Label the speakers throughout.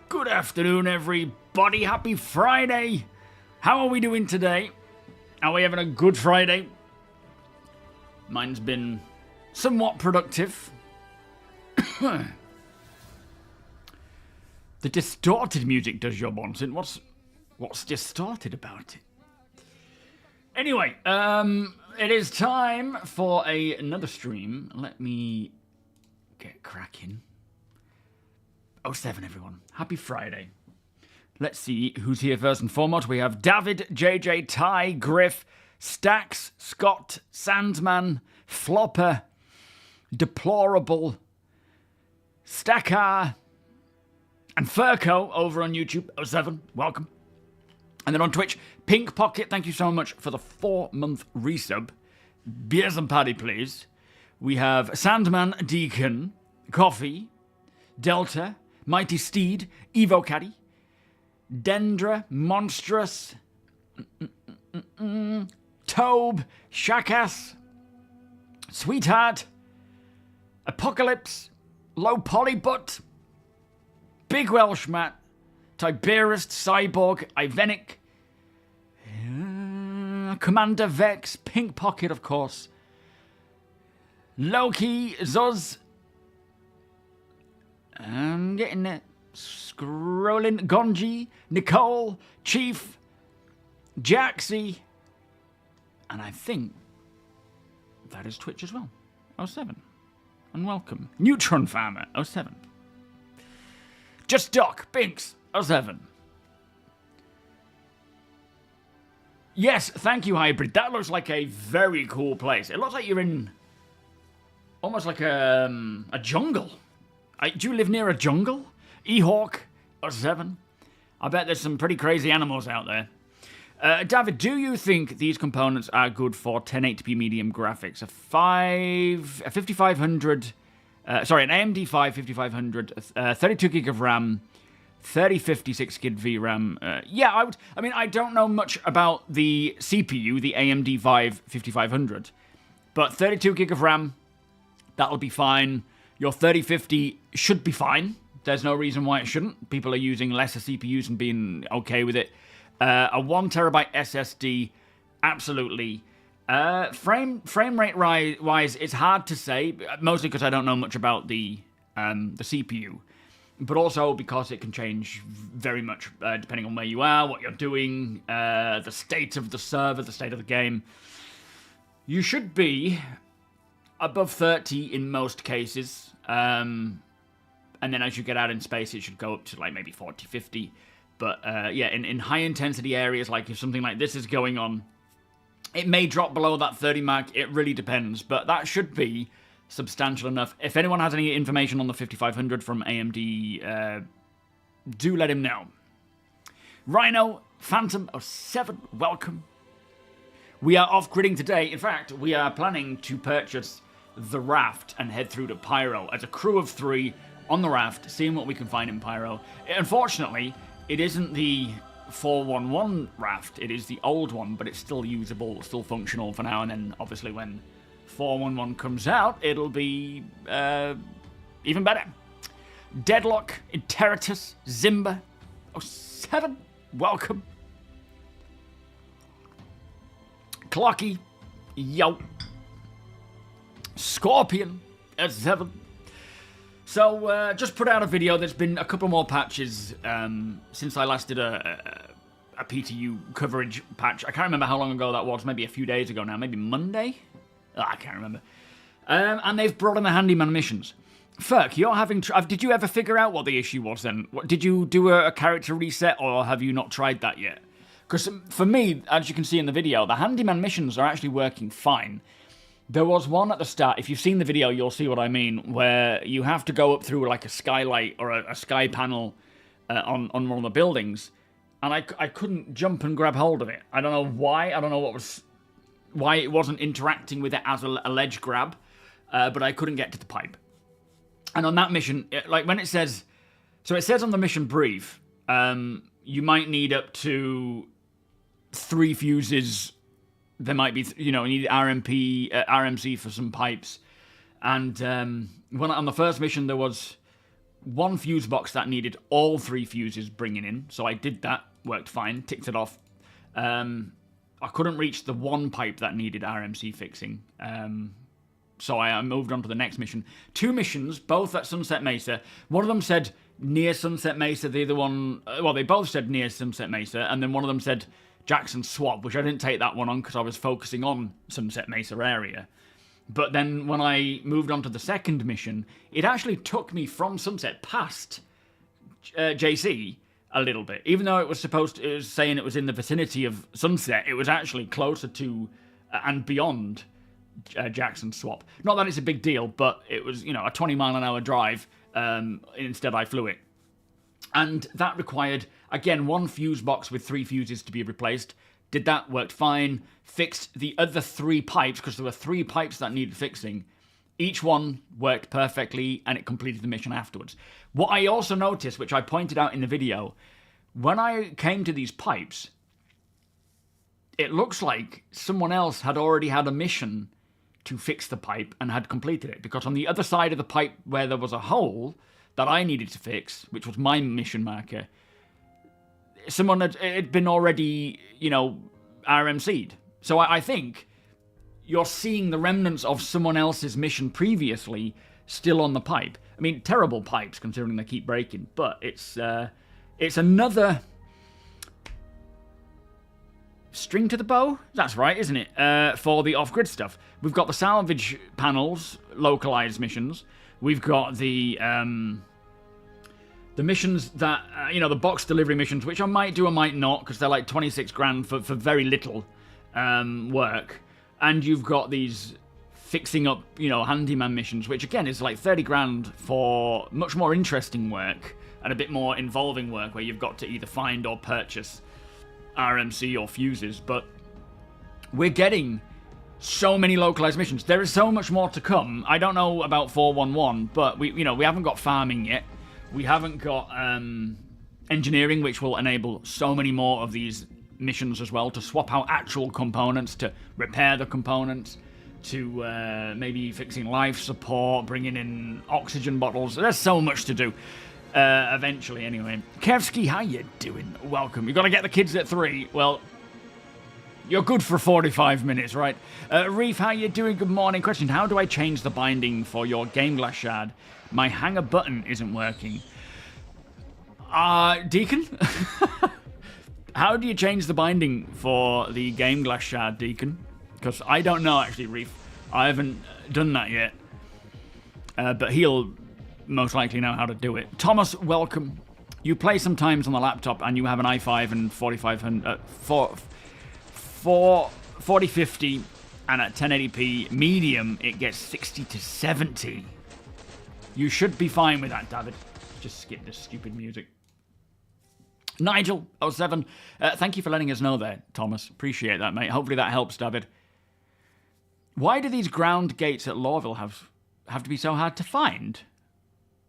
Speaker 1: Good afternoon, everybody. Happy Friday. How are we doing today? Are we having a good Friday? Mine's been somewhat productive. The distorted music does your nonsense. What's distorted about it? Anyway, it is time for another stream. Let me get cracking. 07, everyone. Happy Friday. Let's see who's here first and foremost. We have David, JJ, Ty, Griff, Stax, Scott, Sandman, Flopper, Deplorable, Stackar, and Furco over on YouTube. 07, welcome. And then on Twitch, Pink Pocket, thank you so much for the 4-month resub. Beers and paddy, please. We have Sandman, Deacon, Coffee, Delta, Mighty Steed, Evo Caddy, Dendra, Monstrous, Tobe, Shakass, Sweetheart, Apocalypse, Low Polybutt, Big Welsh Matt, Tiberius, Cyborg, Ivenic, Commander Vex, Pink Pocket, of course, Loki, Zuz, I'm getting it. Scrolling, Gonji, Nicole, Chief, Jaxie, and I think that is Twitch as well. 07. And welcome. Neutron Farmer, 07. Just Doc, Binks, 07. Yes, thank you, Hybrid. That looks like a very cool place. It looks like you're in almost like a jungle. Do you live near a jungle? E-Hawk, 07. I bet there's some pretty crazy animals out there. David, do you think these components are good for 1080p medium graphics? An AMD 5500, 32 gig of RAM, 3050 6 gig VRAM. Yeah, I don't know much about the CPU, the AMD 5500, but 32 gig of RAM, that'll be fine. Your 3050 should be fine. There's no reason why it shouldn't. People are using lesser CPUs and being okay with it. A 1TB SSD, absolutely. Frame rate wise, it's hard to say, mostly because I don't know much about the CPU, but also because it can change very much depending on where you are, what you're doing, the state of the server, the state of the game. You should be above 30 in most cases, and then as you get out in space, it should go up to like maybe 40, 50. But yeah, in high intensity areas, like if something like this is going on, it may drop below that 30 mark. It really depends, but that should be substantial enough. If anyone has any information on the 5500 from AMD, do let him know. Rhino, Phantom 07, welcome. We are off-gridding today. In fact, we are planning to purchase the raft and head through to Pyro as a crew of 3 on the raft, seeing what we can find in Pyro. Unfortunately, it isn't the 411 raft, it is the old one, but it's still usable, still functional for now, and then obviously when 411 comes out, it'll be even better. Deadlock, Interitus, Zimba, 07, welcome. Clocky, yo. Scorpion, at 7. So, just put out a video. There's been a couple more patches since I last did a PTU coverage patch. I can't remember how long ago that was. Maybe a few days ago now. Maybe Monday? Oh, I can't remember. And they've brought in the Handyman missions. Ferk, you're having... did you ever figure out what the issue was then? Did you do a character reset, or have you not tried that yet? Because for me, as you can see in the video, the Handyman missions are actually working fine. There was one at the start, if you've seen the video, you'll see what I mean, where you have to go up through like a skylight or a sky panel on one of the buildings, and I couldn't jump and grab hold of it. I don't know why. I don't know why it wasn't interacting with it as a ledge grab, but I couldn't get to the pipe. And on that mission, like when it says... So it says on the mission brief, you might need up to 3 fuses. There might be, you need RMC for some pipes. And when on the first mission, there was 1 fuse box that needed all 3 fuses bringing in. So I did that, worked fine, ticked it off. I couldn't reach the 1 pipe that needed RMC fixing. So I moved on to the next mission. 2 missions, both at Sunset Mesa. One of them said near Sunset Mesa. The other one, well, they both said near Sunset Mesa. And then one of them said Jackson Swap, which I didn't take that one on because I was focusing on Sunset Mesa area. But then when I moved on to the second mission, it actually took me from Sunset past JC a little bit. Even though it was saying it was in the vicinity of Sunset, it was actually closer to and beyond Jackson Swap. Not that it's a big deal, but it was, a 20-mile-an-hour drive. Instead, I flew it. And that required, again, 1 fuse box with 3 fuses to be replaced. Did that, worked fine. Fixed the other 3 pipes, because there were 3 pipes that needed fixing. Each one worked perfectly, and it completed the mission afterwards. What I also noticed, which I pointed out in the video, when I came to these pipes, it looks like someone else had already had a mission to fix the pipe and had completed it. Because on the other side of the pipe where there was a hole that I needed to fix, which was my mission marker, someone had been already, RMC'd. So I think you're seeing the remnants of someone else's mission previously still on the pipe. I mean, terrible pipes considering they keep breaking, but it's another string to the bow? That's right, isn't it? For the off-grid stuff. We've got the salvage panels, localized missions. We've got the missions that, the box delivery missions, which I might do or might not, because they're like 26 grand for very little work. And you've got these fixing up, handyman missions, which again is like 30 grand for much more interesting work and a bit more involving work where you've got to either find or purchase RMC or fuses. But we're getting so many localized missions. There is so much more to come. I don't know about 411, but we haven't got farming yet. We haven't got engineering, which will enable so many more of these missions as well, to swap out actual components, to repair the components, to maybe fixing life support, bringing in oxygen bottles. There's so much to do. Eventually, anyway. Kevsky, how you doing? Welcome. You've got to get the kids at 3. Well, you're good for 45 minutes, right? Reef, how you doing? Good morning. Question, how do I change the binding for your GAMEGLASS shard? My hanger button isn't working. Deacon? How do you change the binding for the GAMEGLASS shard, Deacon? Because I don't know, actually, Reef. I haven't done that yet. But he'll most likely know how to do it. Thomas, welcome. You play sometimes on the laptop and you have an i5 and 4050, and at 1080p medium it gets 60 to 70. You should be fine with that, David. Just skip this stupid music. Nigel 07, thank you for letting us know there, Thomas. Appreciate that, mate. Hopefully that helps, David. Why do these ground gates at Lorville have to be so hard to find?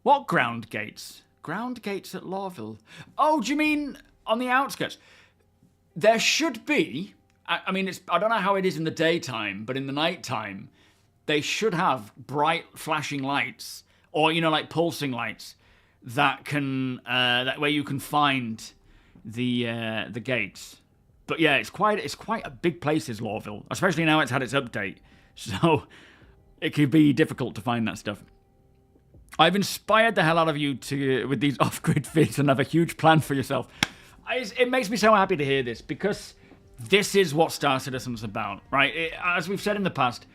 Speaker 1: What ground gates? Ground gates at Lorville. Oh, do you mean on the outskirts? There should be. I mean, I don't know how it is in the daytime, but in the nighttime, they should have bright flashing lights, or like pulsing lights that can that way you can find the gates. But yeah, it's quite a big place, is Lorville, especially now it's had its update, so it could be difficult to find that stuff. I've inspired the hell out of you with these off-grid vids and have a huge plan for yourself. It makes me so happy to hear this, because this is what Star Citizen's about, right? As we've said in the past,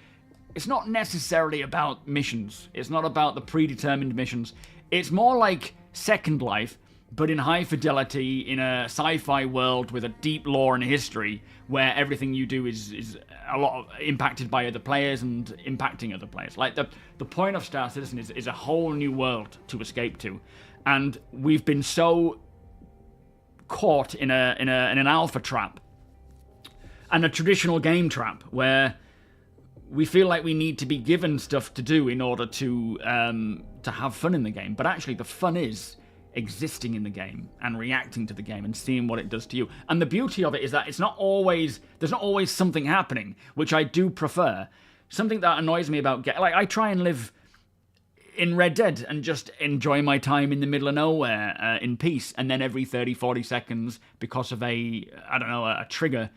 Speaker 1: it's not necessarily about missions. It's not about the predetermined missions. It's more like Second Life, but in high fidelity, in a sci-fi world with a deep lore and history, where everything you do is a lot impacted by other players and impacting other players. Like, the point of Star Citizen is a whole new world to escape to. And we've been so caught in an alpha trap and a traditional game trap where we feel like we need to be given stuff to do in order to have fun in the game. But actually, the fun is existing in the game and reacting to the game and seeing what it does to you. And the beauty of it is that there's not always something happening, which I do prefer. Something that annoys me about I try and live in Red Dead and just enjoy my time in the middle of nowhere in peace, and then every 30-40 seconds, because of a trigger,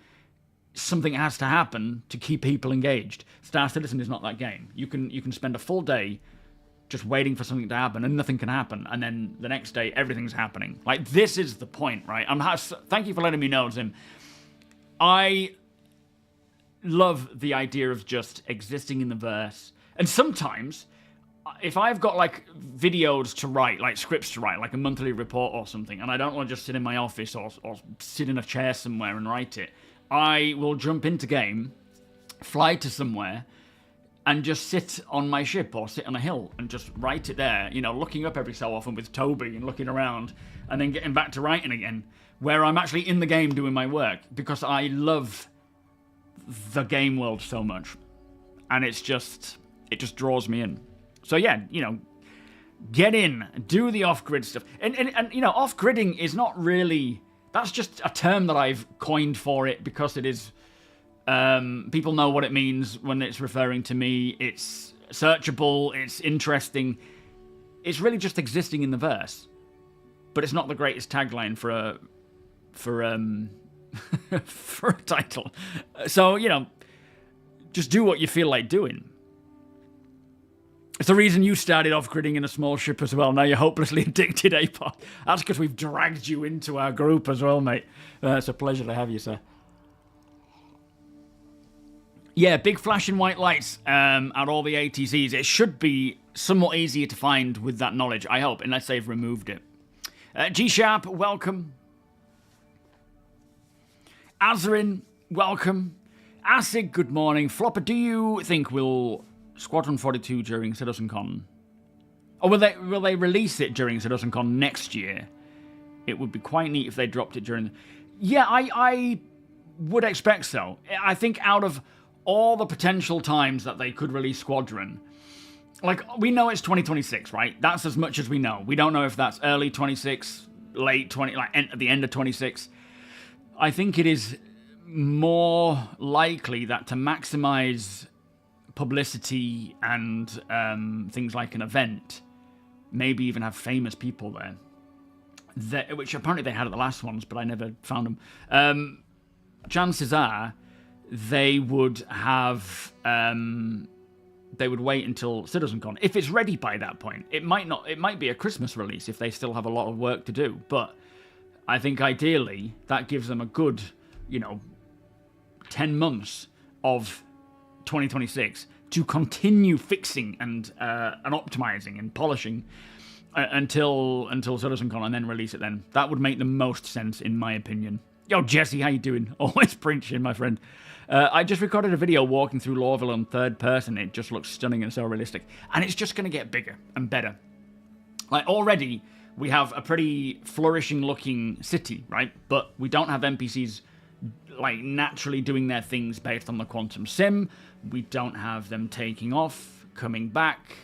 Speaker 1: something has to happen to keep people engaged. Star Citizen is not that game. You can spend a full day just waiting for something to happen, and nothing can happen, and then the next day everything's happening. Like, this is the point, right? Thank you for letting me know, Tim. I love the idea of just existing in the verse, and sometimes, if I've got like videos to write, like scripts to write, like a monthly report or something, and I don't want to just sit in my office or sit in a chair somewhere and write it, I will jump into game, fly to somewhere, and just sit on my ship or sit on a hill and just write it there, looking up every so often with TOBII and looking around, and then getting back to writing again, where I'm actually in the game doing my work, because I love the game world so much, and it just draws me in. So yeah, get in, do the off-grid stuff, and off-gridding is not really, that's just a term that I've coined for it because it is. People know what it means when it's referring to me. It's searchable, it's interesting. It's really just existing in the verse. But it's not the greatest tagline for a for a title. So, just do what you feel like doing. It's the reason you started off-gridding in a small ship as well. Now you're hopelessly addicted, APOD. That's because we've dragged you into our group as well, mate. It's a pleasure to have you, sir. Yeah, big flashing white lights at all the ATCs. It should be somewhat easier to find with that knowledge, I hope, unless they've removed it. G-Sharp, welcome. Azarin, welcome. Acid, good morning. Flopper, do you think we'll Squadron 42 during CitizenCon? Or will they release it during CitizenCon next year? It would be quite neat if they dropped it during... Yeah, I would expect so. I think out of all the potential times that they could release Squadron, like, we know it's 2026, right? That's as much as we know. We don't know if that's early 26, late 20, like at the end of 26. I think it is more likely that to maximize publicity and things like an event, maybe even have famous people there, which apparently they had at the last ones, but I never found them. Chances are they would have they would wait until CitizenCon if it's ready by that point. It might be a Christmas release if they still have a lot of work to do, but I think ideally that gives them a good 10 months of 2026 to continue fixing and optimizing and polishing until CitizenCon, and then release it then. That would make the most sense, in my opinion. Yo, Jesse, how you doing? Always preaching, my friend. I just recorded a video walking through Lorville in third person. It just looks stunning and so realistic. And it's just going to get bigger and better. Like, already, we have a pretty flourishing-looking city, right? But we don't have NPCs, like, naturally doing their things based on the quantum sim. We don't have them taking off, coming back.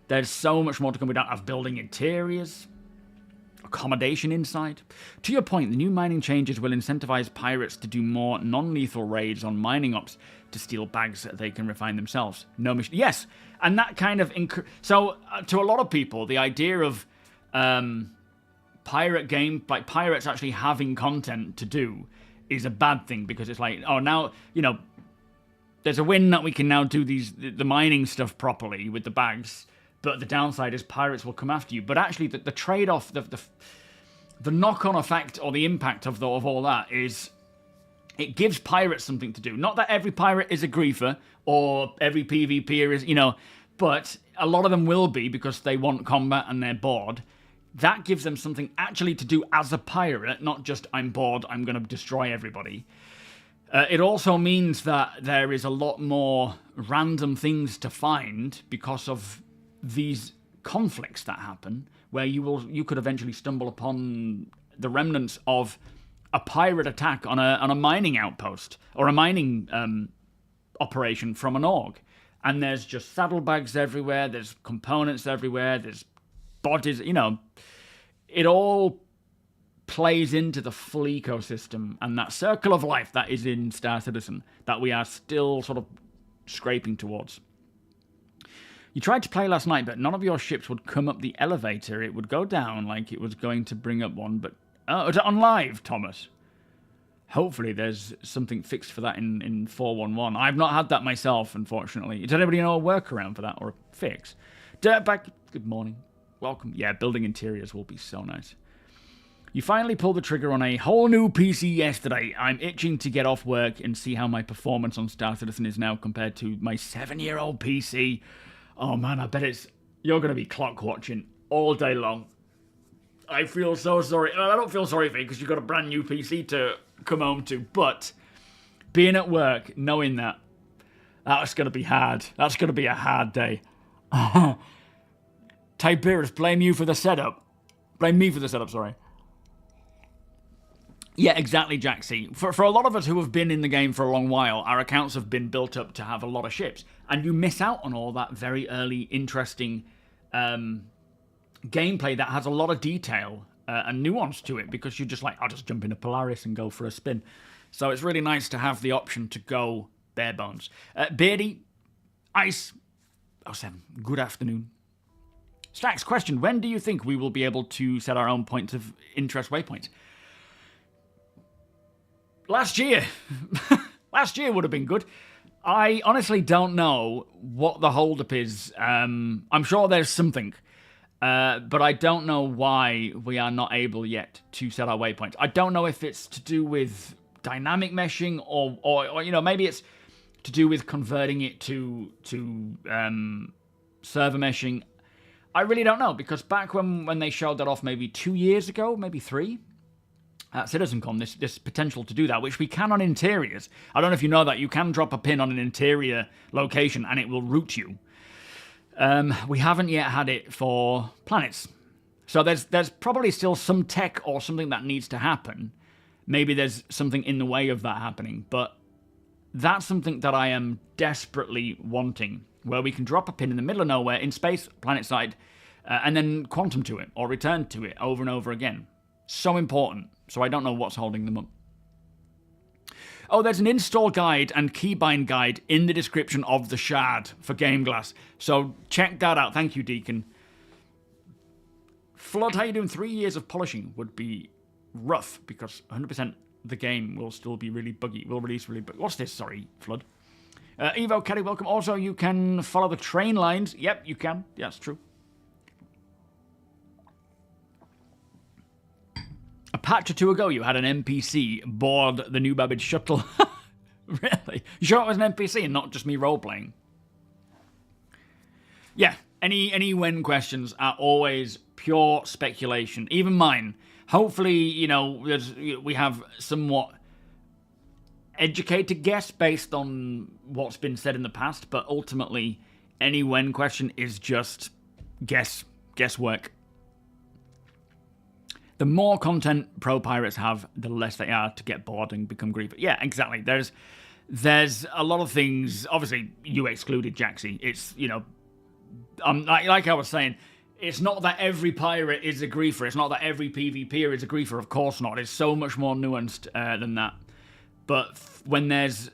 Speaker 1: There's so much more to come. We don't have building interiors. accommodation inside. To your point, the new mining changes will incentivize pirates to do more non-lethal raids on mining ops to steal bags that they can refine themselves. No mission. Yes, and that kind of... So, to a lot of people, the idea of pirate game, like pirates actually having content to do, is a bad thing, because it's like, oh, now, you know, there's a win that we can now do the mining stuff properly with the bags, but the downside is pirates will come after you. But actually, the trade-off, the knock-on effect or the impact of all that is it gives pirates something to do. Not that every pirate is a griefer or every PvPer is, you know, but a lot of them will be because they want combat and they're bored. That gives them something actually to do as a pirate, not just I'm bored, I'm going to destroy everybody. It also means that there is a lot more random things to find because of these conflicts that happen, where you could eventually stumble upon the remnants of a pirate attack on a mining outpost or a mining operation from an org, and there's just saddlebags everywhere, there's components everywhere, there's bodies, you know. It all plays into the full ecosystem and that circle of life that is in Star Citizen that we are still sort of scraping towards. You tried to play last night, but none of your ships would come up the elevator. It would go down like it was going to bring up one, but... Oh, it's on live, Thomas. Hopefully there's something fixed for that in 4.1.1. I've not had that myself, unfortunately. Does anybody know a workaround for that or a fix? Dirtbag, good morning. Welcome. Yeah, building interiors will be so nice. You finally pulled the trigger on a whole new PC yesterday. I'm itching to get off work and see how my performance on Star Citizen is now compared to my 7-year-old PC. Oh man, I bet you're going to be clock watching all day long. I feel so sorry. I don't feel sorry for you because you've got a brand new PC to come home to, but being at work, knowing that's going to be hard. That's going to be a hard day. Tiberius, blame you for the setup. Blame me for the setup, sorry. Yeah, exactly, Jaxie. For a lot of us who have been in the game for a long while, our accounts have been built up to have a lot of ships, and you miss out on all that very early, interesting gameplay that has a lot of detail and nuance to it, because you're just like, I'll just jump in a Polaris and go for a spin. So it's really nice to have the option to go bare bones. Beardy, Ice, 07, good afternoon. Stacks, question, when do you think we will be able to set our own points of interest waypoints? Last year. Last year would have been good. I honestly don't know what the holdup is. I'm sure there's something. But I don't know why we are not able yet to set our waypoints. I don't know if it's to do with dynamic meshing or you know, maybe it's to do with converting it to server meshing. I really don't know, because back when they showed that off maybe 2 years ago, maybe 3, at CitizenCon, this potential to do that, which we can on interiors. I don't know if you know that. You can drop a pin on an interior location and it will route you. We haven't yet had it for planets. So there's probably still some tech or something that needs to happen. Maybe there's something in the way of that happening, but that's something that I am desperately wanting, where we can drop a pin in the middle of nowhere in space, planet side, and then quantum to it or return to it over and over again. So important. So I don't know what's holding them up. Oh, there's an install guide and keybind guide in the description of the shard for GameGlass. So check that out. Thank you, Deacon. Flood, how you doing? 3 years of polishing would be rough, because 100% the game will still be really buggy. Will release really buggy. What's this? Sorry, Flood. Evo, Kelly, welcome. Also, you can follow the train lines. Yep, you can. Yeah, that's true. A patch or two ago, you had an NPC board the New Babbage shuttle. Really? You sure it was an NPC and not just me role-playing? Yeah, any when questions are always pure speculation. Even mine. Hopefully, you know, we have somewhat educated guess based on what's been said in the past, but ultimately, any when question is just guesswork. The more content pro pirates have, the less they are to get bored and become grievous. Yeah, exactly. There's a lot of things. Obviously, you excluded, Jaxie. It's, you know, like I was saying, It's not that every pirate is a griefer. It's not that every PvPer is a griefer. Of course not. It's so much more nuanced than that. But when there's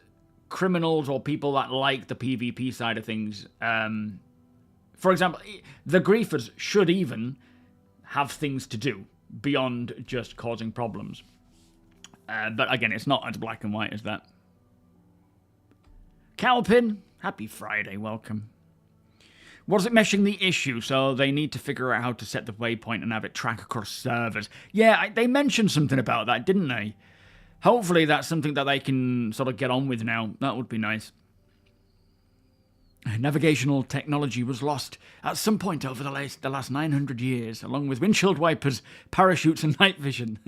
Speaker 1: criminals or people that like the PvP side of things, for example, the griefers should even have things to do beyond just causing problems. But again, it's not as black and white as that. Calpin, happy Friday, welcome. Wasn't meshing the issue, so they need to figure out how to set the waypoint and have it track across servers. Yeah, they mentioned something about that, didn't they? Hopefully that's something that they can sort of get on with now. That would be nice. Navigational technology was lost at some point over the last 900 years, along with windshield wipers, parachutes, and night vision.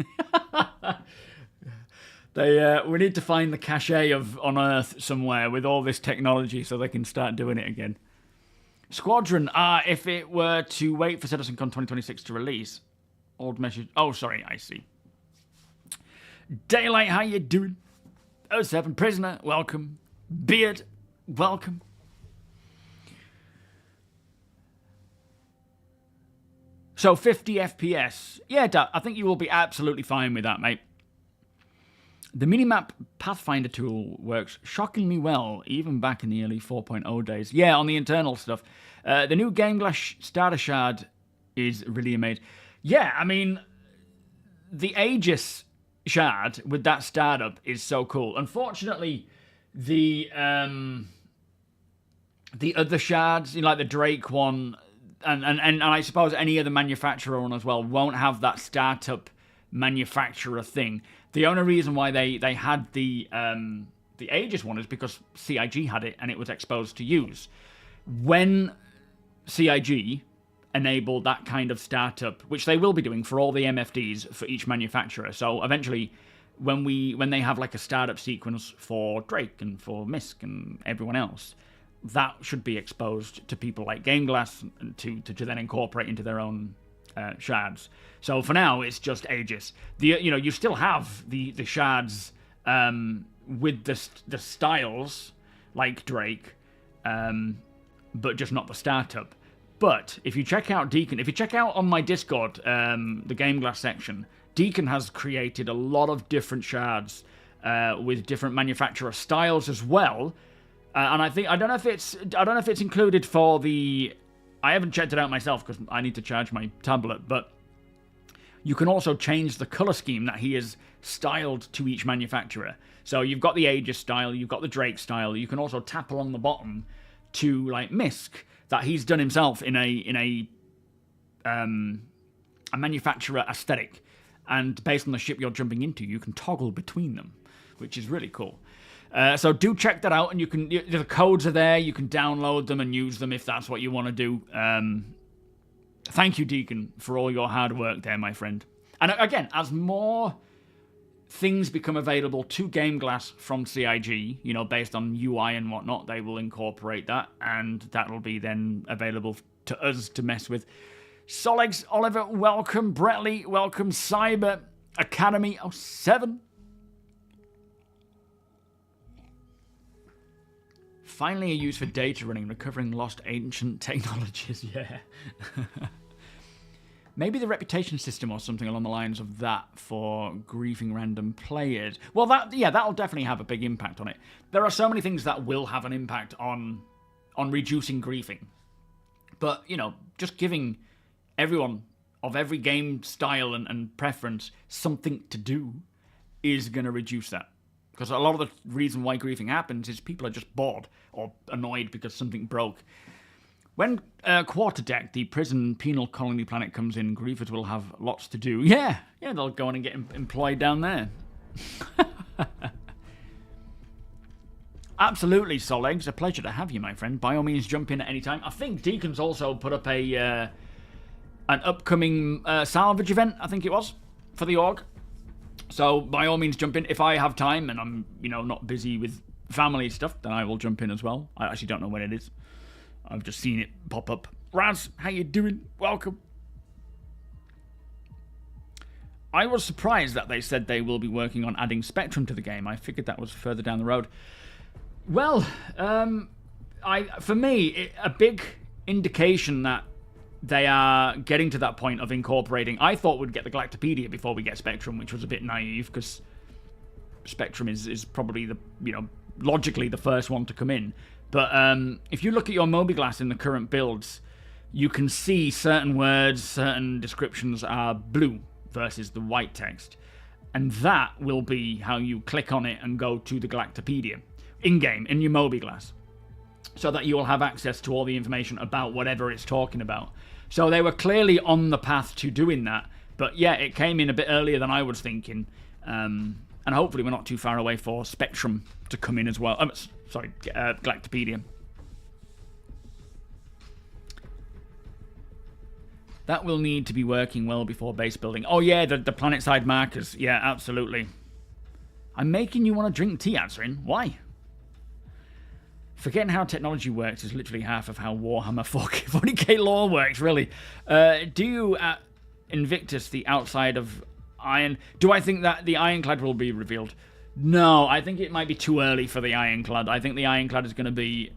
Speaker 1: We need to find the cache on Earth somewhere with all this technology so they can start doing it again. Squadron, if it were to wait for CitizenCon 2026 to release. Old message. Oh, sorry, I see. Daylight, how you doing? 07 Prisoner, welcome. Beard, welcome. So 50 FPS. Yeah, I think you will be absolutely fine with that, mate. The minimap Pathfinder tool works shockingly well, even back in the early 4.0 days. Yeah, on the internal stuff. The new GameGlass starter shard is really amazing. Yeah, I mean, the Aegis shard with that startup is so cool. Unfortunately, the other shards, like the Drake one, and I suppose any other manufacturer one as well, won't have that startup manufacturer thing. The only reason why they had the Aegis one is because CIG had it and it was exposed to use. When CIG enabled that kind of startup, which they will be doing for all the MFDs for each manufacturer, so eventually when they have like a startup sequence for Drake and for Misk and everyone else, that should be exposed to people like GameGlass to then incorporate into their own shards. So for now, it's just Aegis. You still have the shards with the styles like Drake, but just not the startup. But if you check out Deacon, if you check out on my Discord, the GameGlass section, Deacon has created a lot of different shards with different manufacturer styles as well. And I don't know if it's included for the. I haven't checked it out myself because I need to charge my tablet, but you can also change the color scheme that he has styled to each manufacturer. So you've got the Aegis style, you've got the Drake style. You can also tap along the bottom to like Misk that he's done himself in a manufacturer aesthetic, and based on the ship you're jumping into, you can toggle between them, which is really cool. So do check that out, and the codes are there. You can download them and use them if that's what you want to do. Thank you, Deacon, for all your hard work there, my friend. And again, as more things become available to GameGlass from CIG, based on UI and whatnot, they will incorporate that, and that'll be then available to us to mess with. Solex, Oliver, welcome. Bretley, welcome. Cyber Academy 07. Finally a use for data running, recovering lost ancient technologies. Yeah. Maybe the reputation system or something along the lines of that for griefing random players. Well, that'll definitely have a big impact on it. There are so many things that will have an impact on reducing griefing. But, just giving everyone of every game style and preference something to do is going to reduce that. Because a lot of the reason why griefing happens is people are just bored or annoyed because something broke. When Quarterdeck, the prison penal colony planet, comes in, griefers will have lots to do. Yeah, they'll go on and get employed down there. Absolutely, Solegs. A pleasure to have you, my friend. By all means, jump in at any time. I think Deacon's also put up an upcoming salvage event, I think it was, for the org. So, by all means, jump in. If I have time and I'm, not busy with family stuff, then I will jump in as well. I actually don't know when it is. I've just seen it pop up. Raz, how you doing? Welcome. I was surprised that they said they will be working on adding Spectrum to the game. I figured that was further down the road. Well, for me, a big indication that they are getting to that point of incorporating. I thought we'd get the Galactopedia before we get Spectrum, which was a bit naive, because Spectrum is probably the, logically the first one to come in. But if you look at your MobiGlass in the current builds, you can see certain words, certain descriptions are blue versus the white text. And that will be how you click on it and go to the Galactopedia in-game, in your MobiGlass, so that you will have access to all the information about whatever it's talking about. So they were clearly on the path to doing that, but yeah, it came in a bit earlier than I was thinking, and hopefully we're not too far away for Spectrum to come in as well. Galactopedia. That will need to be working well before base building. Oh yeah, the planet-side markers. Yeah, absolutely. I'm making you want to drink tea, answering. Why? Forgetting how technology works is literally half of how Warhammer 40k lore works, really. Do you, at Invictus, the outside of Iron... Do I think that the Ironclad will be revealed? No, I think it might be too early for the Ironclad. I think the Ironclad is going to be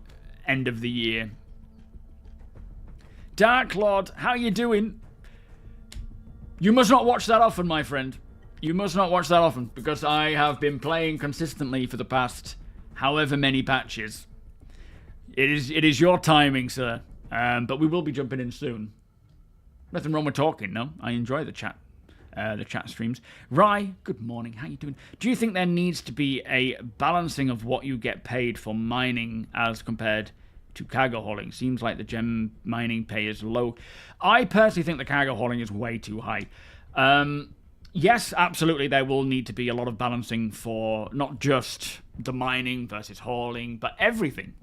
Speaker 1: end of the year. Dark Lord, how you doing? You must not watch that often, my friend. You must not watch that often, because I have been playing consistently for the past however many patches. It is your timing, sir. But we will be jumping in soon. Nothing wrong with talking, no? I enjoy the chat streams. Rye, good morning. How you doing? Do you think there needs to be a balancing of what you get paid for mining as compared to cargo hauling? Seems like the gem mining pay is low. I personally think the cargo hauling is way too high. Yes, absolutely, there will need to be a lot of balancing for not just the mining versus hauling, but everything.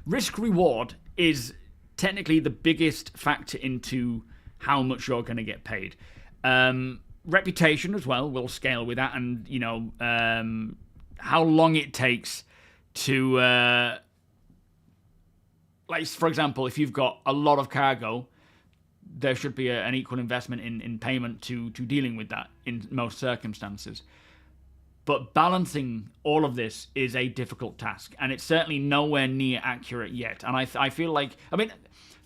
Speaker 1: Risk-reward is technically the biggest factor into how much you're going to get paid. Reputation as well will scale with that, and, how long it takes to... like, for example, if you've got a lot of cargo, there should be an equal investment in payment to dealing with that in most circumstances. But balancing all of this is a difficult task, and it's certainly nowhere near accurate yet. And I feel like,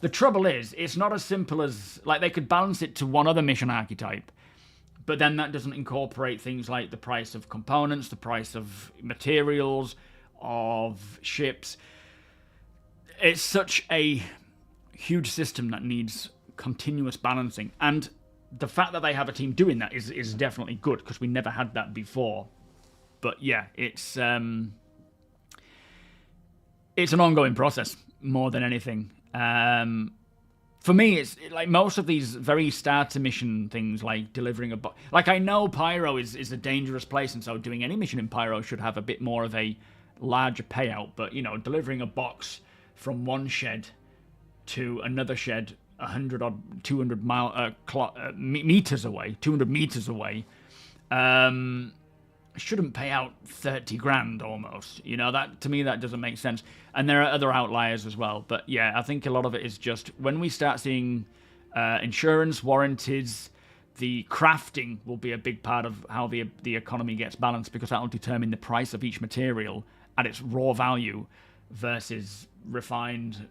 Speaker 1: the trouble is, it's not as simple as, like, they could balance it to one other mission archetype, but then that doesn't incorporate things like the price of components, the price of materials, of ships. It's such a huge system that needs continuous balancing, and the fact that they have a team doing that is definitely good, because we never had that before. But yeah, it's an ongoing process more than anything. For me, it's like most of these very starter mission things, like delivering a box. Like, I know Pyro is a dangerous place, and so doing any mission in Pyro should have a bit more of a larger payout. But, delivering a box from one shed to another shed 100 or 200 meters away, 200 meters away, shouldn't pay out 30 grand almost. That, to me, that doesn't make sense. And there are other outliers as well. But yeah, I think a lot of it is just when we start seeing insurance, warranties, the crafting will be a big part of how the economy gets balanced, because that will determine the price of each material at its raw value versus refined,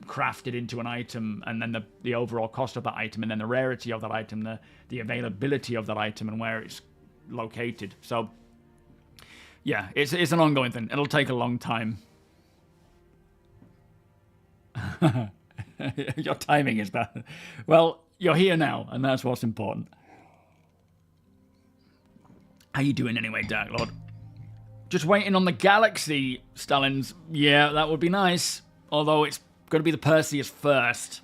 Speaker 1: crafted into an item, and then the overall cost of that item, and then the rarity of that item, the availability of that item, and where it's located. So yeah, it's an ongoing thing. It'll take a long time. Your timing is bad. Well, you're here now, and that's what's important. How you doing anyway, Dark Lord? Just waiting on the galaxy, Stalins. Yeah, that would be nice. Although it's going to be the Perseus first.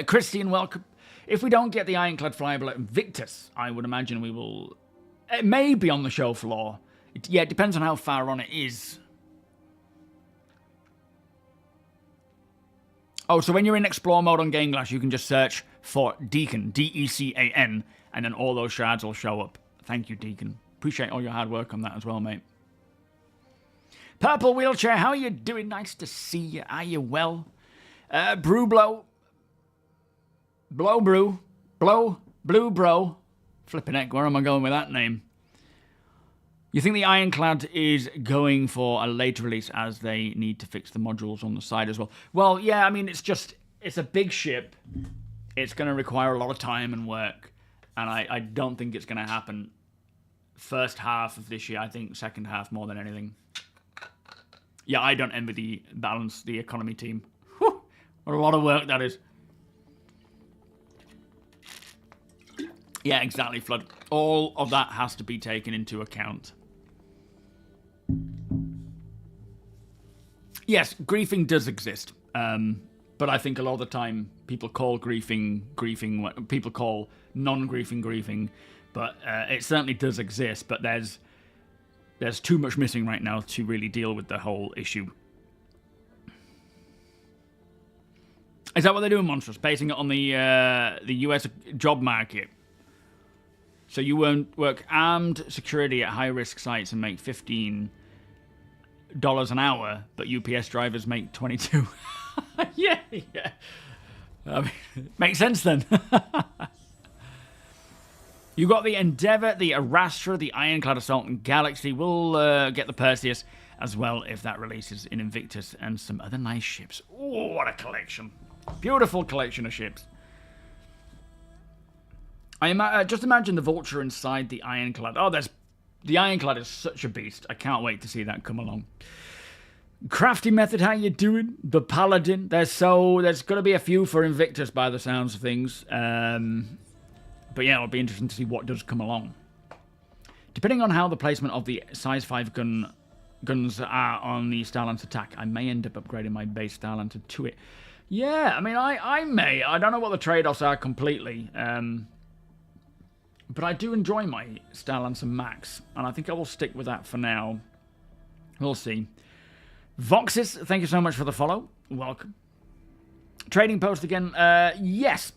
Speaker 1: Christian, welcome. If we don't get the Ironclad flyable at Invictus, I would imagine we will... It may be on the show floor. It depends on how far on it is. Oh, so when you're in Explore mode on GameGlass, you can just search for Deacon, D-E-C-A-N, and then all those shards will show up. Thank you, Deacon. Appreciate all your hard work on that as well, mate. Purple Wheelchair, how are you doing? Nice to see you. Are you well? Brew Blow. Blow Brew. Blow. Blue Bro. Flipping heck, where am I going with that name? You think the Ironclad is going for a later release as they need to fix the modules on the side as well? Well, yeah, it's just... it's a big ship. It's going to require a lot of time and work, and I don't think it's going to happen first half of this year. I think second half more than anything. Yeah, I don't envy the economy team. Whew, what a lot of work that is. Yeah, exactly, Flood. All of that has to be taken into account. Yes, griefing does exist. But I think a lot of the time people call griefing what people call non-griefing griefing. But it certainly does exist, but there's too much missing right now to really deal with the whole issue. Is that what they're doing, Monstrous? Basing it on the US job market. So you won't work armed security at high-risk sites and make $15 an hour, but UPS drivers make 22. Yeah. I mean, makes sense then. You got the Endeavour, the Arastra, the Ironclad Assault, and Galaxy. We'll get the Perseus as well if that releases in Invictus, and some other nice ships. Oh, what a collection. Beautiful collection of ships. Just imagine the Vulture inside the Ironclad. Oh, the Ironclad is such a beast. I can't wait to see that come along. Crafty Method, how you doing? The Paladin. There's going to be a few for Invictus by the sounds of things. But yeah, it'll be interesting to see what does come along. Depending on how the placement of the size 5 guns are on the Starlancer attack, I may end up upgrading my base Starlancer to it. Yeah, I mean, I may. I don't know what the trade-offs are completely. But I do enjoy my Starlancer Max, and I think I will stick with that for now. We'll see. Voxis, thank you so much for the follow. Welcome. Trading post again. Yes.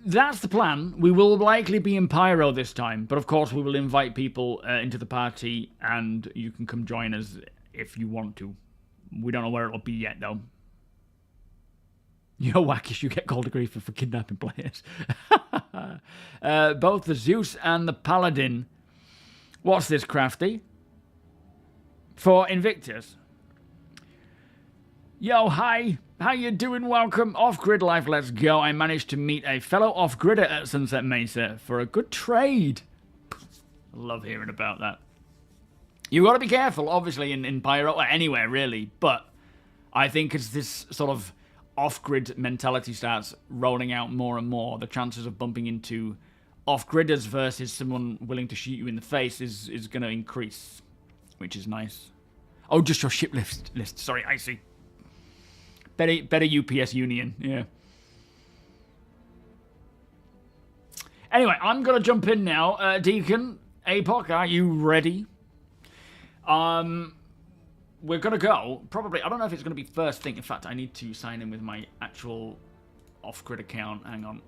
Speaker 1: That's the plan. We will likely be in Pyro this time, but of course we will invite people into the party, and you can come join us if you want to. We don't know where it'll be yet, though. You're wackish, you get called a griefer for kidnapping players. Both the Zeus and the Paladin. What's this, Crafty? For Invictus. Yo, hi. How you doing? Welcome. Off-grid life, let's go. I managed to meet a fellow off-gridder at Sunset Mesa for a good trade. I love hearing about that. You got to be careful, obviously, in Pyro, or anywhere, really. But I think as this sort of off-grid mentality starts rolling out more and more, the chances of bumping into off-gridders versus someone willing to shoot you in the face is going to increase, which is nice. Oh, just your ship list. Sorry, I see. Better UPS Union, yeah. Anyway, I'm going to jump in now. Deacon, Apoc, are you ready? We're going to go, probably, I don't know if it's going to be first thing. In fact, I need to sign in with my actual off-grid account. Hang on.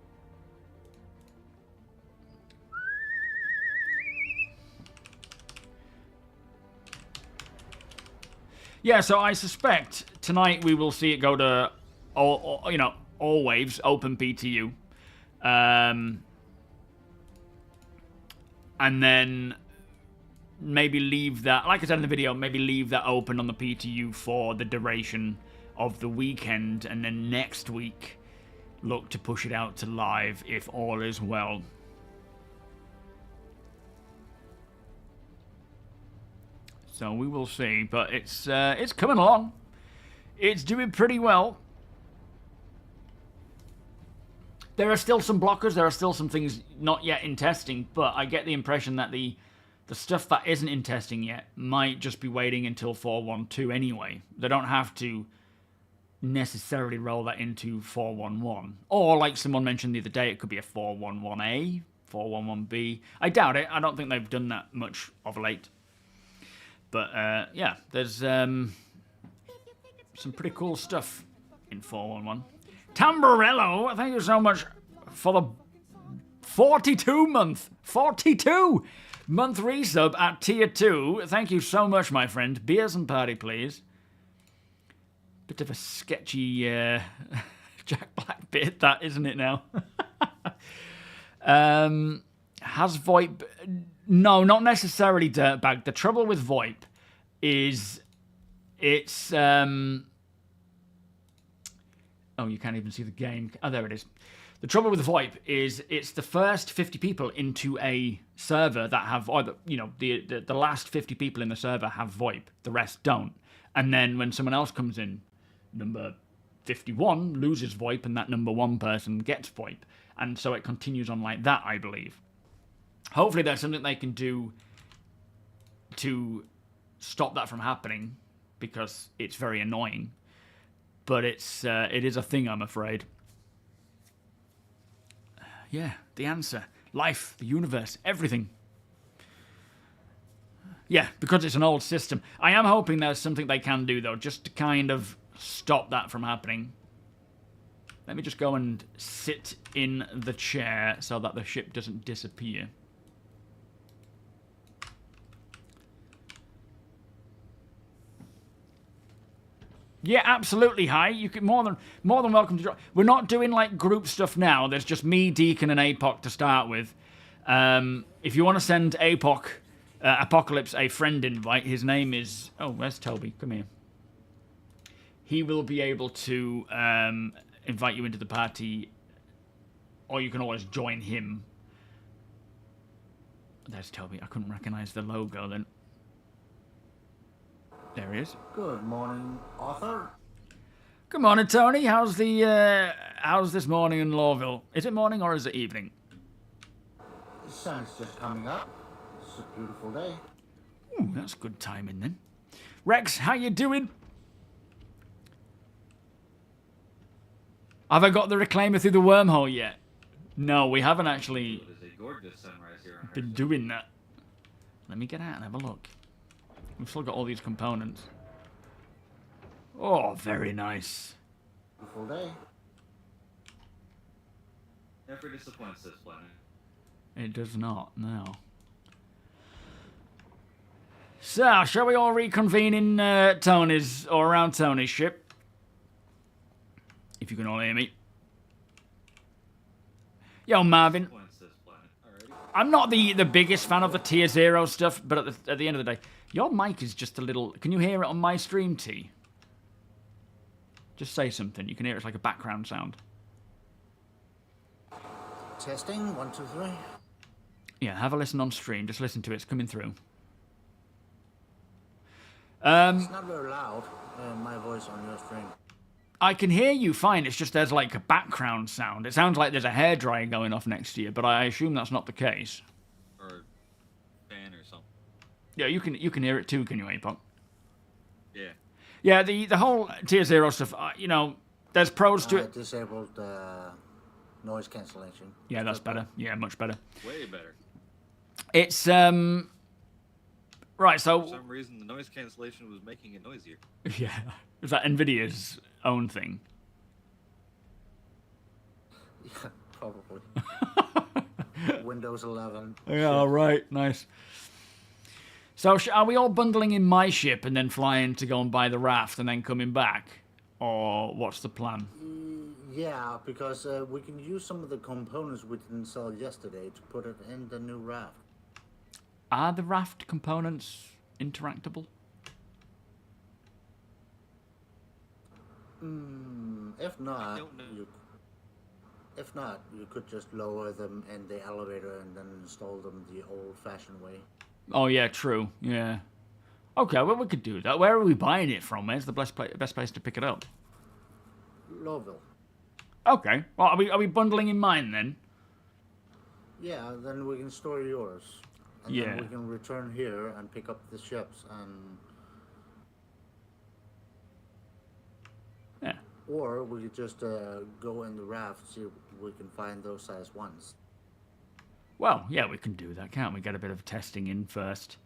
Speaker 1: Yeah, so I suspect tonight we will see it go to all waves, open PTU. And then maybe leave that, like I said in the video, maybe leave that open on the PTU for the duration of the weekend, and then next week look to push it out to live if all is well. So we will see, but it's coming along. It's doing pretty well. There are still some blockers. There are still some things not yet in testing, but I get the impression that the stuff that isn't in testing yet might just be waiting until 4.1.2 anyway. They don't have to necessarily roll that into 4.1.1. Or, like someone mentioned the other day, it could be a 4.1.1a, 4.1.1b. I doubt it. I don't think they've done that much of late. But, yeah, there's some pretty cool stuff in 4.1.1. Tamburello, thank you so much for the 42-month resub at tier 2. Thank you so much, my friend. Beers and party, please. Bit of a sketchy Jack Black bit, that, isn't it now? Has VoIP... No, not necessarily dirtbag. The trouble with VoIP is it's Oh, you can't even see the game. Oh, there it is. The trouble with VoIP is it's the first 50 people into a server that have, or the last 50 people in the server have VoIP. The rest don't. And then when someone else comes in, number 51 loses VoIP, and that number 1 person gets VoIP. And so it continues on like that, I believe. Hopefully there's something they can do to stop that from happening, because it's very annoying. But it is a thing, I'm afraid. Yeah, the answer. Life, the universe, everything. Yeah, because it's an old system. I am hoping there's something they can do, though, just to kind of stop that from happening. Let me just go and sit in the chair so that the ship doesn't disappear. Yeah, absolutely. Hi, you can more than welcome to join. We're not doing like group stuff now. There's just me, Deacon, and APOC to start with. If you want to send APOC Apocalypse a friend invite, his name is where's TOBII? Come here. He will be able to invite you into the party, or you can always join him. There's TOBII. I couldn't recognize the logo then. There he is.
Speaker 2: Good morning, Arthur.
Speaker 1: Good morning, Tony. How's this morning in Lorville? Is it morning or is it evening?
Speaker 2: The sun's just coming up. It's a beautiful day.
Speaker 1: Ooh, that's good timing then. Rex, how you doing? Have I got the reclaimer through the wormhole yet? No, we haven't actually been doing that. Let me get out and have a look. We've still got all these components. Oh, very nice.
Speaker 2: Beautiful day.
Speaker 3: Never disappoints this planet.
Speaker 1: It does not, no. So, shall we all reconvene in Tony's, or around Tony's ship? If you can all hear me. Yo, Marvin. I'm not the biggest fan of the tier 0 stuff, but at the end of the day, your mic is just a little... Can you hear it on my stream, T? Just say something. You can hear it's like a background sound.
Speaker 2: Testing, 1, 2, 3.
Speaker 1: Yeah, have a listen on stream. Just listen to it. It's coming through.
Speaker 2: It's not very loud, my voice on your stream.
Speaker 1: I can hear you fine. It's just there's like a background sound. It sounds like there's a hairdryer going off next to you, but I assume that's not the case.
Speaker 3: Or a fan or something.
Speaker 1: Yeah, you can hear it too, can you, APOC?
Speaker 3: Yeah.
Speaker 1: Yeah, the whole tier 0 stuff, there's pros to it.
Speaker 2: I disabled noise cancellation.
Speaker 1: Yeah, that's better. Yeah, much better.
Speaker 3: Way better.
Speaker 1: It's, right, so...
Speaker 3: For some reason, the noise cancellation was making it noisier.
Speaker 1: Yeah. Is that NVIDIA's own thing?
Speaker 2: Yeah, probably. Windows 11.
Speaker 1: Yeah, right. Nice. So, are we all bundling in my ship and then flying to go and buy the raft and then coming back? Or what's the plan?
Speaker 2: Yeah, because we can use some of the components we didn't sell yesterday to put it in the new raft.
Speaker 1: Are the raft components interactable?
Speaker 2: If not, you could just lower them in the elevator and then install them the old-fashioned way.
Speaker 1: Oh yeah, true. Yeah. Okay, well we could do that. Where are we buying it from? Where's the best place to pick it up?
Speaker 2: Lorville.
Speaker 1: Okay. Well, are we bundling in mine then?
Speaker 2: Yeah, then we can store yours. And
Speaker 1: yeah.
Speaker 2: then we can return here and pick up the ships and...
Speaker 1: Yeah.
Speaker 2: Or we could just go in the raft, see if we can find those size ones.
Speaker 1: Well, yeah, we can do that, can't we? Get a bit of testing in first.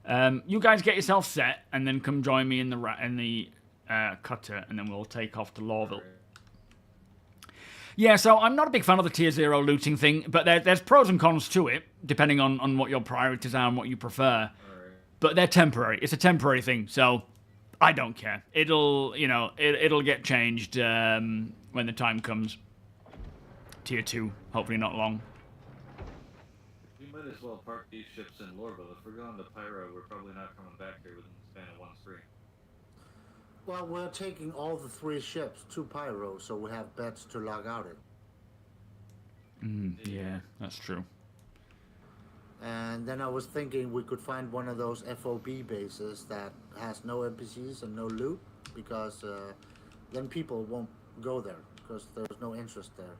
Speaker 1: You guys get yourself set, and then come join me in the cutter, and then we'll take off to Lorville. Yeah, so I'm not a big fan of the tier 0 looting thing, but there's pros and cons to it, depending on what your priorities are and what you prefer. But they're temporary. It's a temporary thing, so I don't care. It'll get changed when the time comes. Tier 2, hopefully not long.
Speaker 3: We might as well park these ships in Lorville. If we're going to Pyro, we're probably not coming back here within the span of 1 stream.
Speaker 2: Well, we're taking all the 3 ships to Pyro, so we have beds to log out in.
Speaker 1: Yeah, that's true.
Speaker 2: And then I was thinking we could find one of those FOB bases that has no NPCs and no loot, because then people won't go there, because there's no interest there.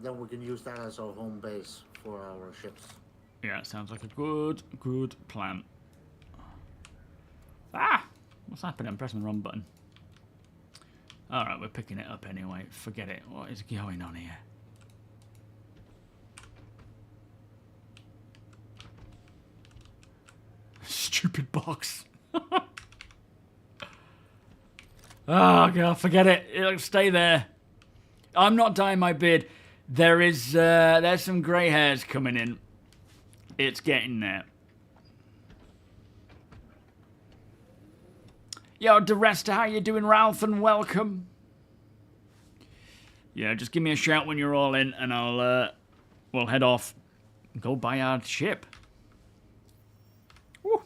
Speaker 2: Then we can use that as our home base for our ships.
Speaker 1: Yeah, it sounds like a good plan. Ah! What's happening? I'm pressing the wrong button. Alright, we're picking it up anyway. Forget it. What is going on here? Stupid box. Oh, God, forget it. It'll stay there. I'm not dyeing my beard. There's some grey hairs coming in. It's getting there. Yo, DeResta, how you doing, Ralph, and welcome. Yeah, just give me a shout when you're all in, and we'll head off and go buy our ship. Woo.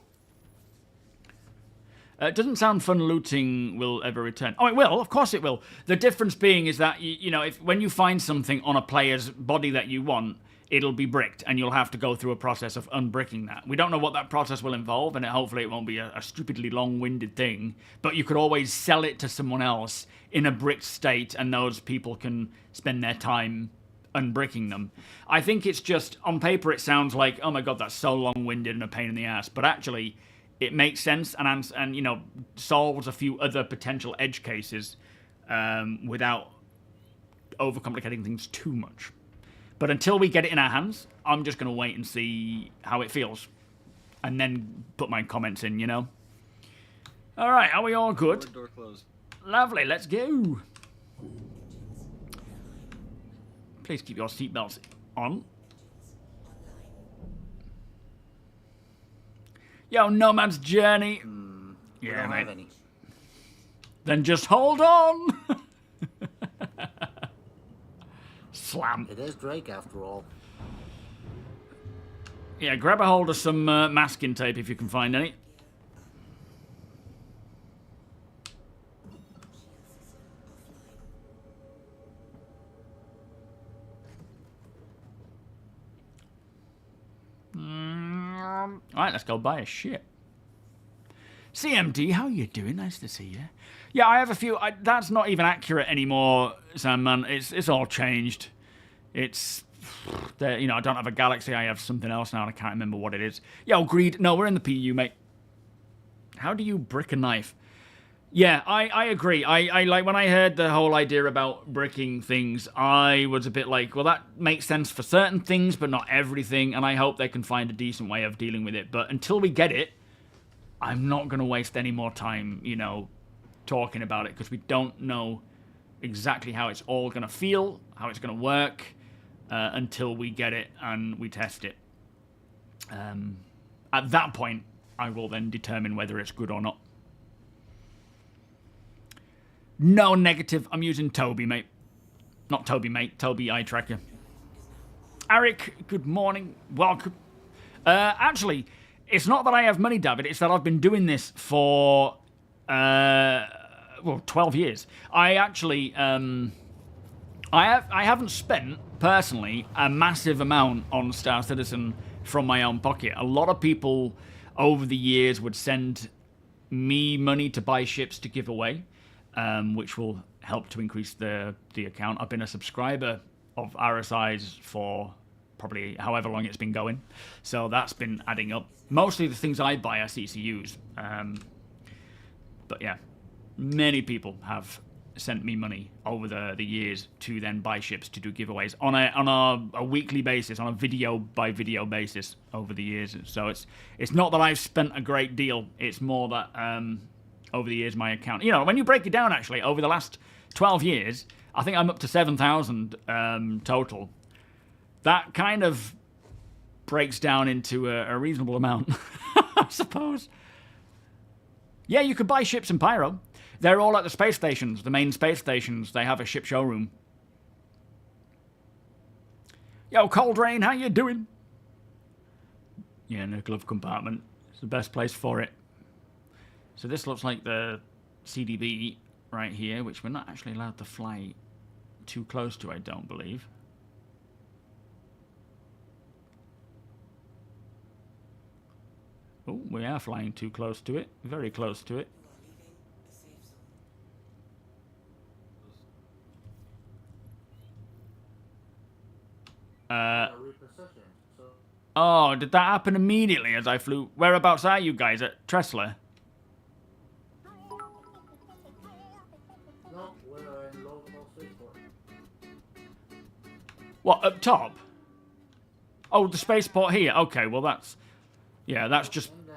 Speaker 1: It doesn't sound fun looting will ever return. Oh, it will. Of course it will. The difference being is that, you know, when you find something on a player's body that you want, it'll be bricked, and you'll have to go through a process of unbricking that. We don't know what that process will involve, and hopefully it won't be a stupidly long-winded thing, but you could always sell it to someone else in a bricked state, and those people can spend their time unbricking them. I think it's just, on paper it sounds like, oh my god, that's so long-winded and a pain in the ass, but actually it makes sense and you know, solves a few other potential edge cases without overcomplicating things too much. But until we get it in our hands, I'm just going to wait and see how it feels. And then put my comments in, you know? Alright, are we all good?
Speaker 3: Door closed.
Speaker 1: Lovely, let's go. Please keep your seatbelts on. Yo, Nomad's Journey.
Speaker 2: We
Speaker 1: Yeah,
Speaker 2: don't
Speaker 1: mate.
Speaker 2: have any.
Speaker 1: Then just hold on. Slam.
Speaker 2: It is Drake after all.
Speaker 1: Yeah, grab a hold of some masking tape if you can find any. Alright, let's go buy a ship. CMD, how you doing? Nice to see you. Yeah, I have a few. That's not even accurate anymore, Sandman. It's all changed. It's, you know, I don't have a Galaxy. I have something else now, and I can't remember what it is. Yo, Greed. No, we're in the PU, mate. How do you brick a knife? Yeah, I agree. I like, when I heard the whole idea about bricking things, I was a bit like, well, that makes sense for certain things, but not everything, and I hope they can find a decent way of dealing with it. But until we get it, I'm not going to waste any more time, you know, talking about it, because we don't know exactly how it's all going to feel, how it's going to work, until we get it and we test it. At that point, I will then determine whether it's good or not. No negative. I'm using TOBII, mate. Not TOBII, mate. TOBII eye tracker. Eric, good morning. Welcome. Actually, it's not that I have money, David. It's that I've been doing this for, well, 12 years. I actually, I haven't spent, personally, a massive amount on Star Citizen from my own pocket. A lot of people over the years would send me money to buy ships to give away, which will help to increase the account. I've been a subscriber of RSI's for probably however long it's been going, so that's been adding up. Mostly the things I buy are CCUs, but yeah, many people have sent me money over the years to then buy ships to do giveaways on a weekly basis, on a video by video basis over the years. So it's not that I've spent a great deal, it's more that over the years my account, you know, when you break it down, actually over the last 12 years I think I'm up to 7,000 total. That kind of breaks down into a reasonable amount, I suppose. Yeah, you could buy ships in Pyro. They're all at the space stations, the main space stations. They have a ship showroom. Yo, Cold Rain, how you doing? Yeah, in the glove compartment. It's the best place for it. So this looks like the CDB right here, which we're not actually allowed to fly too close to, I don't believe. Oh, we are flying too close to it. Very close to it. Oh, did that happen immediately as I flew? Whereabouts are you guys? At Tressler?
Speaker 2: No, we're in Lorville spaceport.
Speaker 1: What, up top? Oh, the spaceport here. Okay, well that's... Yeah, that's just...
Speaker 2: In the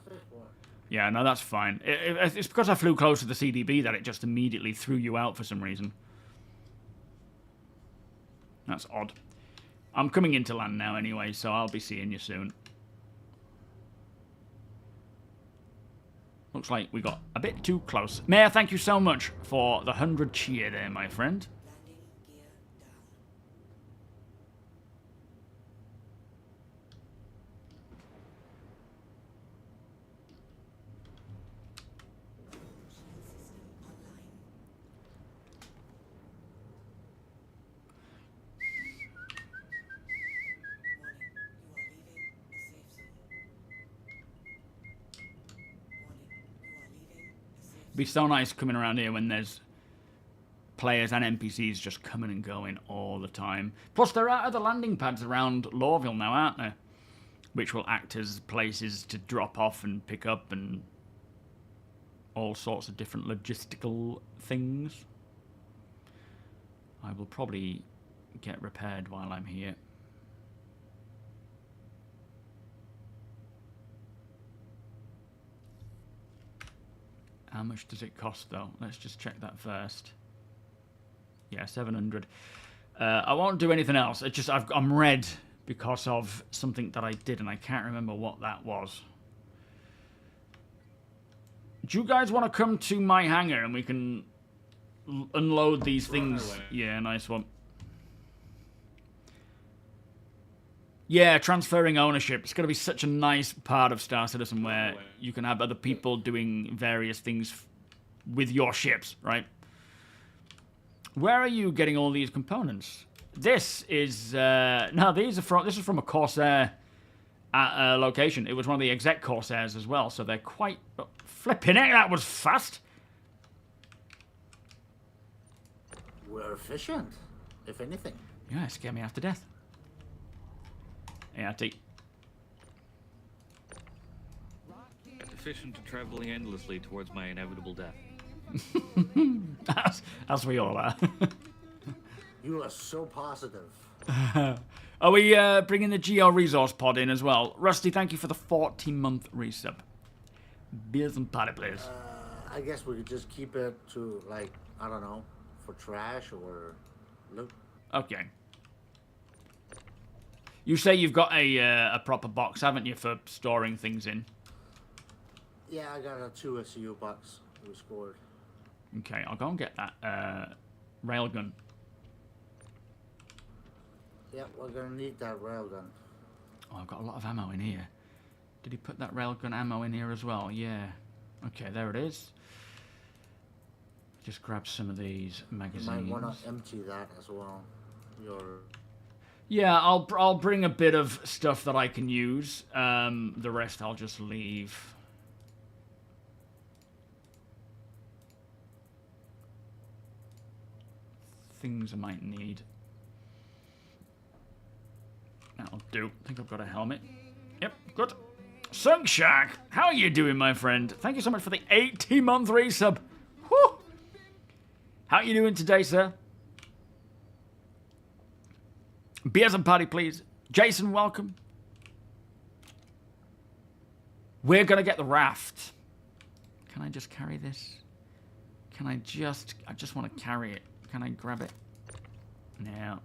Speaker 2: spaceport.
Speaker 1: Yeah, no, that's fine. It's because I flew close to the CDB that it just immediately threw you out for some reason. That's odd. I'm coming into land now anyway, so I'll be seeing you soon. Looks like we got a bit too close. Mayor, thank you so much for the 100 cheer there, my friend. Be so nice coming around here when there's players and NPCs just coming and going all the time. Plus, there are other landing pads around Lorville now, aren't there? Which will act as places to drop off and pick up and all sorts of different logistical things. I will probably get repaired while I'm here. How much does it cost, though? Let's just check that first. Yeah, 700. I won't do anything else. It's just I'm red because of something that I did, and I can't remember what that was. Do you guys want to come to my hangar and we can unload these things? Yeah, nice one. Yeah, transferring ownership. It's going to be such a nice part of Star Citizen where you can have other people doing various things with your ships, right? Where are you getting all these components? This is... no, these are from... This is from a Corsair at a location. It was one of the exec Corsairs as well, so they're quite... Oh, flipping it, that was fast!
Speaker 2: We're efficient, if anything.
Speaker 1: Yeah, it scared me after death. Yeah,
Speaker 3: Efficient to traveling endlessly towards my inevitable death.
Speaker 1: as we all are.
Speaker 2: You are so positive.
Speaker 1: Are we bringing the Geo Resource Pod in as well? Rusty, thank you for the 14-month resub. Beers and party players.
Speaker 2: I guess we could just keep it to, like, I don't know, for trash or loot.
Speaker 1: Okay. You say you've got a proper box, haven't you, for storing things in?
Speaker 2: Yeah, I got a 2 SCU box we scored.
Speaker 1: Okay, I'll go and get that railgun.
Speaker 2: Yeah, we're gonna need that railgun.
Speaker 1: Oh, I've got a lot of ammo in here. Did he put that railgun ammo in here as well? Yeah. Okay, there it is. Just grab some of these magazines.
Speaker 2: You might want to empty that as well.
Speaker 1: Yeah, I'll bring a bit of stuff that I can use. The rest I'll just leave. Things I might need. That'll do. I think I've got a helmet. Yep, good. Sunk Shark, how are you doing, my friend? Thank you so much for the 80-month resub. Whew. How are you doing today, sir? Beers and party, please. Jason, welcome. We're going to get the raft. Can I just carry this? Can I just want to carry it. Can I grab it? No.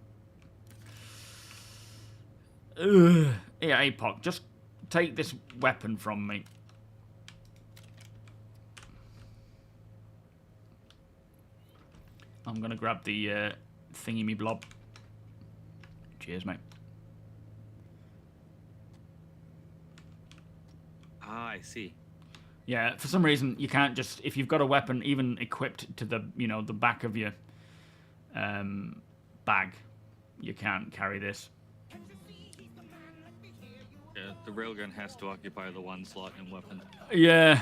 Speaker 1: Ugh. Yeah, APOC, just take this weapon from me. I'm going to grab the thingy-me-blob. Cheers, mate.
Speaker 3: Ah, I see.
Speaker 1: Yeah, for some reason you can't just, if you've got a weapon even equipped to the, you know, the back of your bag, you can't carry this.
Speaker 3: Yeah, the railgun has to occupy the one slot in weapon.
Speaker 1: Yeah.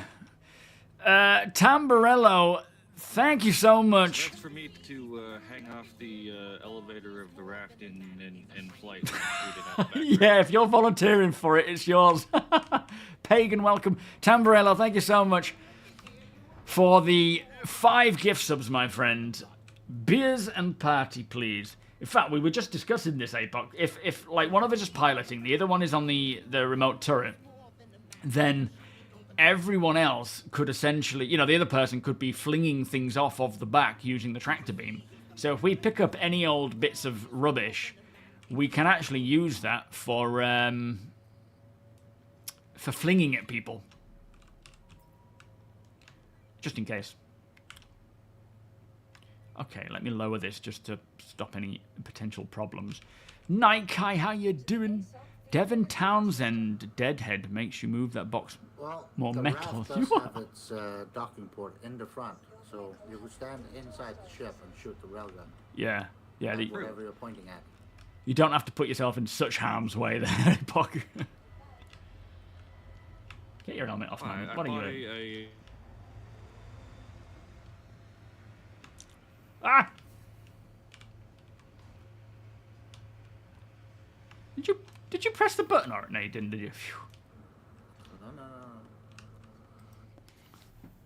Speaker 1: Tamburello, thank you so much.
Speaker 3: That's for me to hang off the elevator of the raft in flight.
Speaker 1: Yeah, if you're volunteering for it, it's yours. Pagan, welcome. Tamburello, thank you so much for the 5 gift subs, my friend. Beers and party, please. In fact, we were just discussing this, Apoc. If like one of us is piloting, the other one is on the remote turret, then everyone else could essentially, you know, the other person could be flinging things off of the back using the tractor beam. So if we pick up any old bits of rubbish, we can actually use that for flinging at people. Just in case. Okay, let me lower this just to stop any potential problems. Night Kai, how you doing? Devon Townsend, Deadhead, makes you move that box more
Speaker 2: the
Speaker 1: metal.
Speaker 2: raft does have its docking port in the front, so you could stand inside the ship and shoot the railgun.
Speaker 1: Yeah, yeah.
Speaker 2: Whatever you're pointing at.
Speaker 1: You don't have to put yourself in such harm's way there, Puck. Get your helmet off, man. What are you doing? Ah! Did you press the button? Or no, you didn't, did you? Phew.
Speaker 2: No.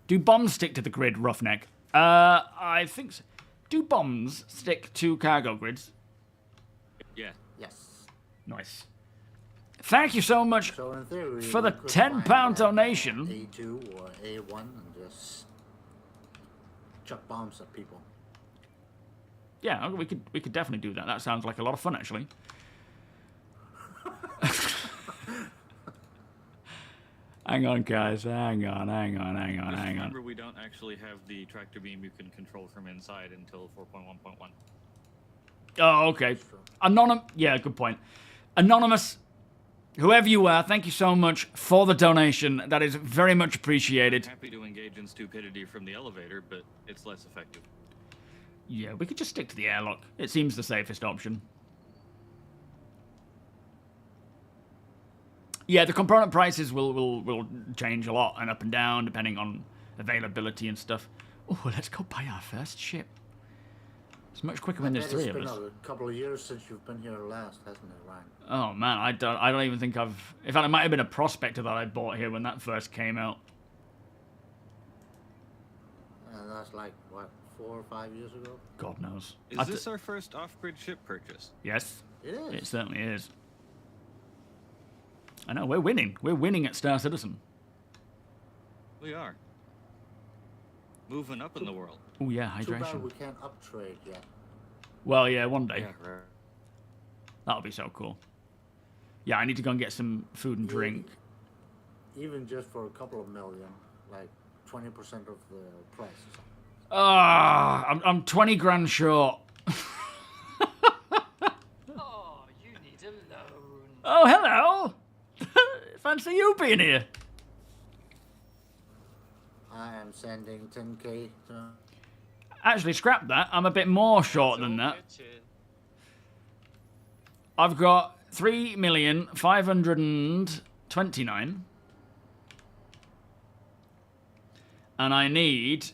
Speaker 1: Do bombs stick to the grid, Roughneck? I think so. Do bombs stick to cargo grids?
Speaker 3: Yeah.
Speaker 2: Yes.
Speaker 1: Nice. Thank you so much
Speaker 2: So in theory,
Speaker 1: for the
Speaker 2: we could
Speaker 1: £10
Speaker 2: find,
Speaker 1: donation.
Speaker 2: A2 or A1 and just chuck bombs at people.
Speaker 1: Yeah, we could definitely do that. That sounds like a lot of fun, actually. Hang on, guys. Hang on.
Speaker 3: Remember, we don't actually have the tractor beam you can control from inside until 4.1.1.
Speaker 1: Oh, okay. Yeah, good point. Anonymous, whoever you are, thank you so much for the donation. That is very much appreciated.
Speaker 3: I'm happy to engage in stupidity from the elevator, but it's less effective.
Speaker 1: Yeah, we could just stick to the airlock. It seems the safest option. Yeah, the component prices will change a lot and up and down depending on availability and stuff. Oh, let's go buy our first ship. It's much quicker when there's 3 of us.
Speaker 2: It's been a couple of years since you've been here last, hasn't it, Ryan?
Speaker 1: Oh man, I don't even think I've. In fact, it might have been a prospector that I bought here when that first came out.
Speaker 2: And that's like what, 4 or 5 years ago?
Speaker 1: God knows.
Speaker 3: Is this our first off-grid ship purchase?
Speaker 1: Yes.
Speaker 2: It is.
Speaker 1: It certainly is. I know, we're winning. We're winning at Star Citizen.
Speaker 3: We are. Moving up in the world.
Speaker 1: Oh yeah,
Speaker 2: Too bad
Speaker 1: hydration.
Speaker 2: we can't uptrade yet.
Speaker 1: Well, yeah, one day.
Speaker 3: Yeah, right.
Speaker 1: That'll be so cool. Yeah, I need to go and get some food and drink.
Speaker 2: Even just for a couple of million, like 20% of the price.
Speaker 1: Ah, I'm 20 grand short.
Speaker 4: Oh, you need a loan.
Speaker 1: Oh, hello. Fancy you being here.
Speaker 2: I am sending 10k to...
Speaker 1: Actually, scrap that. I'm a bit more short than that. I've got 3,529,000, and I need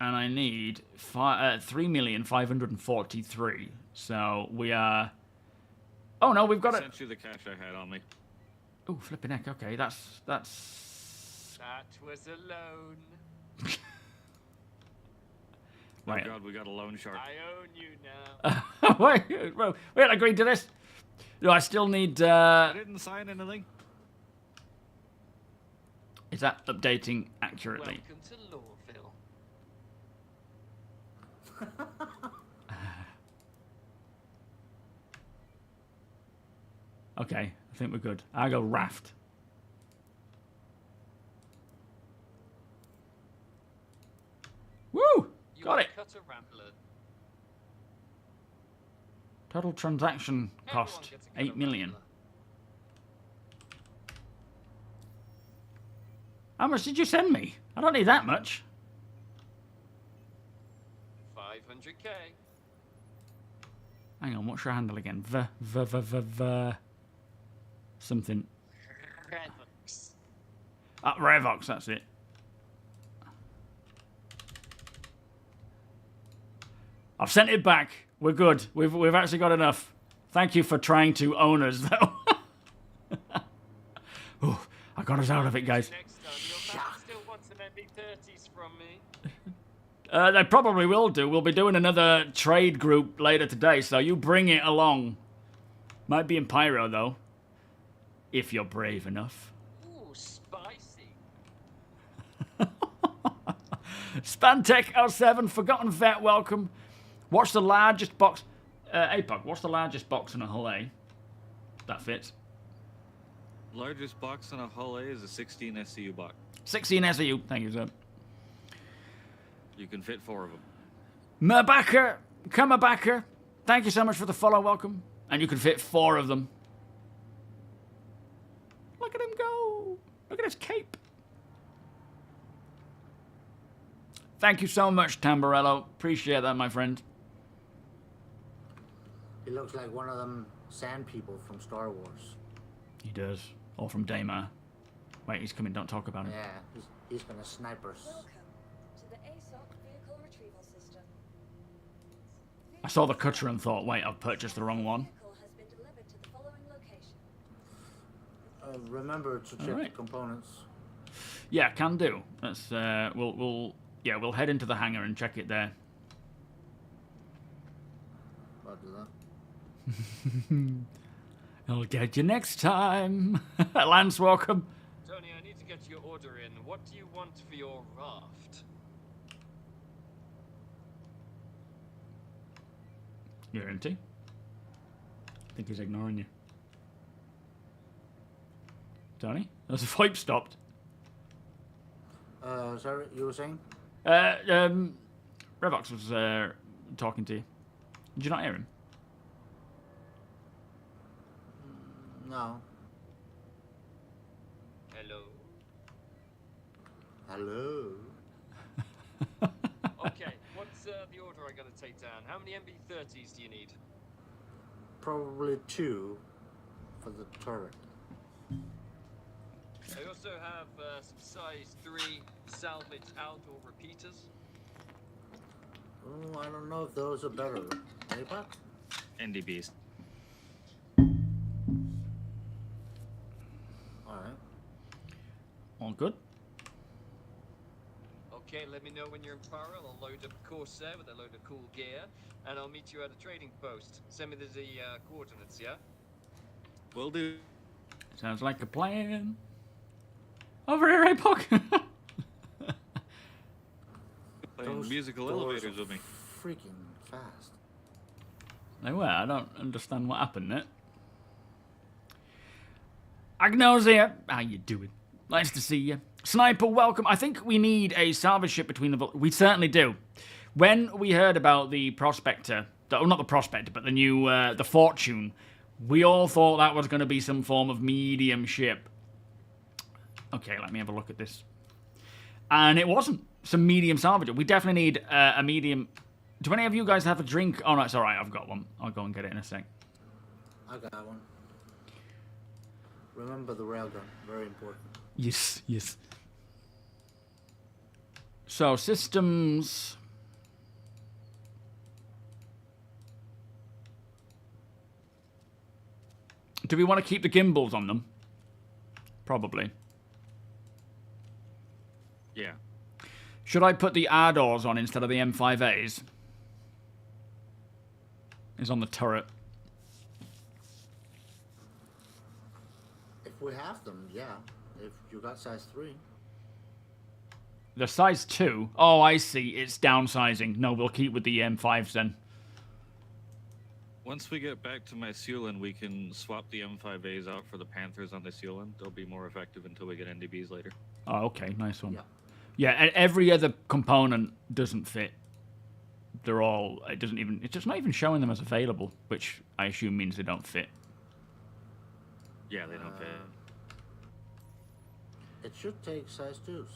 Speaker 1: 3,543,000. So we are. Oh no, we've got
Speaker 3: I
Speaker 1: it.
Speaker 3: sent you the cash I had on me.
Speaker 1: Oh, flipping heck. Okay, that's.
Speaker 4: That was a loan.
Speaker 1: Right.
Speaker 3: Oh God, we got a loan shark.
Speaker 4: I own you now.
Speaker 1: We hadn't agreed to this. No, I still need.
Speaker 3: I didn't sign anything.
Speaker 1: Is that updating accurately?
Speaker 4: Welcome to Lorville.
Speaker 1: Okay, I think we're good. I go raft. Woo! Got it.
Speaker 4: Cut a rambler.
Speaker 1: Total transaction cost,
Speaker 4: Everyone gets a cut
Speaker 1: 8 million.
Speaker 4: rambler.
Speaker 1: How much did you send me? I don't need that much.
Speaker 4: 500k.
Speaker 1: Hang on, what's your handle again? Something.
Speaker 4: Revox.
Speaker 1: Revox, that's it. I've sent it back. We're good. We've actually got enough. Thank you for trying to own us, though. Ooh, I got us out of it, guys.
Speaker 4: Next time, your man still wants some MB30s from me.
Speaker 1: They probably will do. We'll be doing another trade group later today, so you bring it along. Might be in Pyro, though. If you're brave enough.
Speaker 4: Ooh, spicy.
Speaker 1: Spantech L7, Forgotten Vet, welcome. What's the largest box? APOC, what's the largest box in a hull A? That fits.
Speaker 3: Largest box on a hull A is a 16 SCU box.
Speaker 1: 16 SEU, thank you, sir.
Speaker 3: You can fit 4 of them.
Speaker 1: Mabaka, Kamabaka, thank you so much for the follow, welcome. And you can fit 4 of them. Look at him go. Look at his cape. Thank you so much, Tamburello. Appreciate that, my friend.
Speaker 2: He looks like one of them sand people from Star Wars.
Speaker 1: He does. Or from Daymar. Wait, he's coming. Don't talk about him.
Speaker 2: Yeah, he's gonna snipe us.
Speaker 5: Welcome to the ASOC vehicle retrieval system.
Speaker 1: I saw the cutter and thought, wait, I've purchased the wrong one.
Speaker 5: Vehicle has been delivered to the following location.
Speaker 2: Remember to check the components.
Speaker 1: Yeah, can do. That's we'll head into the hangar and check it there.
Speaker 2: I'll do that.
Speaker 1: I'll get you next time. Lance, welcome.
Speaker 4: Tony, I need to get your order in. What do you want for your raft?
Speaker 1: You're empty. I think he's ignoring you. Tony? There's a VoIP stopped.
Speaker 2: Sorry, you were saying?
Speaker 1: Revox was talking to you. Did you not hear him?
Speaker 2: No.
Speaker 4: Hello.
Speaker 2: Hello.
Speaker 4: Okay, what's the order I gotta take down? How many MB30s do you need?
Speaker 2: Probably 2 for the turret.
Speaker 4: I also have some size 3 salvage out or repeaters.
Speaker 2: Oh, I don't know if those are better. APOC?
Speaker 3: NDBs.
Speaker 2: Alright.
Speaker 1: All good?
Speaker 4: Okay, let me know when you're in Pyro. I'll load up a Corsair with a load of cool gear, and I'll meet you at a trading post. Send me the coordinates, yeah?
Speaker 3: Will do.
Speaker 1: Sounds like a plan. Over here, APOC.
Speaker 3: Playing musical
Speaker 2: doors
Speaker 3: elevators
Speaker 2: are
Speaker 3: with me.
Speaker 2: Freaking fast.
Speaker 1: They were. I don't understand what happened there. Agnosia, how you doing? Nice to see you. Sniper, welcome. I think we need a salvage ship between the... We certainly do. When we heard about the Prospector, not the Prospector, but the new, the Fortune, we all thought that was going to be some form of medium ship. Okay, let me have a look at this. And it wasn't some medium salvage. We definitely need a medium... Do any of you guys have a drink? Oh, no, it's all right. I've got one. I'll go and get it in a sec.
Speaker 2: I got one. Remember the railgun. Very important.
Speaker 1: Yes, yes. So, systems... Do we want to keep the gimbals on them? Probably.
Speaker 3: Yeah.
Speaker 1: Should I put the R-doors on instead of the M5As? Is on the turret.
Speaker 2: If we have them, yeah. If you got size 3.
Speaker 1: The size 2? Oh, I see. It's downsizing. No, we'll keep with the M5s then.
Speaker 3: Once we get back to my Sealand, we can swap the M5As out for the Panthers on the Sealand. They'll be more effective until we get NDBs later.
Speaker 1: Oh, okay. Nice one.
Speaker 2: Yeah.
Speaker 1: Yeah, and every other component doesn't fit. They're all... It's just not even showing them as available, which I assume means they don't fit.
Speaker 3: Yeah, they don't fit.
Speaker 2: It should take size 2s.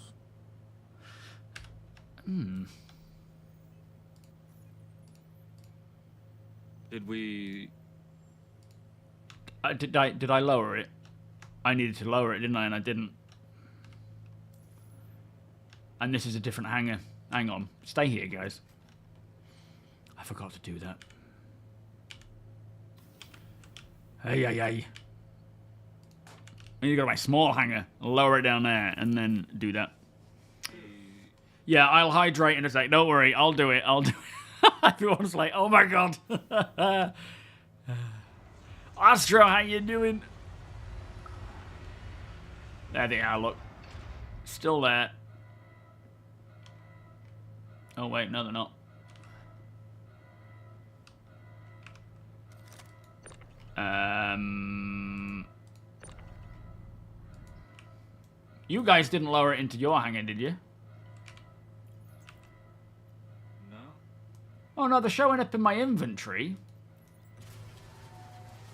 Speaker 3: Did we?
Speaker 1: Did I lower it? I needed to lower it, didn't I? And I didn't. And this is a different hangar. Hang on. Stay here, guys. I forgot to do that. Hey. I need to go to my small hangar, lower it down there, and then do that. Yeah, I'll hydrate in a sec. Don't worry. I'll do it. Everyone's like, oh my god. Astro, how you doing? There they are, look. Still there. Oh wait, no they're not. You guys didn't lower it into your hangar, did you?
Speaker 3: No.
Speaker 1: Oh no, they're showing up in my inventory.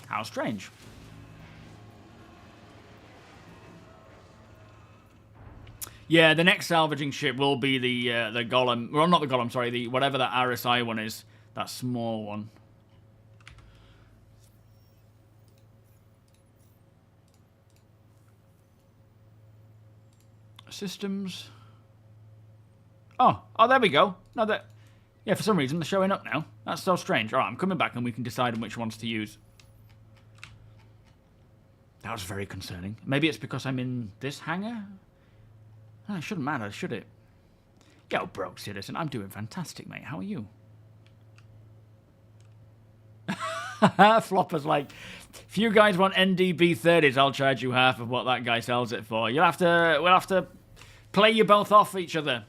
Speaker 1: How strange. Yeah, the next salvaging ship will be the Golem. Well, not the Golem, sorry. The whatever that RSI one is. That small one. Systems. Oh, there we go. No, that. Yeah, for some reason they're showing up now. That's so strange. All right, I'm coming back and we can decide on which ones to use. That was very concerning. Maybe it's because I'm in this hangar? Oh, it shouldn't matter, should it? Yo, broke citizen. I'm doing fantastic, mate. How are you? Flopper's like, if you guys want NDB 30s, I'll charge you half of what that guy sells it for. We'll have to play you both off each other.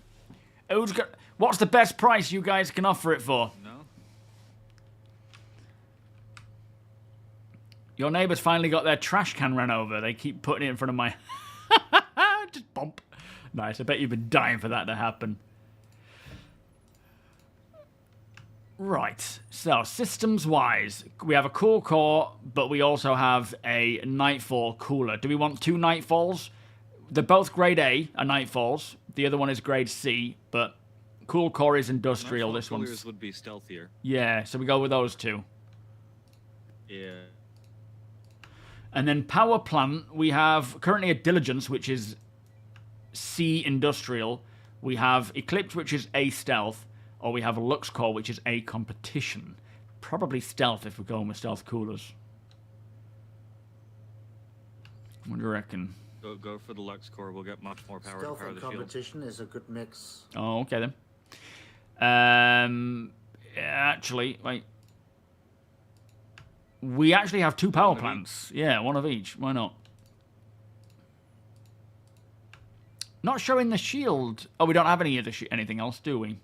Speaker 1: What's the best price you guys can offer it for?
Speaker 3: No.
Speaker 1: Your neighbours finally got their trash can run over. They keep putting it in front of my... Just bump. Nice. I bet you've been dying for that to happen. Right. So, systems-wise, we have a cool core, but we also have a Nightfall cooler. Do we want 2 Nightfalls? They're both grade A, are Nightfalls. The other one is grade C, but cool core is industrial.
Speaker 3: Nightfall
Speaker 1: This one's...
Speaker 3: coolers would be stealthier.
Speaker 1: Yeah, so we go with those 2.
Speaker 3: Yeah.
Speaker 1: And then power plant, we have currently a Diligence, which is C industrial. We have Eclipse, which is A stealth. Or we have a Lux core, which is A competition. Probably stealth if we're going with stealth coolers. What do you reckon?
Speaker 3: Go for the Lux core. We'll get much more power
Speaker 2: Stealth
Speaker 3: to power
Speaker 2: and
Speaker 3: the shield.
Speaker 2: competition is a good mix.
Speaker 1: Oh, okay then. Actually, wait. We actually have 2 power plants. Yeah, one of each. Why not? Not showing the shield. Oh, we don't have any of the anything else, do we?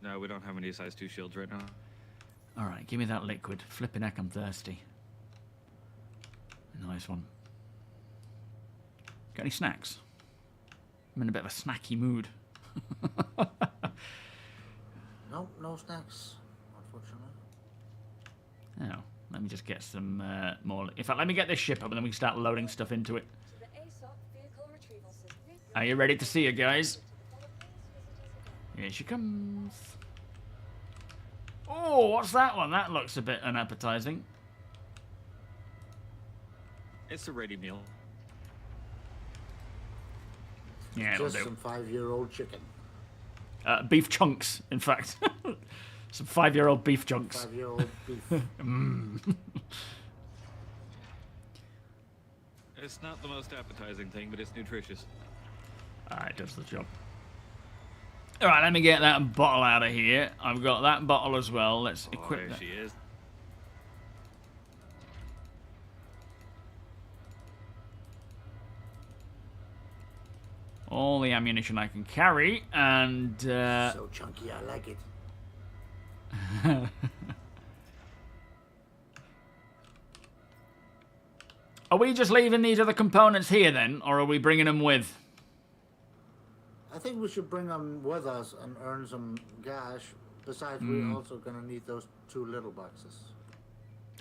Speaker 3: No, we don't have any size 2 shields right now.
Speaker 1: All right, give me that liquid. Flipping heck, I'm thirsty. Nice one. Got any snacks? I'm in a bit of a snacky mood.
Speaker 2: No snacks, unfortunately.
Speaker 1: Oh, let me just get some more. In fact, let me get this ship up and then we can start loading stuff into it.
Speaker 5: To the ASOC vehicle retrieval system.
Speaker 1: Are you ready to see her, guys? Here she comes. Oh, what's that one? That looks a bit unappetizing.
Speaker 3: It's a ready meal.
Speaker 1: Yeah, it'll
Speaker 2: Just
Speaker 1: do.
Speaker 2: some 5-year-old chicken.
Speaker 1: Beef chunks, in fact. Some 5-year-old beef chunks.
Speaker 2: 5-year-old beef.
Speaker 3: It's not the most appetizing thing, but it's nutritious.
Speaker 1: Alright, does the job. Alright, let me get that bottle out of here. I've got that bottle as well. Let's equip
Speaker 3: There
Speaker 1: that.
Speaker 3: she is.
Speaker 1: All the ammunition I can carry, and...
Speaker 2: So chunky, I like it.
Speaker 1: Are we just leaving these other components here then, or are we bringing them with?
Speaker 2: I think we should bring them with us and earn some cash. Besides, we're also going to need those 2 little boxes.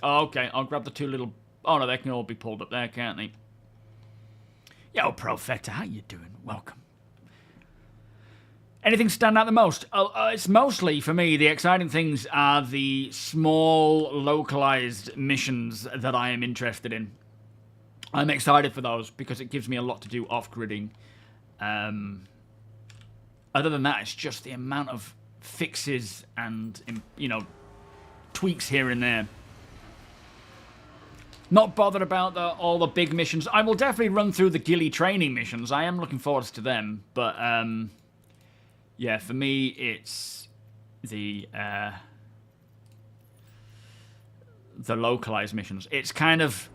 Speaker 1: Oh, okay, I'll grab the 2 little... Oh, no, they can all be pulled up there, can't they? Yo, Profector, how you doing? Welcome. Anything stand out the most? It's mostly, for me, the exciting things are the small, localized missions that I am interested in. I'm excited for those because it gives me a lot to do off-gridding. Other than that, it's just the amount of fixes and, you know, tweaks here and there. Not bothered about all the big missions. I will definitely run through the ghillie training missions. I am looking forward to them, but yeah, for me, it's the localized missions. It's kind of,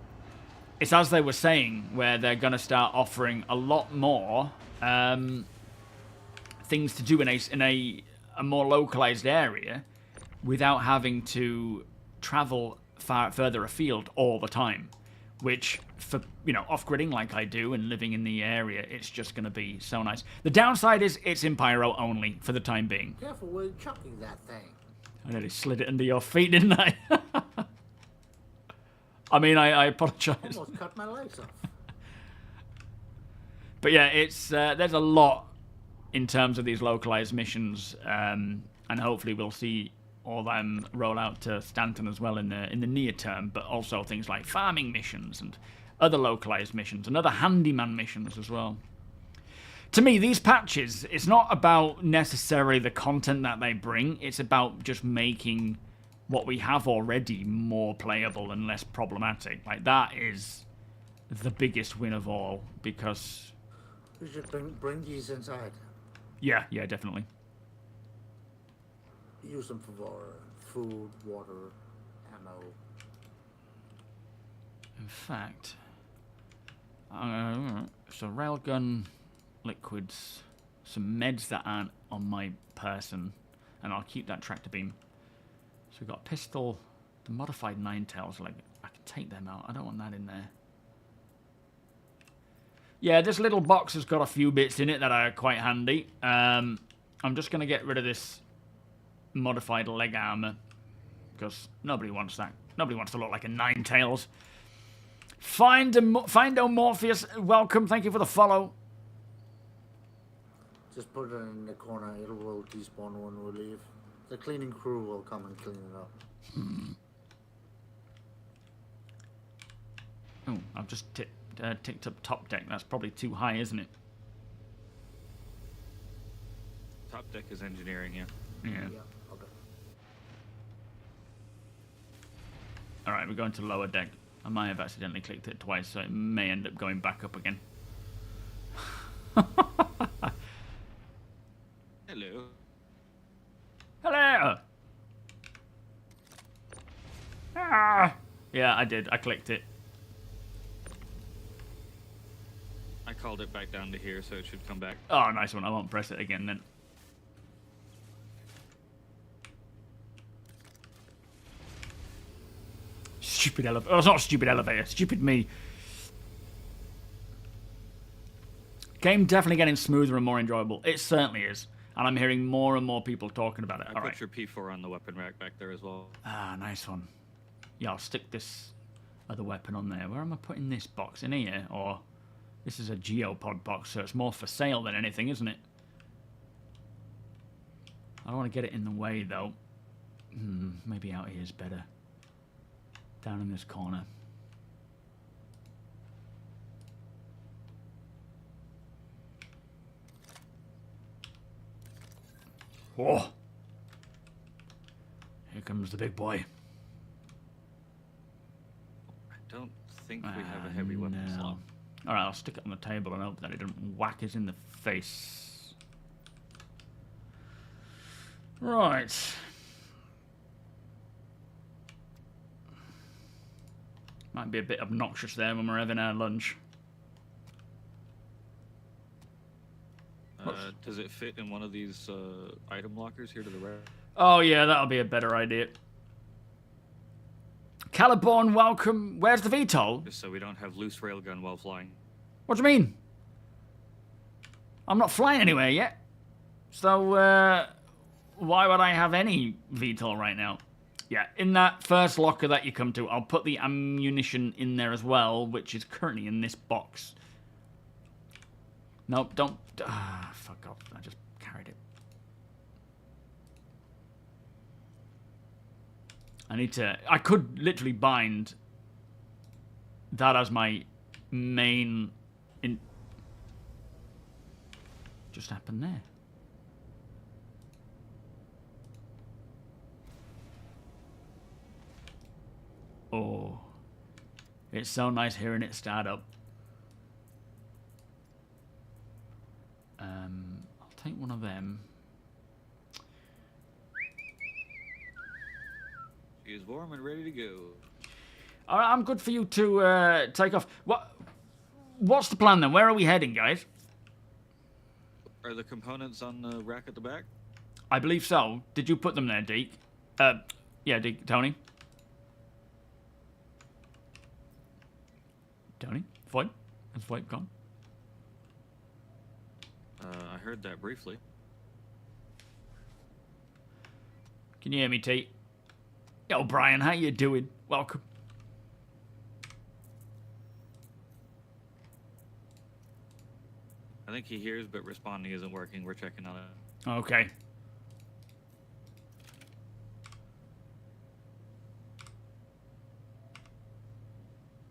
Speaker 1: it's as they were saying, where they're going to start offering a lot more things to do in a more localized area without having to travel further afield all the time. Which, for, you know, off-gridding like I do and living in the area, it's just going to be so nice. The downside is it's in Pyro only for the time being.
Speaker 2: Careful where you're chucking that thing.
Speaker 1: I nearly slid it under your feet, didn't I? I mean, I apologize.
Speaker 2: Almost cut my legs off.
Speaker 1: But yeah, it's there's a lot in terms of these localized missions, and hopefully we'll see all them roll out to Stanton as well in the near term, but also things like farming missions and other localized missions and other handyman missions as well. To me, these patches, it's not about necessarily the content that they bring, it's about just making what we have already more playable and less problematic. Like, that is the biggest win of all, because...
Speaker 2: We should bring these inside.
Speaker 1: Yeah, definitely.
Speaker 2: Use them for food, water, ammo.
Speaker 1: In fact, so railgun, liquids, some meds that aren't on my person, and I'll keep that tractor beam. So we've got a pistol, the modified 9-tails, like, I can take them out. I don't want that in there. Yeah, this little box has got a few bits in it that are quite handy. I'm just going to get rid of this modified leg armor, because nobody wants that. Nobody wants to look like a 9-tails. Findo Morpheus, welcome. Thank you for the follow.
Speaker 2: Just put it in the corner. It will despawn when we leave. The cleaning crew will come and clean it up.
Speaker 1: Oh, I've just ticked up top deck. That's probably too high, isn't it?
Speaker 3: Top deck is engineering, yeah.
Speaker 2: Yeah, okay.
Speaker 1: Alright, we're going to lower deck. I might have accidentally clicked it twice, so it may end up going back up again.
Speaker 3: Hello.
Speaker 1: Hello! Ah! Yeah, I did. I clicked it.
Speaker 3: I called it back down to here, so it should come back.
Speaker 1: Oh, nice one. I won't press it again then. Stupid elevator. Oh, it's not a stupid elevator. Stupid me. Game definitely getting smoother and more enjoyable. It certainly is. And I'm hearing more and more people talking about it.
Speaker 3: I
Speaker 1: All
Speaker 3: put
Speaker 1: right.
Speaker 3: your P4 on the weapon rack back there as well.
Speaker 1: Ah, nice one. Yeah, I'll stick this other weapon on there. Where am I putting this box? In here? Or this is a geopod box, so it's more for sale than anything, isn't it? I don't want to get it in the way, though. Maybe out here is better. Down in this corner. Oh! Here comes the big boy.
Speaker 3: I don't think we have a heavy weapon slot.
Speaker 1: Alright, I'll stick it on the table and hope that it doesn't whack us in the face. Right. Might be a bit obnoxious there when we're having our lunch.
Speaker 3: Does it fit in one of these item lockers here to the right?
Speaker 1: Oh yeah, that'll be a better idea. Caliborn, welcome. Where's the VTOL?
Speaker 3: Just so we don't have loose railgun while flying.
Speaker 1: What do you mean? I'm not flying anywhere yet. So, why would I have any VTOL right now? Yeah, in that first locker that you come to, I'll put the ammunition in there as well, which is currently in this box. Nope, don't. Fuck off. I just carried it. I need to. I could literally bind that as my main. Just happened there. Oh, it's so nice hearing it start up. I'll take one of them.
Speaker 3: She's warm and ready to go.
Speaker 1: All right, I'm good for you to take off. What's the plan then? Where are we heading, guys?
Speaker 3: Are the components on the rack at the back?
Speaker 1: I believe so. Did you put them there, Deke? Yeah, Deke. Tony? Tony? Void? Has Void gone?
Speaker 3: I heard that briefly.
Speaker 1: Can you hear me, T? Yo, Brian, how you doing? Welcome.
Speaker 3: I think he hears, but responding isn't working. We're checking on it.
Speaker 1: Okay.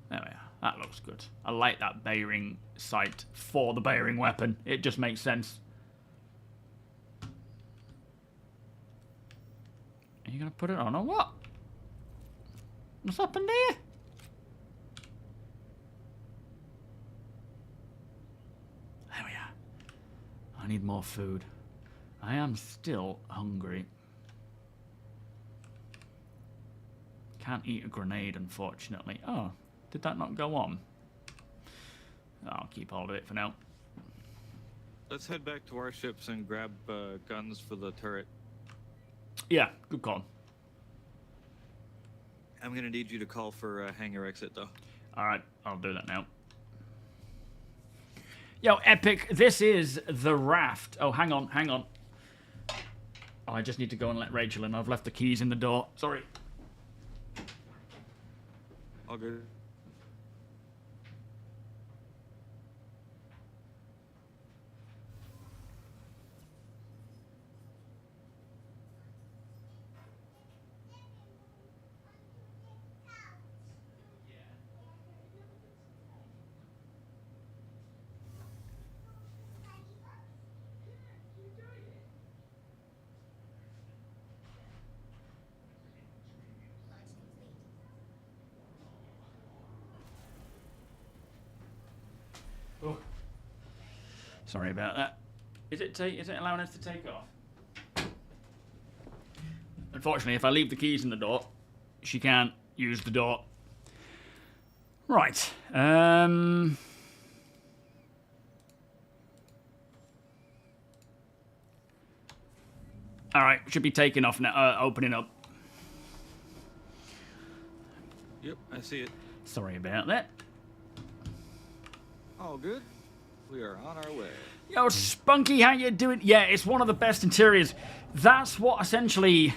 Speaker 1: There we are. That looks good. I like that bearing sight for the bearing weapon. It just makes sense. Are you going to put it on or what? What's happened here? There we are. I need more food. I am still hungry. Can't eat a grenade, unfortunately. Oh, did that not go on? I'll keep hold of it for now.
Speaker 3: Let's head back to our ships and grab guns for the turret.
Speaker 1: Yeah, good call.
Speaker 3: I'm going to need you to call for hangar exit, though.
Speaker 1: Alright, I'll do that now. Yo, Epic, this is the raft. Oh, hang on, hang on. Oh, I just need to go and let Rachel in. I've left the keys in the door. Sorry.
Speaker 3: All good.
Speaker 1: Oh. Sorry about that. Is it allowing us to take off? Unfortunately, if I leave the keys in the door, she can't use the door. Right. Alright, should be taking off now, opening up.
Speaker 3: Yep, I see it.
Speaker 1: Sorry about that.
Speaker 3: All good. We are on our way.
Speaker 1: Yo, Spunky, how you doing? Yeah, it's one of the best interiors. That's what essentially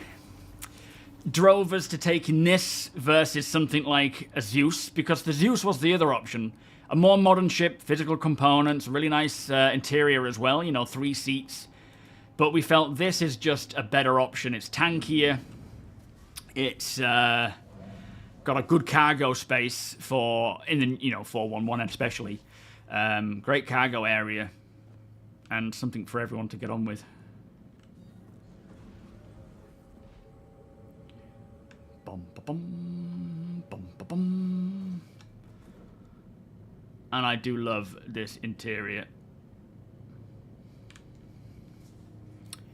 Speaker 1: drove us to taking this versus something like a Zeus, because the Zeus was the other option. A more modern ship, physical components, really nice interior as well, you know, 3 seats. But we felt this is just a better option. It's tankier. It's got a good cargo space for, 411 especially. Great cargo area. And something for everyone to get on with. Bum, ba, bum, bum, ba, bum. And I do love this interior.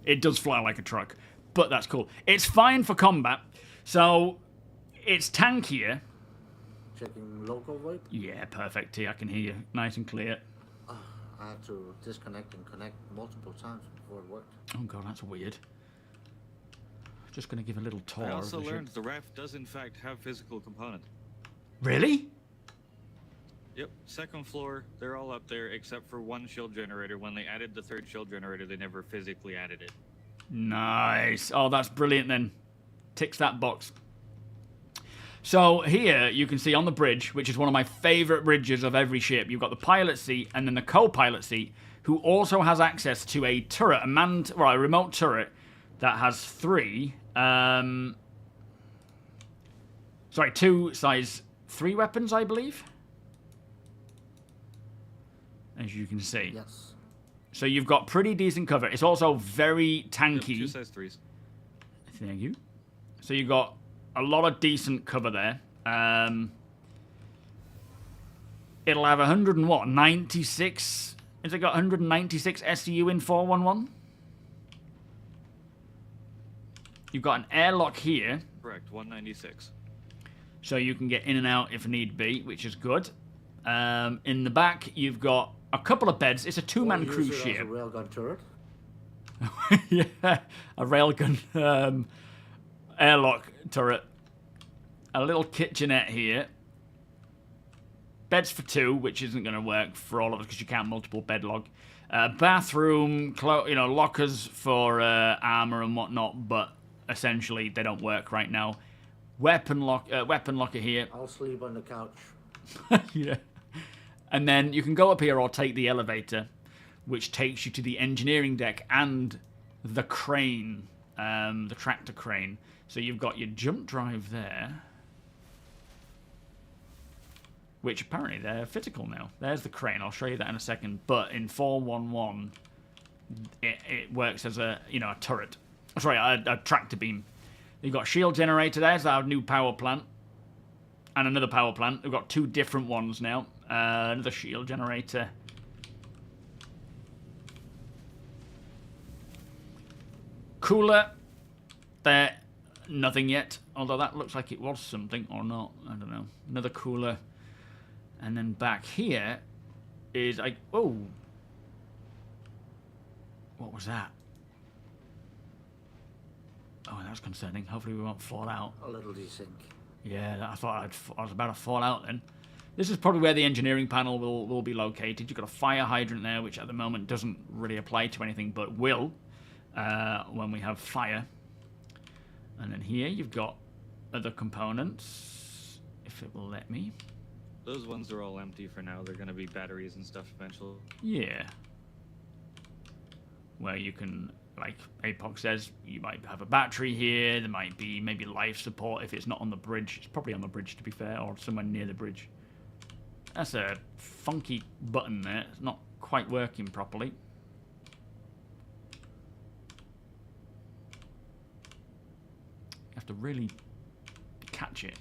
Speaker 1: It does fly like a truck, but that's cool. It's fine for combat, so it's tankier.
Speaker 2: Checking local VoIP.
Speaker 1: Yeah, perfect. T, I can hear you nice and clear.
Speaker 2: I had to disconnect and connect multiple times before it worked.
Speaker 1: Oh god, that's weird. Just going to give a little tour.
Speaker 3: I also
Speaker 1: of the
Speaker 3: learned
Speaker 1: ship.
Speaker 3: the raft does in fact have physical components.
Speaker 1: Really?
Speaker 3: Yep, second floor, they're all up there except for one shield generator. When they added the 3rd shield generator, they never physically added it.
Speaker 1: Nice. Oh, that's brilliant then. Ticks that box. So here you can see on the bridge, which is one of my favorite bridges of every ship, you've got the pilot seat and then the co-pilot seat who also has access to a turret, a remote turret that has 2 size 3 weapons, I believe. As you can see.
Speaker 2: Yes.
Speaker 1: So you've got pretty decent cover. It's also very tanky.
Speaker 3: Yep, 2 size 3s.
Speaker 1: Thank you. So you've got a lot of decent cover there. It'll have 96. Has it got 196 SCU in 411? You've got an airlock here.
Speaker 3: Correct, 196.
Speaker 1: So you can get in and out if need be, which is good. In the back, you've got a couple of beds. It's a 2-man cruise ship.
Speaker 2: A railgun turret.
Speaker 1: Yeah, a railgun airlock turret. A little kitchenette here. Beds for 2, which isn't going to work for all of us because you can't multiple bed log. Bathroom, lockers for armor and whatnot, but essentially they don't work right now. Weapon locker here.
Speaker 2: I'll sleep on the couch.
Speaker 1: Yeah. And then you can go up here or take the elevator, which takes you to the engineering deck and the crane, the tractor crane. So you've got your jump drive there, which apparently they're physical now. There's the crane. I'll show you that in a second. But in 411, it works as a turret. Sorry, a tractor beam. You've got shield generator. There's our new power plant. And another power plant. We've got 2 different ones now. Another shield generator. Cooler. There. Nothing yet. Although that looks like it was something or not. I don't know. Another cooler. And then back here is oh. What was that? Oh, that's concerning. Hopefully we won't fall out.
Speaker 2: A little desync.
Speaker 1: Yeah, I thought I was about to fall out then. This is probably where the engineering panel will be located. You've got a fire hydrant there, which at the moment doesn't really apply to anything, but will when we have fire. And then here you've got other components, if it will let me.
Speaker 3: Those ones are all empty for now. They're going to be batteries and stuff eventually.
Speaker 1: Yeah. Where you can, like Apoc says, you might have a battery here. There might be maybe life support if it's not on the bridge. It's probably on the bridge, to be fair, or somewhere near the bridge. That's a funky button there. It's not quite working properly. You have to really catch it.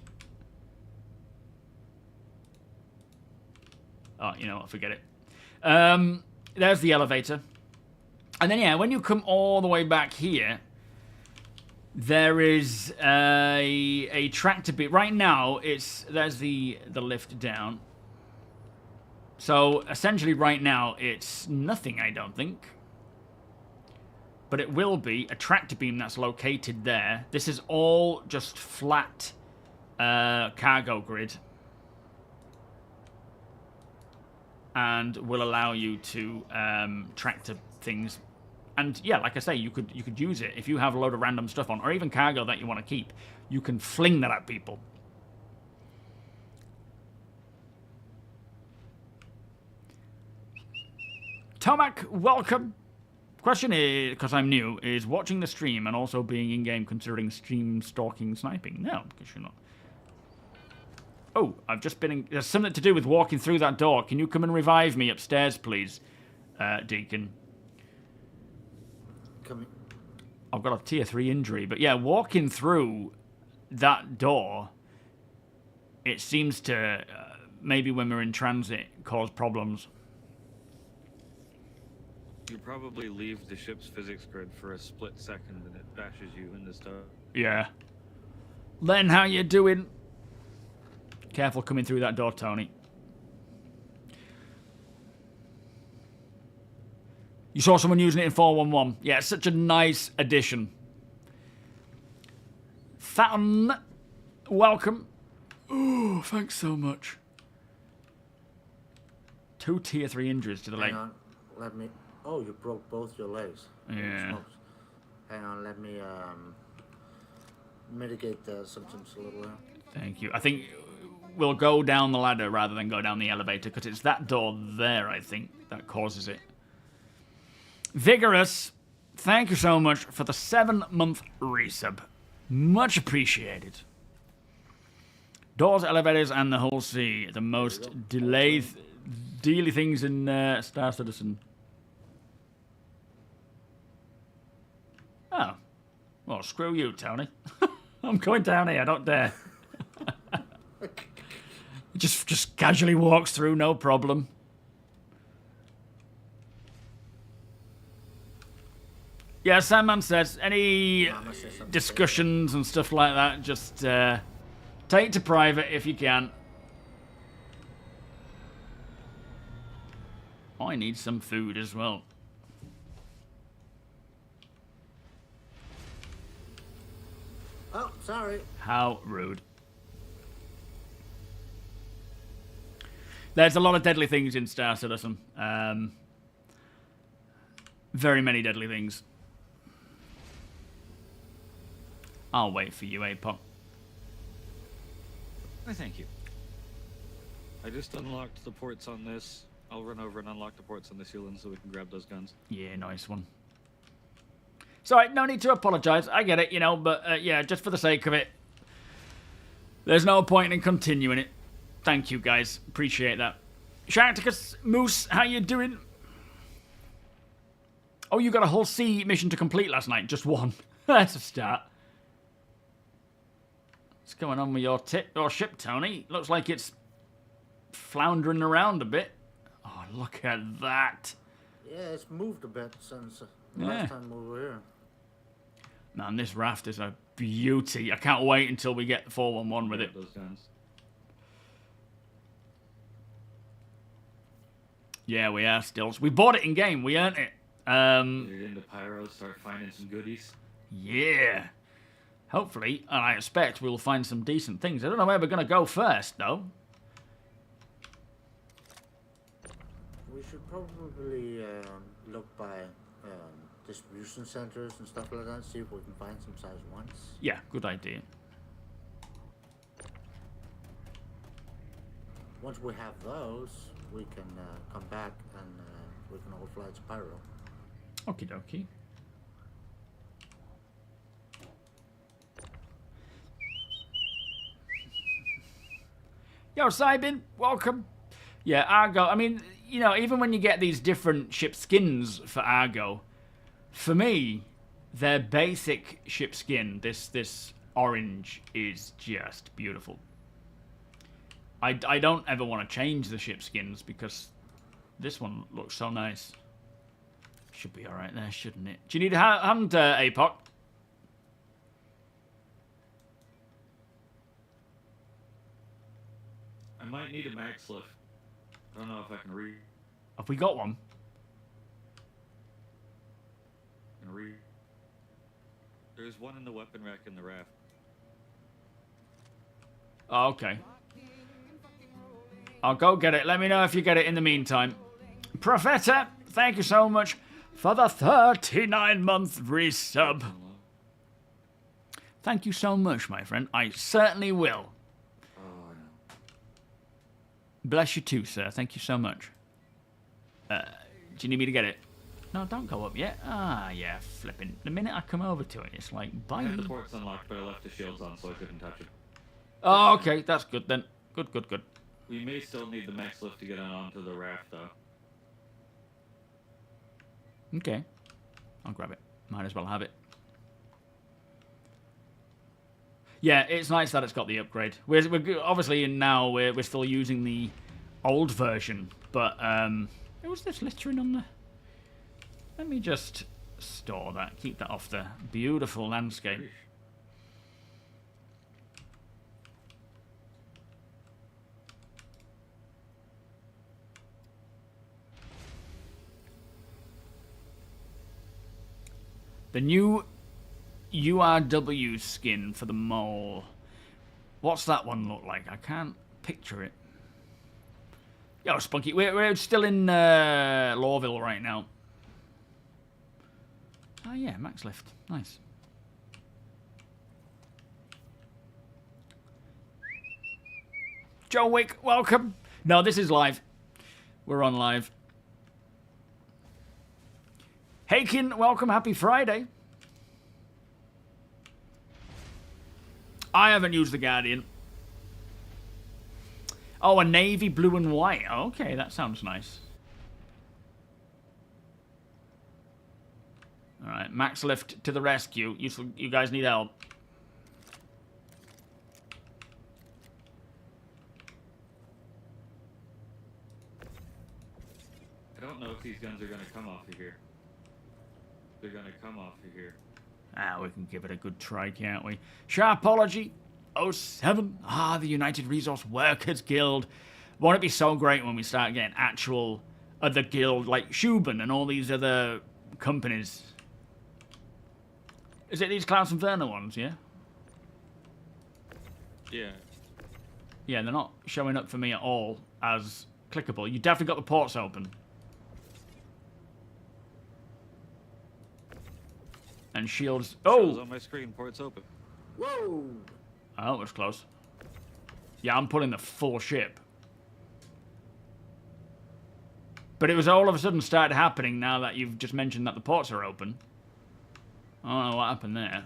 Speaker 1: Oh, you know what? Forget it. There's the elevator. And then, yeah, when you come all the way back here, there is a tractor beam. Right now, there's the lift down. So, essentially, right now, it's nothing, I don't think. But it will be a tractor beam that's located there. This is all just flat cargo grid. And will allow you to tractor things. And yeah, like I say, you could use it if you have a load of random stuff on, or even cargo that you want to keep. You can fling that at people. Tomac, welcome. Question is, because I'm new, is watching the stream and also being in-game considering stream stalking sniping? No, because you're not. Oh, I've just been in... There's something to do with walking through that door. Can you come and revive me upstairs, please, Deacon?
Speaker 2: Coming.
Speaker 1: I've got a tier 3 injury. But yeah, walking through that door, it seems to, maybe when we're in transit, cause problems.
Speaker 3: You probably leave the ship's physics grid for a split second and it bashes you into stuff.
Speaker 1: Yeah. Len, how you doing? Careful coming through that door, Tony. You saw someone using it in 411. Yeah, it's such a nice addition. Thaton, welcome. Oh, thanks so much. 2 tier 3 injuries to the leg.
Speaker 2: Hang on, let me... Oh, you broke both your legs.
Speaker 1: Yeah.
Speaker 2: Smokes. Hang on, let me mitigate the symptoms a little.
Speaker 1: Thank you. I think we'll go down the ladder rather than go down the elevator, because it's that door there, I think, that causes it. Vigorous, thank you so much for the 7-month resub. Much appreciated. Doors, elevators, and the whole sea. The most delayed things in Star Citizen. Oh. Well, screw you, Tony. I'm going down here, I don't dare. just casually walks through, no problem. Yeah, Sandman says, any discussions and stuff like that, just take to private if you can. I need some food as well.
Speaker 2: Oh, sorry.
Speaker 1: How rude. There's a lot of deadly things in Star Citizen. Very many deadly things. I'll wait for you, APOC.
Speaker 3: Why, thank you. I just unlocked the ports on this. I'll run over and unlock the ports on this Hewland so we can grab those guns.
Speaker 1: Yeah, nice one. Sorry, no need to apologise. I get it, you know, but yeah, just for the sake of it. There's no point in continuing it. Thank you, guys. Appreciate that. Sharkticus, Moose, how you doing? Oh, you got a whole sea mission to complete last night. Just one. That's a start. What's going on with your ship, Tony? Looks like it's floundering around a bit. Oh, look at that.
Speaker 2: Yeah, it's moved a bit since last time we were here.
Speaker 1: Man, this raft is a beauty. I can't wait until we get the 411 with it.
Speaker 3: Those guns.
Speaker 1: Yeah, we are still. We bought it in game. We earned it.
Speaker 3: Get into Pyro, start finding some goodies.
Speaker 1: Yeah. Hopefully, and I expect we'll find some decent things. I don't know where we're going to go first, though.
Speaker 2: We should probably look by distribution centers and stuff like that, see if we can find some size 1s.
Speaker 1: Yeah, good idea.
Speaker 2: Once we have those, we can come back and we can all fly to Pyro.
Speaker 1: Okie dokie. Yo, Sybin, welcome. Yeah, Argo. I mean, you know, even when you get these different ship skins for Argo, for me, their basic ship skin, this orange, is just beautiful. I don't ever want to change the ship skins because this one looks so nice. Should be all right there, shouldn't it? Do you need a hand, APOC?
Speaker 3: I might need a max lift. I don't know if I can read.
Speaker 1: Have we got one?
Speaker 3: There's one in the weapon rack in the raft.
Speaker 1: Oh, okay. I'll go get it. Let me know if you get it in the meantime. Profeta, thank you so much for the 39-month resub. Thank you so much, my friend. I certainly will. Bless you too, sir. Thank you so much. Do you need me to get it? No, don't go up yet. Ah, yeah, flipping. The minute I come over to it, it's like, bye.
Speaker 3: I had the ports unlocked, but I left the shields on, so I couldn't touch it.
Speaker 1: Oh, okay. That's good then. Good, good, good.
Speaker 3: We may still need the max lift to get onto the raft, though.
Speaker 1: Okay. I'll grab it. Might as well have it. Yeah, it's nice that it's got the upgrade. We're obviously now we're still using the old version, but what's this littering on the? Let me just store that. Keep that off the beautiful landscape. The new URW skin for the mole. What's that one look like? I can't picture it. Yo, Spunky, we're still in Lorville right now. Oh yeah, max lift. Nice. Joe Wick, welcome. No, this is live. We're on live. Hakin, welcome. Happy Friday. I haven't used the Guardian. Oh, a navy blue and white. Okay, that sounds nice. Alright, Max Lift to the rescue. You guys need help.
Speaker 3: I don't know if these guns are going to come off of here. They're going to come off of here.
Speaker 1: Ah, we can give it a good try, can't we? Sharpology 07. Ah, the United Resource Workers Guild. Won't it be so great when we start getting actual other guild like Shuban and all these other companies? Is it these Klaus and Werner ones, yeah?
Speaker 3: Yeah.
Speaker 1: Yeah, they're not showing up for me at all as clickable. You definitely got the ports open. And shields.
Speaker 3: Shows
Speaker 1: Oh!
Speaker 3: on my screen, ports open.
Speaker 2: Whoa!
Speaker 1: Oh, that was close. Yeah, I'm pulling the full ship. But it was all of a sudden started happening now that you've just mentioned that the ports are open. I don't know what happened there.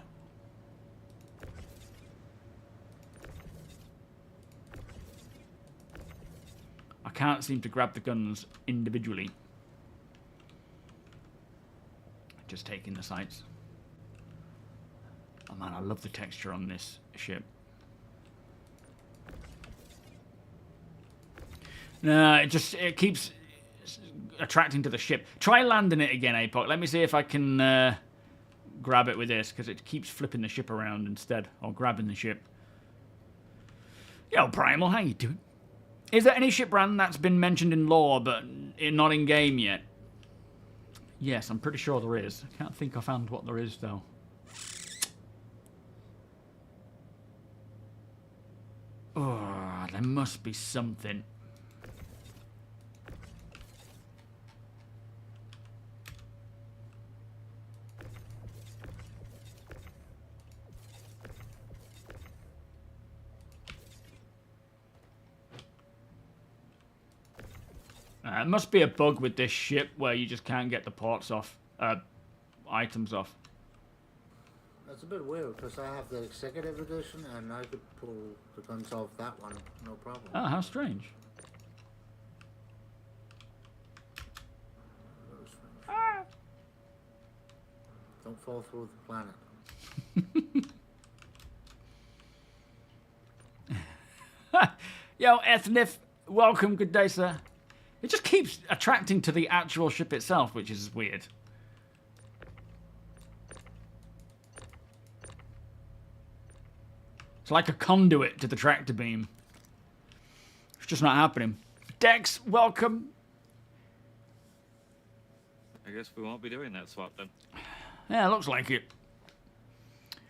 Speaker 1: I can't seem to grab the guns individually. Just taking the sights. Oh man, I love the texture on this ship. No, it keeps attracting to the ship. Try landing it again, Apoc. Let me see if I can grab it with this, because it keeps flipping the ship around instead, or grabbing the ship. Yo, Primal, how you doing? Is there any ship brand that's been mentioned in lore, but not in game yet? Yes, I'm pretty sure there is. I can't think I found what there is, though. Oh, there must be something. It must be a bug with this ship where you just can't get the ports off, items off.
Speaker 2: That's a bit weird because I have the executive edition and I could pull the guns off that one, no problem.
Speaker 1: Oh, how strange.
Speaker 2: Very strange. Don't fall through the planet.
Speaker 1: Yo, Ethnif, welcome, good day, sir. It just keeps attracting to the actual ship itself, which is weird. It's like a conduit to the tractor beam. It's just not happening. Dex, welcome.
Speaker 3: I guess we won't be doing that swap then.
Speaker 1: Yeah, looks like it.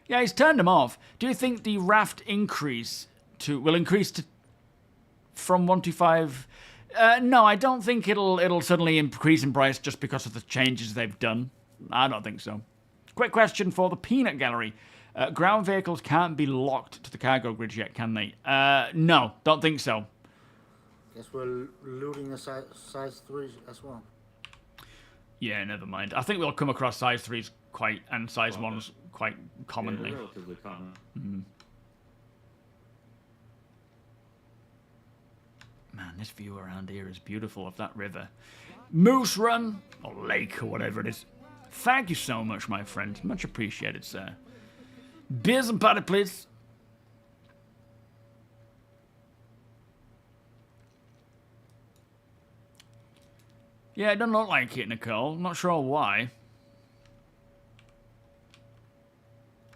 Speaker 1: Yeah, he's turned them off. Do you think the raft will increase to from 125? No, I don't think it'll suddenly increase in price just because of the changes they've done. I don't think so. Quick question for the peanut gallery. Ground vehicles can't be locked to the cargo grid yet, can they? No, don't think so.
Speaker 2: Guess we're looting a size 3 as well.
Speaker 1: Yeah, never mind. I think we'll come across size 3s and size 1s quite commonly.
Speaker 3: Yeah, relatively common.
Speaker 1: Mm. Man, this view around here is beautiful of that river. Moose Run, or lake, or whatever it is. Thank you so much, my friend. Much appreciated, sir. Beers and patty, please. Yeah, it doesn't look like it, Nicole. Not sure why.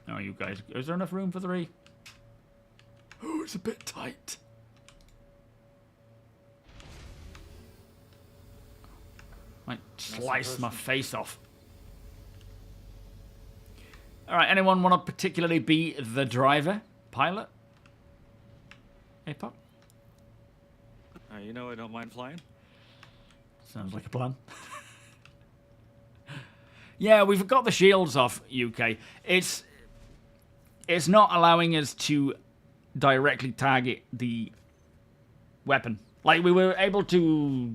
Speaker 1: Oh, you guys. Is there enough room for 3? Oh, it's a bit tight. Might slice my face off. Alright, anyone want to particularly be the driver? Pilot? Apoc?
Speaker 3: You know I don't mind flying.
Speaker 1: Sounds like a plan. Yeah, we've got the shields off, UK. It's not allowing us to directly target the weapon. Like, we were able to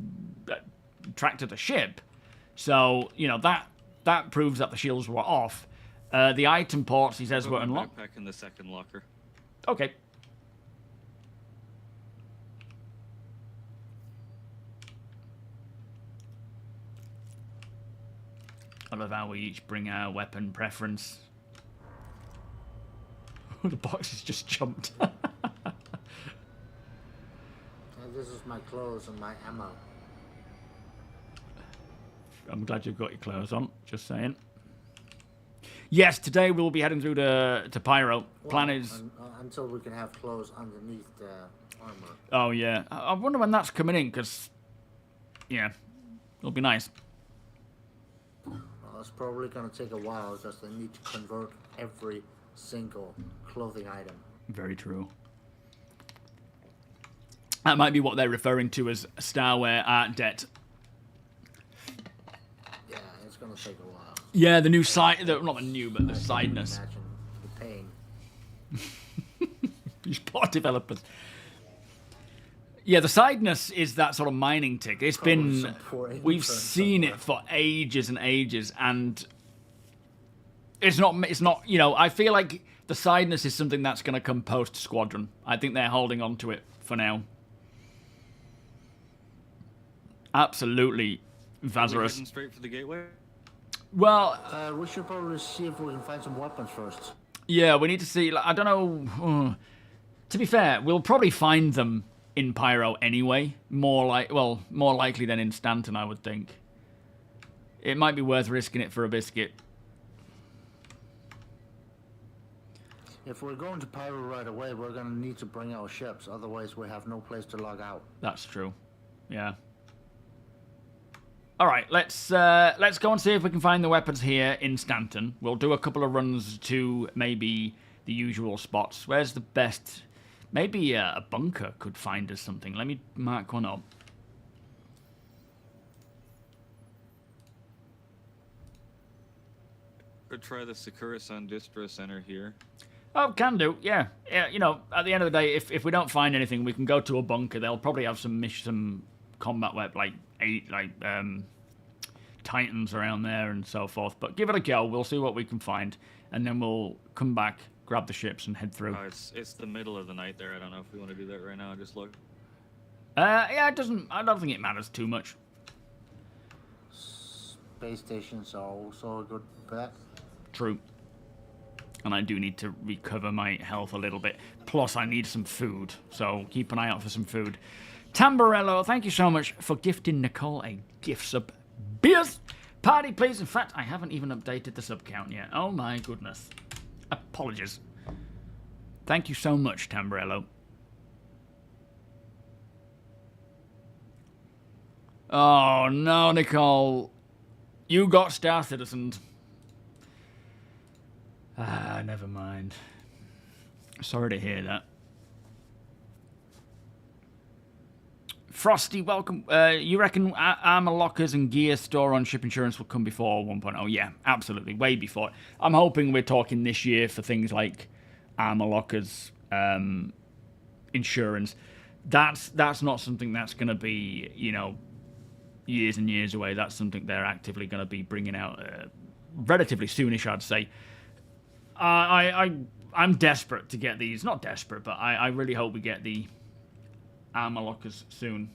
Speaker 1: track to the ship. So, you know, that that proves that the shields were off. The item ports, he says,
Speaker 3: Put
Speaker 1: were
Speaker 3: my
Speaker 1: unlocked.
Speaker 3: backpack in the second locker.
Speaker 1: Okay. I love how we each bring our weapon preference. The box has just jumped.
Speaker 2: This is my clothes and my ammo.
Speaker 1: I'm glad you've got your clothes on, just saying. Yes, today we'll be heading through to Pyro. Plan is...
Speaker 2: Until we can have clothes underneath the armor.
Speaker 1: Oh, yeah. I wonder when that's coming in, because... Yeah, it'll be nice.
Speaker 2: Well, it's probably going to take a while, because they need to convert every single clothing item.
Speaker 1: Very true. That might be what they're referring to as Starware Art Debt.
Speaker 2: Yeah, it's going to take a while.
Speaker 1: Yeah, the new side... Not the new, but the sideness.
Speaker 2: Imagine the pain.
Speaker 1: These poor developers. Yeah, the sideness is that sort of mining tick. It's been... We've seen it for ages and ages, and... It's not, you know, I feel like the sideness is something that's going to come post-Squadron. I think they're holding on to it for now. Absolutely, Vazarus.
Speaker 3: Heading straight for the gateway?
Speaker 1: Well...
Speaker 2: we should probably see if we can find some weapons first.
Speaker 1: Yeah, we need to see... Like, I don't know... To be fair, we'll probably find them in Pyro anyway. More likely than in Stanton, I would think. It might be worth risking it for a biscuit.
Speaker 2: If we're going to Pyro right away, we're going to need to bring our ships. Otherwise, we have no place to log out.
Speaker 1: That's true. Yeah. All right, let's go and see if we can find the weapons here in Stanton. We'll do a couple of runs to maybe the usual spots. Where's the best? Maybe a bunker could find us something. Let me mark one up.
Speaker 3: Could try the Sakura-san Distro Center here.
Speaker 1: Oh, can do, yeah. Yeah, you know, at the end of the day, if we don't find anything, we can go to a bunker. They'll probably have some combat web, like Titans around there and so forth. But give it a go. We'll see what we can find, and then we'll come back, grab the ships, and head through.
Speaker 3: Oh, it's the middle of the night there. I don't know if we want to do that right now. Just look.
Speaker 1: Yeah, it doesn't. I don't think it matters too much.
Speaker 2: Space stations are also a good bet.
Speaker 1: True. And I do need to recover my health a little bit. Plus, I need some food, so keep an eye out for some food. Tamburello, thank you so much for gifting Nicole a gift sub. Beers! Party, please. In fact, I haven't even updated the sub count yet. Oh my goodness. Apologies. Thank you so much, Tamburello. Oh no, Nicole. You got Star Citizen. Ah, never mind. Sorry to hear that. Frosty, welcome. You reckon armor lockers and gear store on ship insurance will come before 1.0? Yeah, absolutely. Way before. I'm hoping we're talking this year for things like armor lockers, insurance. That's not something that's going to be, you know, years and years away. That's something they're actively going to be bringing out relatively soonish, I'd say. I'm desperate to get these. Not desperate, but I really hope we get the armor lockers soon.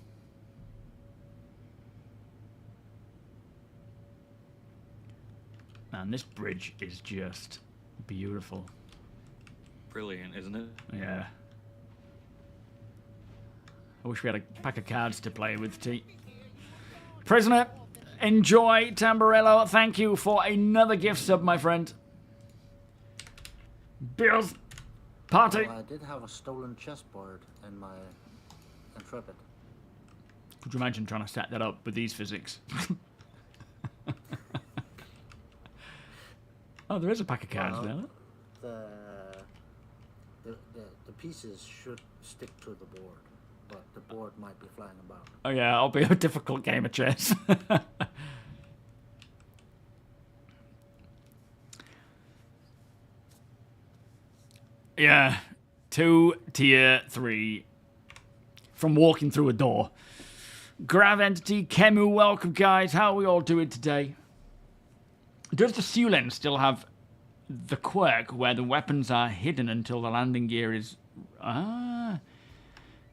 Speaker 1: Man, this bridge is just beautiful.
Speaker 3: Brilliant, isn't it?
Speaker 1: Yeah. I wish we had a pack of cards to play with, T. Prisoner, enjoy, Tamburello. Thank you for another gift sub, my friend. Beers. Party.
Speaker 2: Well, I did have a stolen chessboard in my Intrepid.
Speaker 1: Could you imagine trying to set that up with these physics? Oh, there is a pack of cards there.
Speaker 2: The pieces should stick to the board, but the board might be flying about.
Speaker 1: Oh yeah, I'll be a difficult game of chess. Yeah, 2 tier 3 from walking through a door. Grav Entity, Kemu, welcome guys. How are we all doing today? Does the Sulen still have the quirk where the weapons are hidden until the landing gear is...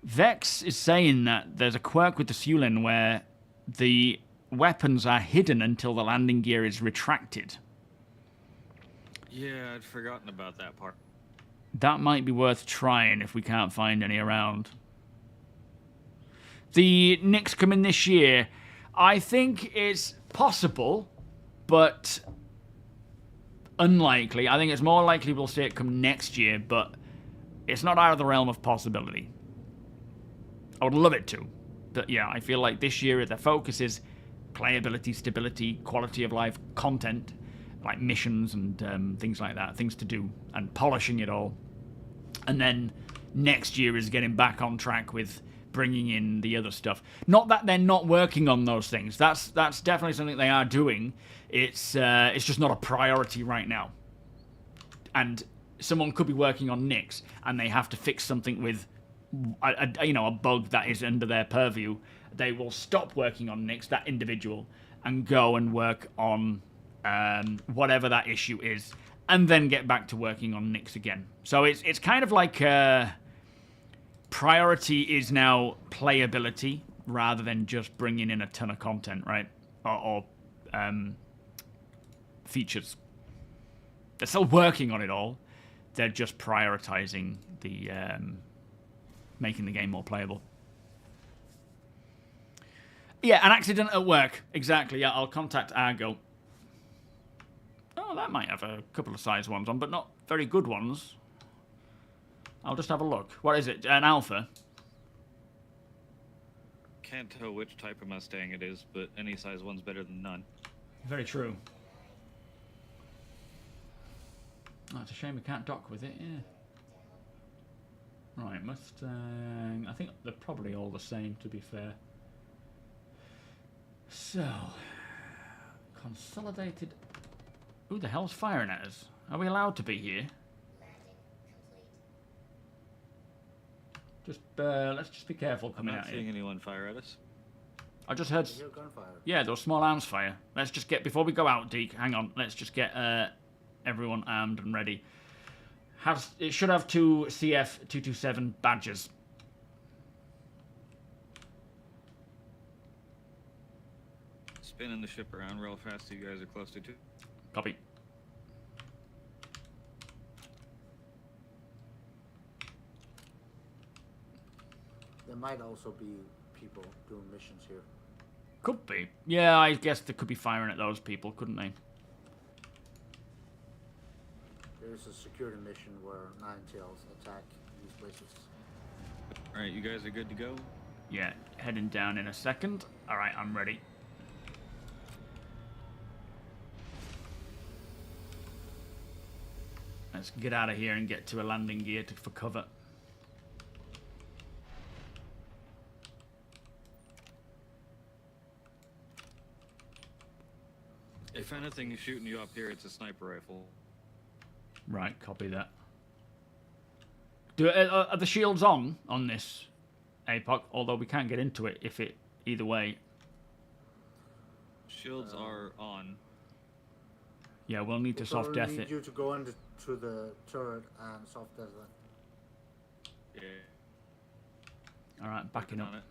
Speaker 1: Vex is saying that there's a quirk with the Sulen where the weapons are hidden until the landing gear is retracted.
Speaker 3: Yeah, I'd forgotten about that part.
Speaker 1: That might be worth trying if we can't find any around. The Knicks coming this year, I think it's possible, but unlikely. I think it's more likely we'll see it come next year, but it's not out of the realm of possibility. I would love it to. But yeah, I feel like this year the focus is playability, stability, quality of life, content, like missions and things like that, things to do, and polishing it all. And then next year is getting back on track with bringing in the other stuff. Not that they're not working on those things. That's definitely something they are doing. It's just not a priority right now. And someone could be working on Nix, and they have to fix something with a bug that is under their purview. They will stop working on Nix, that individual, and go and work on whatever that issue is, and then get back to working on Nix again. So it's kind of like priority is now playability rather than just bringing in a ton of content, right? Or features. They're still working on it all. They're just prioritizing the making the game more playable. Yeah, an accident at work. Exactly, yeah, I'll contact Argo. Oh, that might have a couple of size ones on, but not very good ones. I'll just have a look. What is it? An alpha?
Speaker 3: Can't tell which type of Mustang it is, but any size one's better than none.
Speaker 1: Very true. Oh, it's a shame we can't dock with it, yeah. Right, Mustang... I think they're probably all the same, to be fair. So... Consolidated... Who the hell's firing at us? Are we allowed to be here? Just, let's just be careful coming out
Speaker 3: I'm not
Speaker 1: here.
Speaker 3: seeing anyone fire at us.
Speaker 1: I just heard...
Speaker 2: I hear gunfire.
Speaker 1: Yeah, there was small arms fire. Let's just get... Before we go out, Deke, hang on. Let's just get everyone armed and ready. It should have 2 CF-227 badges.
Speaker 3: Spinning the ship around real fast so you guys are close to 2.
Speaker 1: Copy.
Speaker 2: There might also be people doing missions here.
Speaker 1: Could be. Yeah, I guess they could be firing at those people, couldn't they?
Speaker 2: There's a security mission where Ninetales attack these places.
Speaker 3: Alright, you guys are good to go?
Speaker 1: Yeah, heading down in a second. Alright, I'm ready. Let's get out of here and get to a landing gear for cover.
Speaker 3: If anything is shooting you up here, it's a sniper rifle.
Speaker 1: Right, copy that. Are the shields on this APOC? Although we can't get into it if it either way.
Speaker 3: Shields are on.
Speaker 1: Yeah, we'll need to soft death
Speaker 2: need
Speaker 1: it.
Speaker 2: you to go into the turret and soft death it.
Speaker 3: Yeah.
Speaker 1: All right, backing up.
Speaker 3: On it.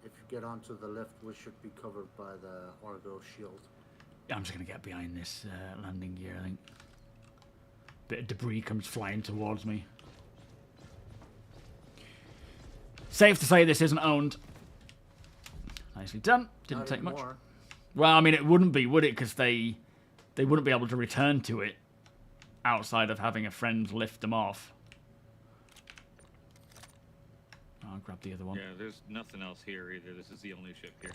Speaker 2: If you get onto the left, we should be covered by the Argo shield.
Speaker 1: I'm just going to get behind this landing gear, I think. Bit of debris comes flying towards me. Safe to say this isn't owned. Nicely done. Didn't
Speaker 2: Not
Speaker 1: take much.
Speaker 2: anymore.
Speaker 1: Well, I mean, it wouldn't be, would it? Because they wouldn't be able to return to it outside of having a friend lift them off. I'll grab the other one.
Speaker 3: Yeah, there's nothing else here either. This is the only ship here.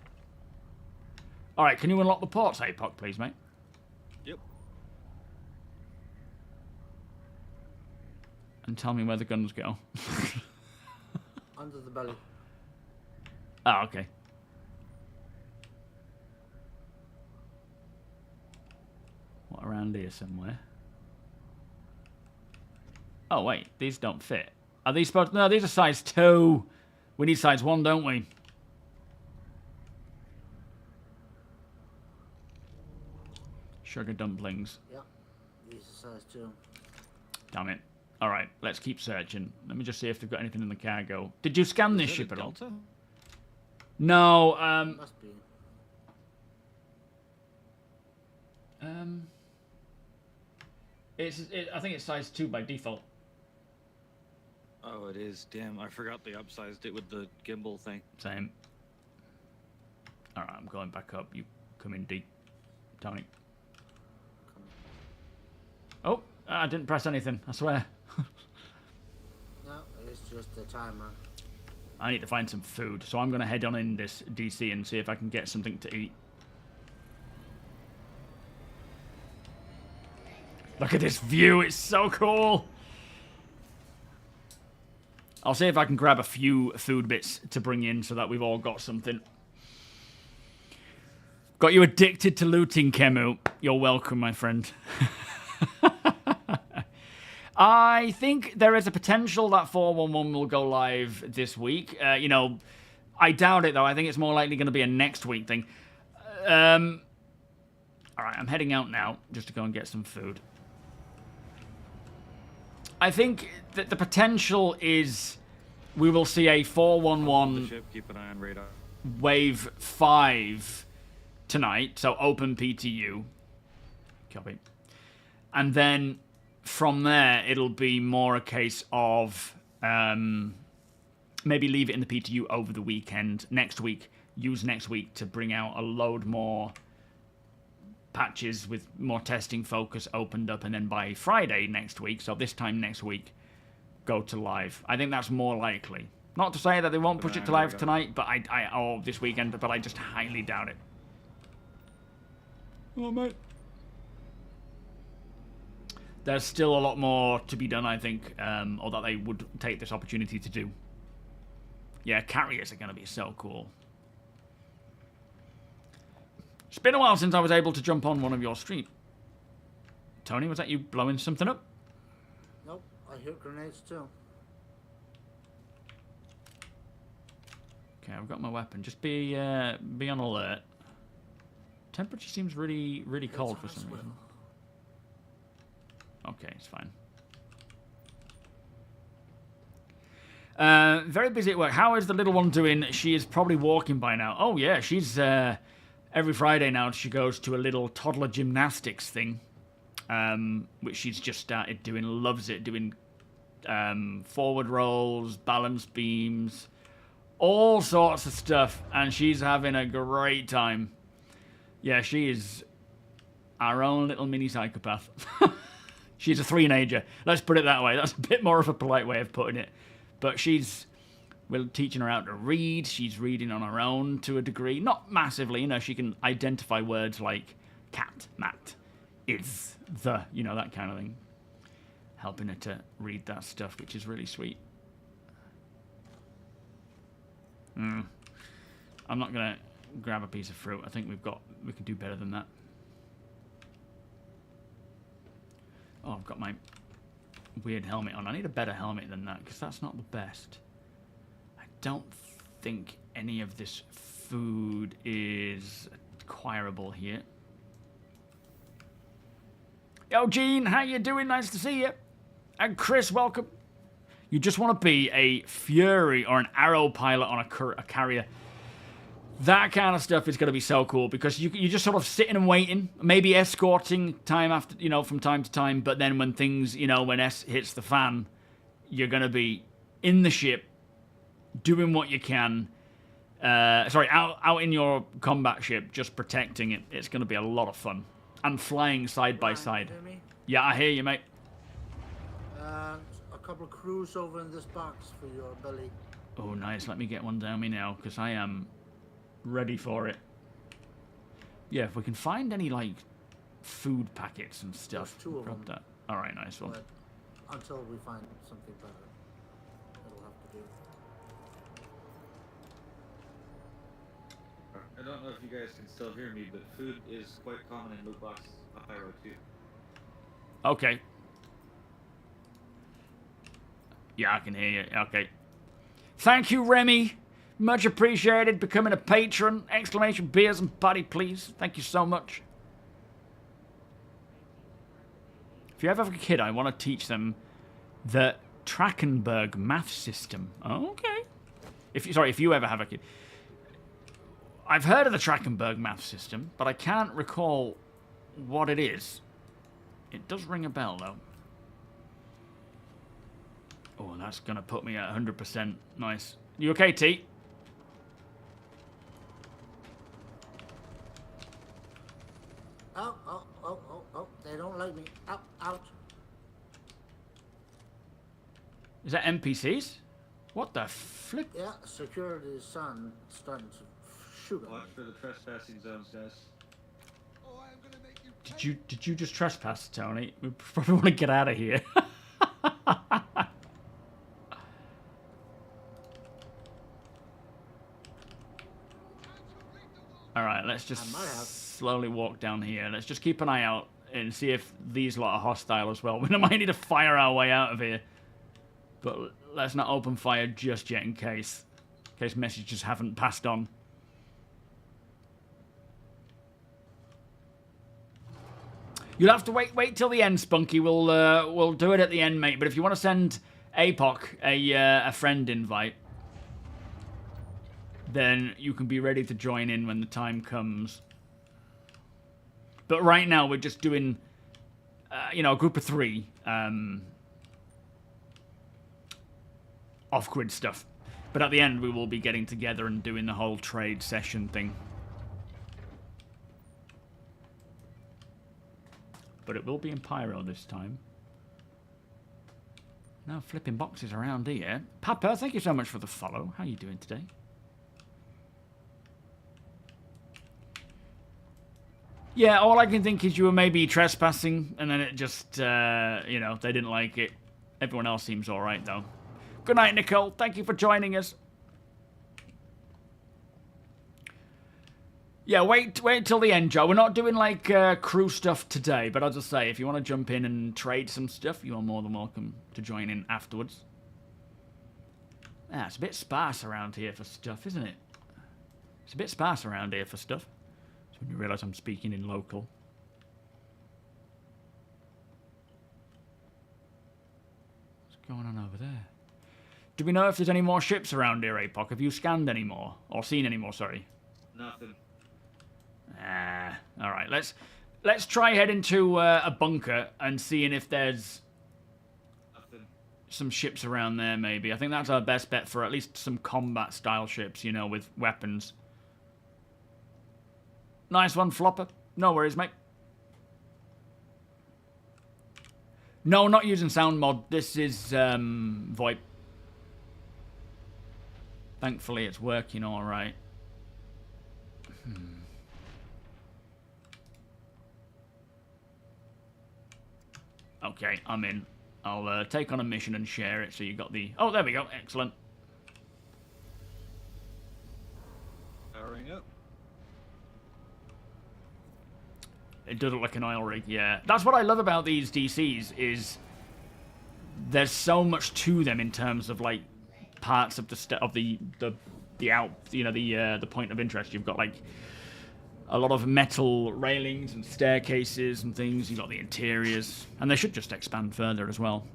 Speaker 1: All right, can you unlock the ports, APOC, please, mate?
Speaker 3: Yep.
Speaker 1: And tell me where the guns go.
Speaker 2: Under the belly.
Speaker 1: Oh, okay. What, around here somewhere? Oh, wait, these don't fit. Are these supposed... No, these are size 2. We need size 1, don't we? Sugar dumplings.
Speaker 2: Yeah, these are size 2.
Speaker 1: Damn it. All right, let's keep searching. Let me just see if they've got anything in the cargo. Did you scan this ship at all?
Speaker 3: Delta?
Speaker 1: No.
Speaker 2: Must be.
Speaker 1: I think it's size 2 by default.
Speaker 3: Oh, it is. Damn, I forgot they upsized it with the gimbal thing.
Speaker 1: Same. All right, I'm going back up. You come in deep, Tony. Oh, I didn't press anything. I swear.
Speaker 2: No, it's just a timer.
Speaker 1: I need to find some food, so I'm going to head on in this DC and see if I can get something to eat. Look at this view, it's so cool! I'll see if I can grab a few food bits to bring in so that we've all got something. Got you addicted to looting, Kemu. You're welcome, my friend. I think there is a potential that 411 will go live this week. You know, I doubt it, though. I think it's more likely going to be a next week thing. All right, I'm heading out now just to go and get some food. I think that the potential is we will see a 411
Speaker 3: Ship, keep an eye on radar.
Speaker 1: Wave 5 tonight, so open PTU. Copy. And then from there, it'll be more a case of maybe leave it in the PTU over the weekend. Next week, use next week to bring out a load more patches with more testing focus opened up, and then by Friday next week, so this time next week, go to live. I think that's more likely. Not to say that they won't push it to live tonight, but or this weekend, but I just highly doubt it. Oh, mate. There's still a lot more to be done, I think, or that they would take this opportunity to do. Yeah, carriers are going to be so cool. It's been a while since I was able to jump on one of your streams. Tony, was that you blowing something up?
Speaker 2: Nope, I hear grenades too.
Speaker 1: Okay, I've got my weapon. Just be on alert. Temperature seems really, really cold for some reason. Okay, it's fine. Very busy at work. How is the little one doing? She is probably walking by now. Oh, yeah, she's... every Friday now she goes to a little toddler gymnastics thing, which she's just started doing. Loves it. Doing forward rolls, balance beams, all sorts of stuff. And she's having a great time. Yeah, she is our own little mini psychopath. She's a three-nager. Let's put it that way. That's a bit more of a polite way of putting it. But we're teaching her how to read. She's reading on her own to a degree. Not massively, you know, she can identify words like cat, mat, is, the, you know, that kind of thing. Helping her to read that stuff, which is really sweet. I'm not going to grab a piece of fruit. I think we can do better than that. Oh, I've got my weird helmet on. I need a better helmet than that, because that's not the best. I don't think any of this food is acquirable here. Yo, Gene, how you doing? Nice to see you. And Chris, welcome. You just want to be a Fury or an Arrow pilot on a carrier. That kind of stuff is going to be so cool, because you're just sort of sitting and waiting, maybe escorting time after, you know, from time to time, but then when things, you know, when S hits the fan, you're going to be in the ship, doing what you can, out in your combat ship, just protecting it. It's going to be a lot of fun. And flying side by side.
Speaker 2: Hear me?
Speaker 1: Yeah, I hear you, mate.
Speaker 2: A couple of crews over in this box for your belly.
Speaker 1: Oh, nice. Let me get one down me now, because I am ready for it. Yeah, if we can find any, like, food packets and stuff.
Speaker 2: There's 2 of them.
Speaker 1: That. All right, nice one.
Speaker 2: But until we find something better, it'll have to do.
Speaker 3: I don't know if you guys can still hear me, but food is quite common in loot box Pyro too.
Speaker 1: Okay. Yeah, I can hear you. Okay. Thank you, Remy. Much appreciated. Becoming a patron. Exclamation beers and buddy, please. Thank you so much. If you ever have a kid, I want to teach them the Trachenberg math system. Oh, okay. If you ever have a kid. I've heard of the Trachenberg math system, but I can't recall what it is. It does ring a bell, though. Oh, that's going to put me at 100%. Nice. You okay, T?
Speaker 2: Oh, oh, oh, oh, oh. They don't like me. Out, out.
Speaker 1: Is that NPCs? What the flip?
Speaker 2: Yeah, security son starting to shoot
Speaker 3: Watch
Speaker 2: him.
Speaker 3: for the trespassing zones, guys.
Speaker 1: Did you just trespass, Tony? We probably want to get out of here. All right, let's just slowly walk down here. Let's just keep an eye out and see if these lot are hostile as well. We might need to fire our way out of here. But let's not open fire just yet in case messages haven't passed on. You'll have to wait till the end, Spunky. We'll do it at the end, mate. But if you want to send APOC a friend invite, then you can be ready to join in when the time comes. But right now we're just doing, a group of 3 off-grid stuff. But at the end we will be getting together and doing the whole trade session thing. But it will be in Pyro this time. No flipping boxes around here. Papa, thank you so much for the follow. How are you doing today? Yeah, all I can think is you were maybe trespassing, and then it just, they didn't like it. Everyone else seems alright, though. Good night, Nicole. Thank you for joining us. Yeah, wait till the end, Joe. We're not doing, crew stuff today, but as I say, if you want to jump in and trade some stuff, you are more than welcome to join in afterwards. It's a bit sparse around here for stuff, isn't it? It's a bit sparse around here for stuff. So when you realise I'm speaking in local. What's going on over there? Do we know if there's any more ships around here, APOC? Have you scanned any more? Or seen any more, sorry?
Speaker 3: Nothing.
Speaker 1: Alright, let's try heading to a bunker and seeing if there's some ships around there, maybe. I think that's our best bet for at least some combat-style ships, with weapons. Nice one, Flopper. No worries, mate. No, not using sound mod. This is VoIP. Thankfully, it's working all right. Okay, I'm in. I'll take on a mission and share it so you got the... Oh, there we go. Excellent.
Speaker 3: Powering up.
Speaker 1: It does look like an oil rig, yeah. That's what I love about these DCs is there's so much to them in terms of parts of the point of interest. You've got a lot of metal railings and staircases and things. You've got the interiors, and they should just expand further as well.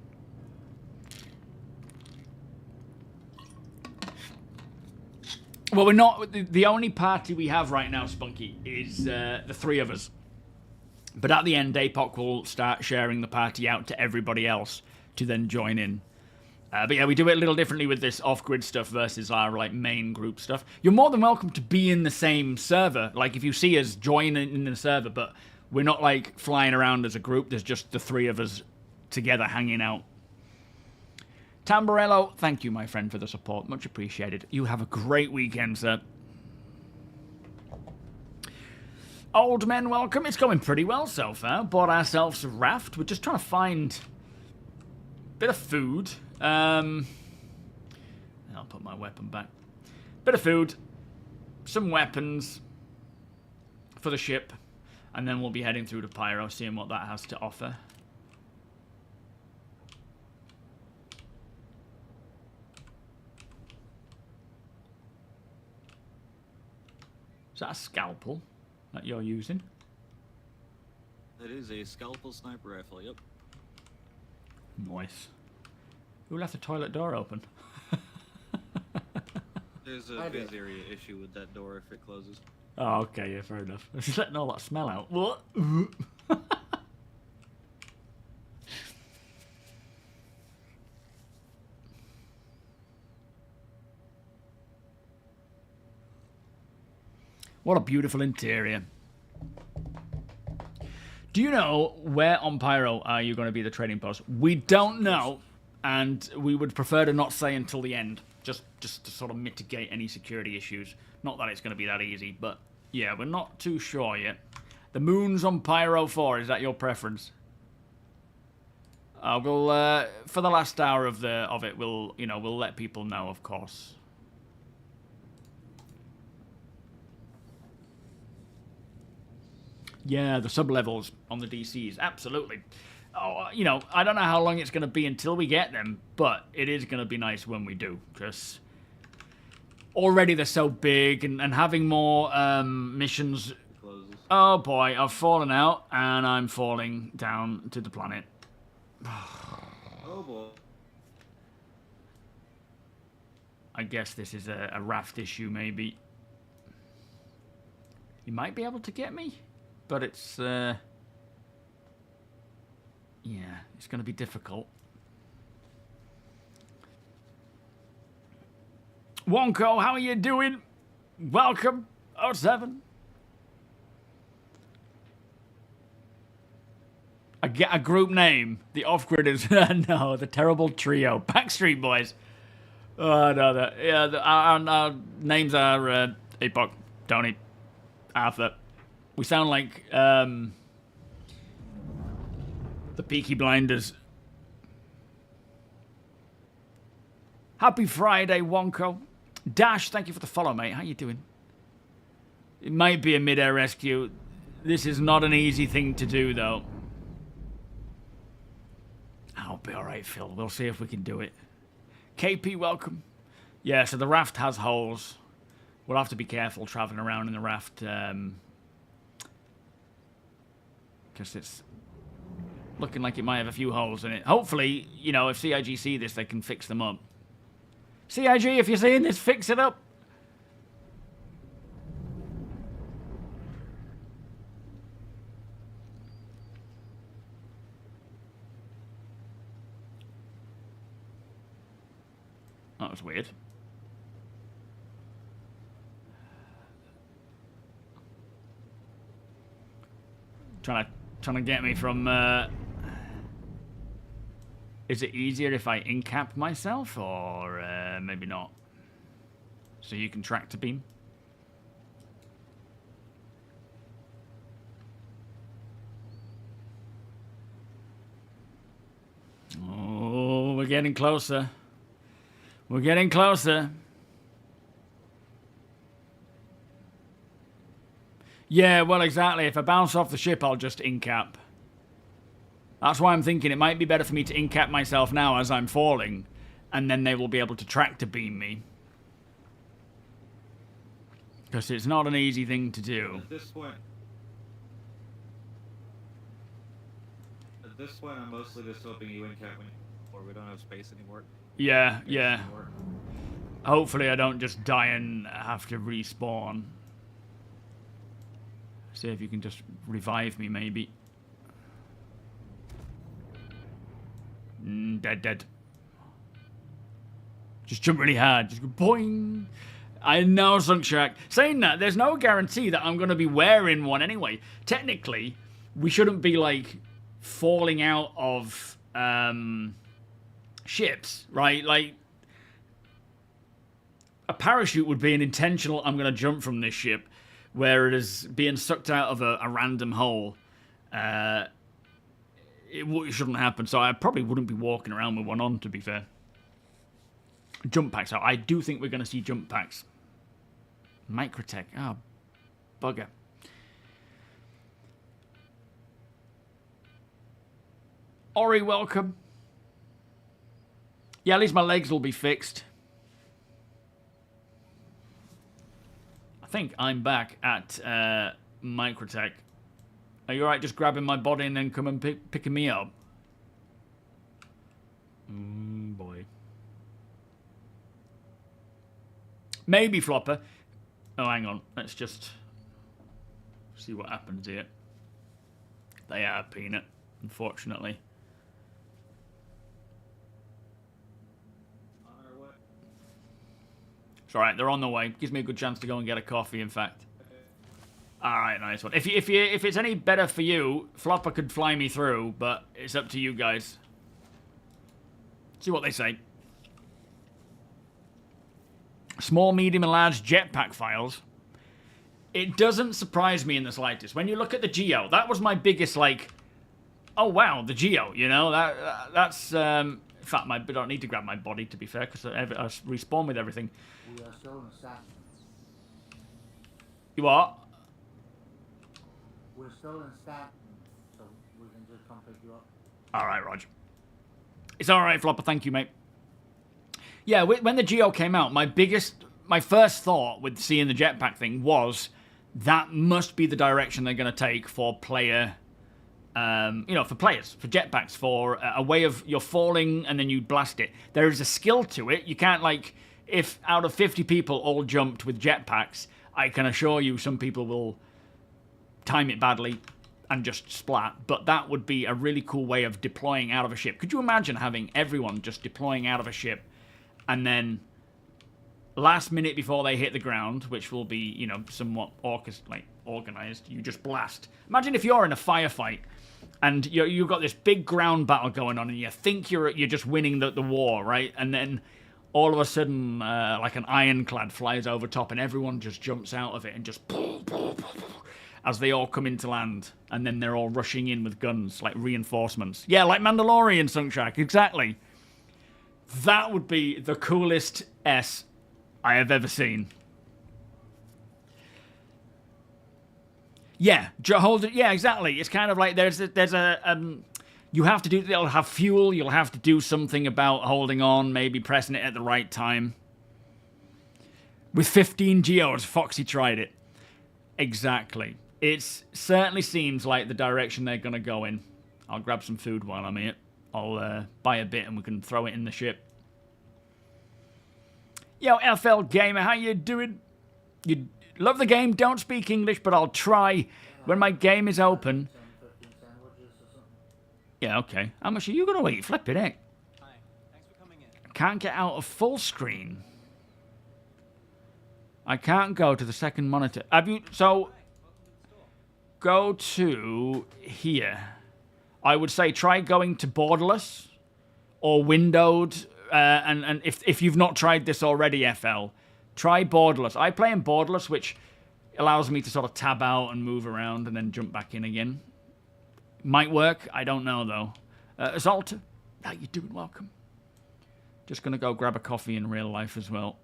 Speaker 1: Well, we're not. The only party we have right now, Spunky, is the 3 of us. But at the end, APOC will start sharing the party out to everybody else to then join in. But yeah, we do it a little differently with this off-grid stuff versus our main group stuff. You're more than welcome to be in the same server. If you see us join in the server, but we're not flying around as a group. There's just the 3 of us together hanging out. Tamborello, thank you, my friend, for the support. Much appreciated. You have a great weekend, sir. Old men, welcome. It's going pretty well so far. Bought ourselves a raft. We're just trying to find a bit of food. I'll put my weapon back. Bit of food. Some weapons for the ship. And then we'll be heading through to Pyro, seeing what that has to offer. Is that a scalpel that you're using?
Speaker 3: That is a scalpel sniper rifle, yep.
Speaker 1: Nice. Who left the toilet door open?
Speaker 3: There's a phase area issue with that door if it closes.
Speaker 1: Oh, okay, yeah, fair enough. It's letting all that smell out. What? What a beautiful interior. Do you know where on Pyro are you going to be the trading post? We don't know, and we would prefer to not say until the end, just to sort of mitigate any security issues. Not that it's going to be that easy, but yeah, we're not too sure yet. The moon's on Pyro 4. Is that your preference? We'll for the last hour of it, we'll let people know, of course. Yeah, the sub-levels on the DCs, absolutely. Oh, I don't know how long it's going to be until we get them, but it is going to be nice when we do, because already they're so big, and having more missions... Oh boy, I've fallen out, and I'm falling down to the planet.
Speaker 3: Oh boy.
Speaker 1: I guess this is a raft issue, maybe. You might be able to get me? But it's, yeah, it's going to be difficult. Wonko, how are you doing? Welcome, 07. I get a group name. The off-gridders. No, the terrible trio. Backstreet Boys. Oh, no, our names are Epoch, Tony, Arthur. We sound like the Peaky Blinders. Happy Friday, Wonko. Dash, thank you for the follow, mate. How you doing? It might be a mid-air rescue. This is not an easy thing to do, though. I'll be alright, Phil. We'll see if we can do it. KP, welcome. Yeah, so the raft has holes. We'll have to be careful traveling around in the raft. Because it's looking like it might have a few holes in it. Hopefully, if CIG see this, they can fix them up. CIG, if you're seeing this, fix it up. That was weird. Trying to get me from... Is it easier if I incap myself, or maybe not? So you can tractor beam? Oh, we're getting closer. We're getting closer. Yeah, well, exactly. If I bounce off the ship, I'll just incap. That's why I'm thinking it might be better for me to incap myself now as I'm falling, and then they will be able to tractor beam me. Because it's not an easy thing to do.
Speaker 3: At this point, I'm mostly just hoping you incap me, or we don't have space anymore.
Speaker 1: Yeah, yeah. Hopefully I don't just die and have to respawn. See if you can just revive me, maybe. Dead. Just jump really hard. Just go boing. I know, Sunkshack. Saying that, there's no guarantee that I'm going to be wearing one anyway. Technically, we shouldn't be, like, falling out of ships, right? Like, a parachute would be an intentional, I'm going to jump from this ship, whereas being sucked out of a random hole, it shouldn't happen. So I probably wouldn't be walking around with one on, to be fair. Jump packs. So I do think we're going to see jump packs. Microtech. Oh, bugger. Ori, welcome. Yeah, at least my legs will be fixed. I think I'm back at Microtech. Are you alright just grabbing my body and then come and picking me up? Boy. Maybe Flopper. Oh, hang on. Let's just see what happens here. They are Peanut, unfortunately. It's alright, they're on the way. Gives me a good chance to go and get a coffee, in fact. Alright, nice one. If it's any better for you, Flopper could fly me through, but it's up to you guys. See what they say. Small, medium, and large jetpack files. It doesn't surprise me in the slightest. When you look at the Geo, that was my biggest, like... Oh, wow, the Geo, you know? That's... in fact, I don't need to grab my body, to be fair, because I respawn with everything.
Speaker 2: We are still assassins.
Speaker 1: You are?
Speaker 2: We're still in Staten, so we can just come pick you up.
Speaker 1: Alright, Roger. It's alright, Flopper, thank you, mate. Yeah, when the Geo came out, my first thought with seeing the jetpack thing was that must be the direction they're going to take for player, for players, for jetpacks, for a way of you're falling and then you blast it. There is a skill to it. You can't, like, if out of 50 people all jumped with jetpacks, I can assure you some people will time it badly and just splat, but that would be a really cool way of deploying out of a ship. Could you imagine having everyone just deploying out of a ship and then last minute before they hit the ground, which will be, somewhat organized, you just blast. Imagine if you're in a firefight and you've got this big ground battle going on and you think you're just winning the war, right? And then all of a sudden, like an ironclad flies over top and everyone just jumps out of it and just as they all come into land, and then they're all rushing in with guns, like reinforcements. Yeah, like Mandalorian, Sunkshark, exactly. That would be the coolest S I have ever seen. Yeah, hold it. Yeah, exactly. It's kind of like there's a you have to do. It'll have fuel. You'll have to do something about holding on, maybe pressing it at the right time. With 15 Geos, Foxy tried it. Exactly. It certainly seems like the direction they're going to go in. I'll grab some food while I'm here. I'll buy a bit and we can throw it in the ship. Yo, FL Gamer, how you doing? You love the game, don't speak English, but I'll try when my game is open.
Speaker 2: 10, 15 sandwiches or something.
Speaker 1: Yeah, okay. How much are you going to eat? Flipping heck.
Speaker 6: Hi, thanks for coming in.
Speaker 1: Can't get out of full screen. I can't go to the second monitor. Have you... So, go to here. I would say try going to borderless or windowed. And if you've not tried this already, FL, try borderless. I play in borderless, which allows me to sort of tab out and move around and then jump back in again. Might work. I don't know, though. Assaulter, how you doing? Welcome. Just going to go grab a coffee in real life as well.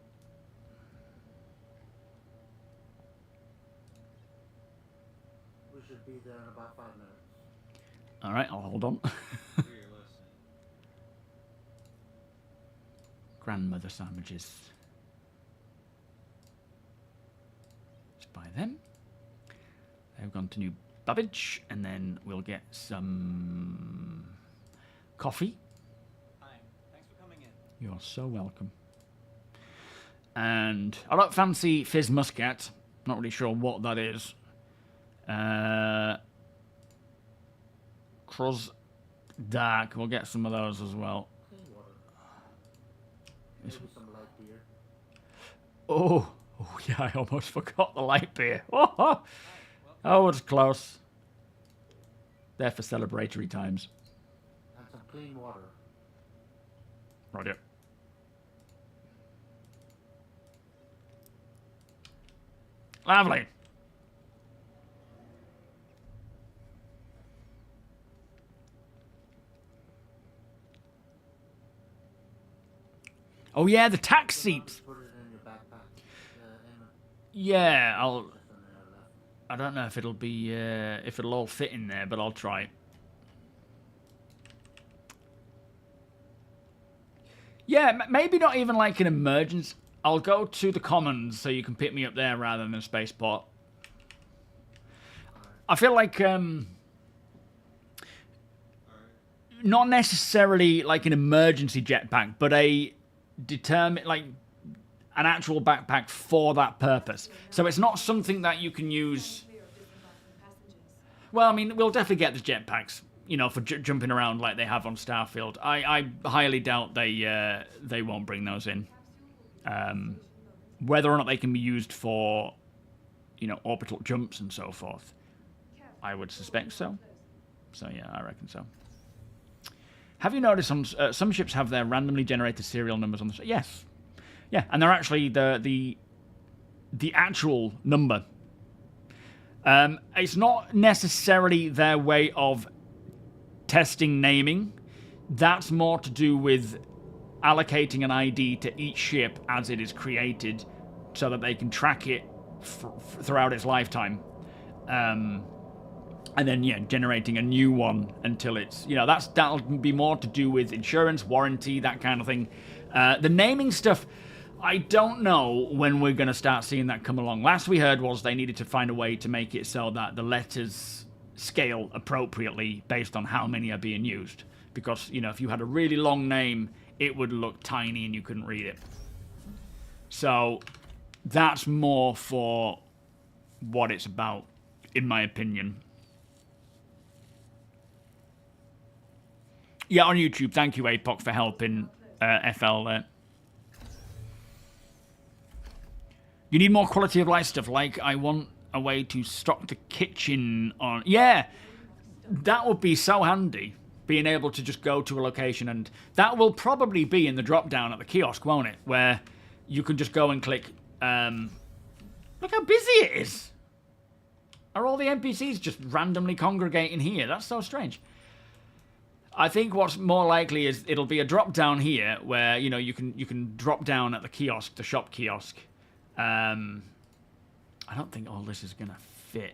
Speaker 2: We should be there in about 5 minutes.
Speaker 1: All right, I'll hold on. Grandmother sandwiches. Let's buy them. They've gone to New Babbage, and then we'll get some coffee.
Speaker 6: Hi, thanks for coming in.
Speaker 1: You're so welcome. And I don't fancy Fizz Muscat. Not really sure what that is. Cruz Dark. We'll get some of those as well.
Speaker 2: Clean water. Maybe some light beer.
Speaker 1: Oh, yeah, I almost forgot the light beer. Oh, it was close. There for celebratory times.
Speaker 2: And some clean water.
Speaker 1: Roger. Lovely. Oh yeah, the tax seats.
Speaker 2: Put it in your backpack.
Speaker 1: Yeah, I'll.
Speaker 2: Just on the left.
Speaker 1: I don't know if it'll be if it'll all fit in there, but I'll try. Yeah, maybe not even like an emergency. I'll go to the commons so you can pick me up there rather than a spaceport. I feel like not necessarily like an emergency jetpack, but an actual backpack for that purpose. So it's not something that you can use. Well, I mean, we'll definitely get the jetpacks, you know, for jumping around like they have on Starfield. I highly doubt they won't bring those in. Whether or not they can be used for, you know, orbital jumps and so forth, I would suspect so. So yeah, I reckon so. Have you noticed some ships have their randomly generated serial numbers on the... Yes. Yeah, and they're actually the actual number. It's not necessarily their way of testing naming. That's more to do with allocating an ID to each ship as it is created so that they can track it throughout its lifetime. And then, yeah, generating a new one until it's... You know, that'll be more to do with insurance, warranty, that kind of thing. The naming stuff... I don't know when we're going to start seeing that come along. Last we heard was they needed to find a way to make it so that the letters scale appropriately based on how many are being used. Because, you know, if you had a really long name, it would look tiny and you couldn't read it. So that's more for what it's about, in my opinion. Yeah, on YouTube. Thank you, APOC, for helping FL there. You need more quality of life stuff, like I want a way to stock the kitchen on... Yeah, that would be so handy, being able to just go to a location, and that will probably be in the drop-down at the kiosk, won't it? Where you can just go and click... Look how busy it is! Are all the NPCs just randomly congregating here? That's so strange. I think what's more likely is it'll be a drop-down here, where, you know, you can drop down at the kiosk, the shop kiosk. I don't think all this is going to fit.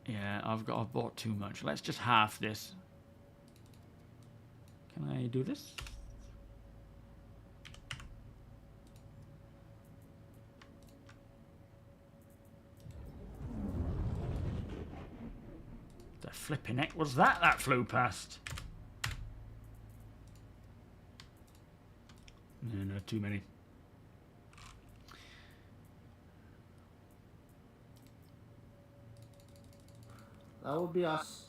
Speaker 1: Yeah, I've bought too much. Let's just half this. Can I do this? The flipping heck was that flew past? No, too many.
Speaker 2: That would be us.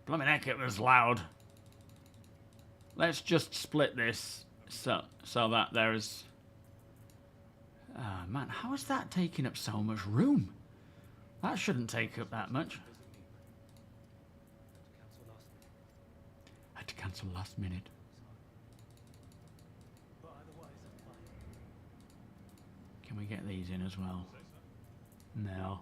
Speaker 1: Blimey heck, it was loud. Let's just split this so that there's... Oh, man, how is that taking up so much room? That shouldn't take up that much. I had to cancel last minute. Can we get these in as well? No.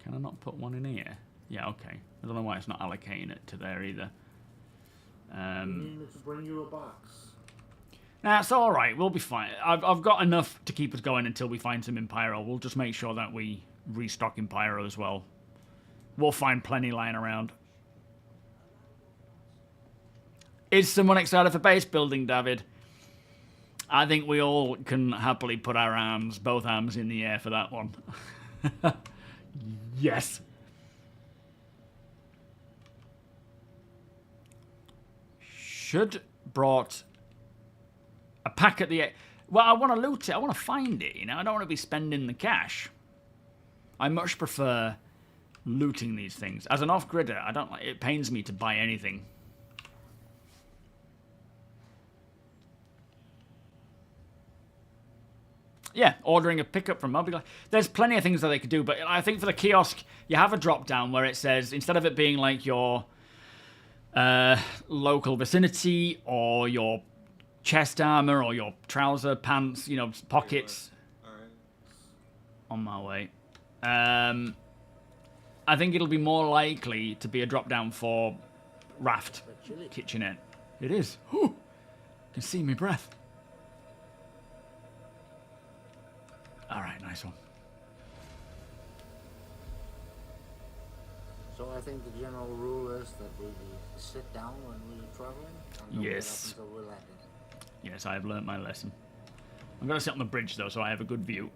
Speaker 1: Can I not put one in here? Yeah, okay. I don't know why it's not allocating it to there either.
Speaker 2: You need me to bring you a box.
Speaker 1: Nah, it's alright. We'll be fine. I've got enough to keep us going until we find some in Pyro. We'll just make sure that we restock in Pyro as well. We'll find plenty lying around. Is someone excited for base building, David? I think we all can happily put our arms, both arms in the air for that one. Yes. Should brought a pack at the... Well, I want to loot it. I want to find it, you know. I don't want to be spending the cash. I much prefer looting these things. As an off-gridder, I don't like... It pains me to buy anything. Yeah, ordering a pickup from Mobile. There's plenty of things that they could do, but I think for the kiosk, you have a drop-down where it says, instead of it being like your local vicinity or your chest armor or your trouser, pants, you know, pockets.
Speaker 3: All right.
Speaker 1: On my way. I think it'll be more likely to be a drop-down for raft kitchenette. It is. Whew. I can see my breath. All right, nice one.
Speaker 2: So I think the general rule is that we sit down when we're traveling. And
Speaker 1: Yes.
Speaker 2: until we're landing.
Speaker 1: Yes, I have learnt my lesson. I'm going to sit on the bridge, though, so I have a good view.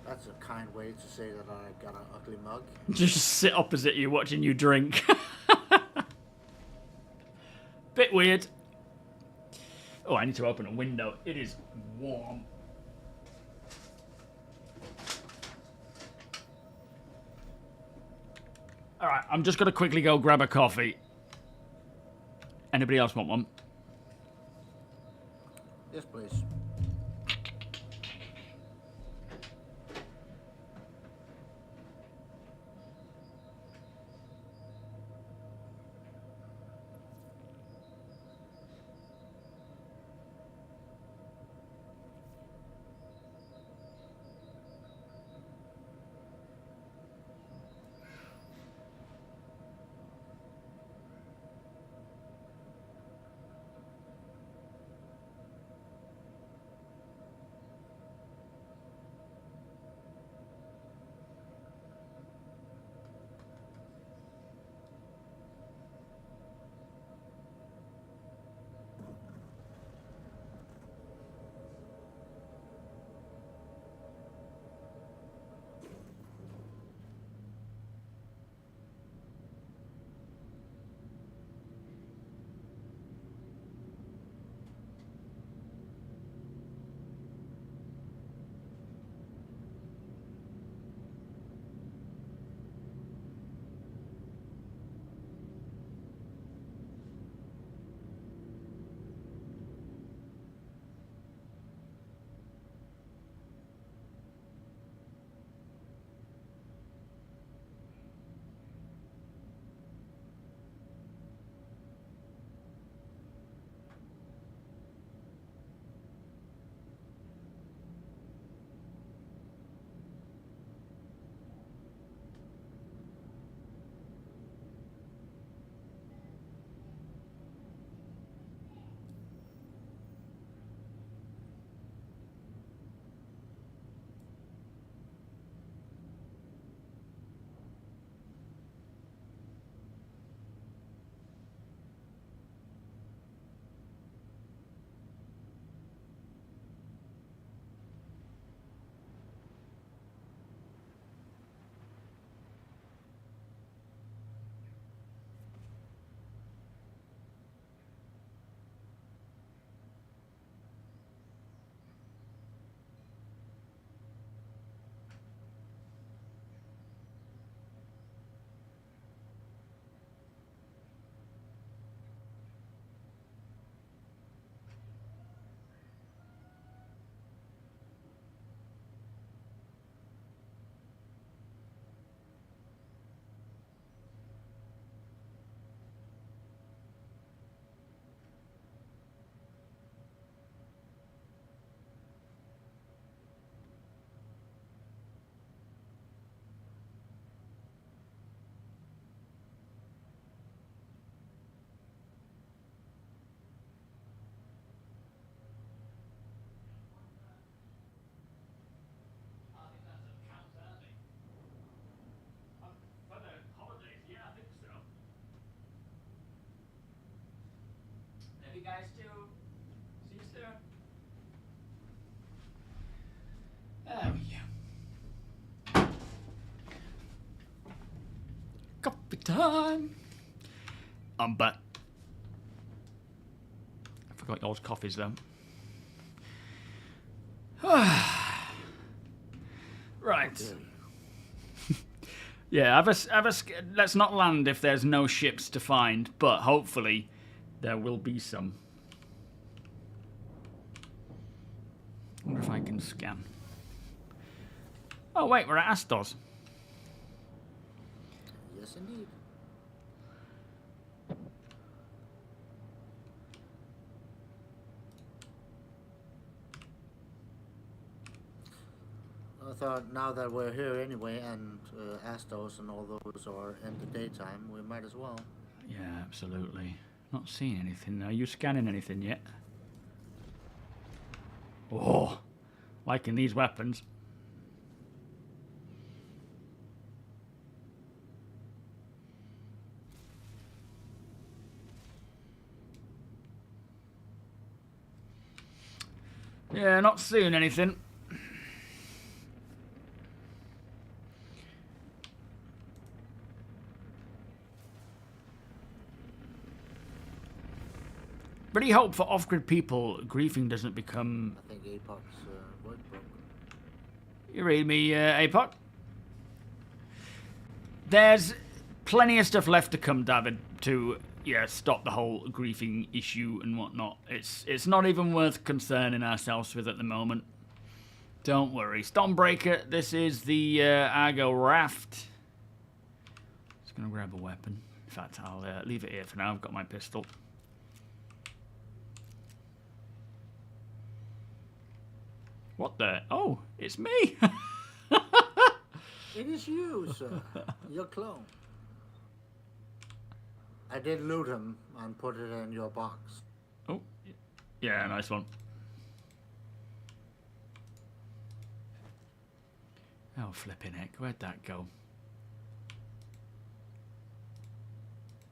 Speaker 2: That's a kind way to say that I got an ugly mug.
Speaker 1: Just sit opposite you, watching you drink. Bit weird. Oh, I need to open a window. It is warm. Alright, I'm just going to quickly go grab a coffee. Anybody else want one?
Speaker 2: Yes, please.
Speaker 1: Guys, too. See you soon. There we go. Coffee time. I'm back. I forgot y'all's coffees though. Right. Yeah, let's not land if there's no ships to find, but hopefully there will be some. I wonder if I can scan. Oh wait, we're at Astos.
Speaker 2: Yes, indeed. I thought now that we're here anyway, and Astos and all those are in the daytime, we might as well.
Speaker 1: Yeah, absolutely. Not seeing anything. Are you scanning anything yet? Oh, liking these weapons. Yeah, not seeing anything. Really hope for off-grid people, griefing doesn't become...
Speaker 2: I think Apoc's void broke.
Speaker 1: You read me, Apoc? There's plenty of stuff left to come, David, to stop the whole griefing issue and whatnot. It's not even worth concerning ourselves with at the moment. Don't worry. Stormbreaker, this is the Argo raft. Just gonna grab a weapon. In fact, I'll leave it here for now. I've got my pistol. What the? Oh, it's me!
Speaker 2: It is you, sir. Your clone. I did loot him and put it in your box.
Speaker 1: Oh, yeah, nice one. Oh, flipping heck, where'd that go?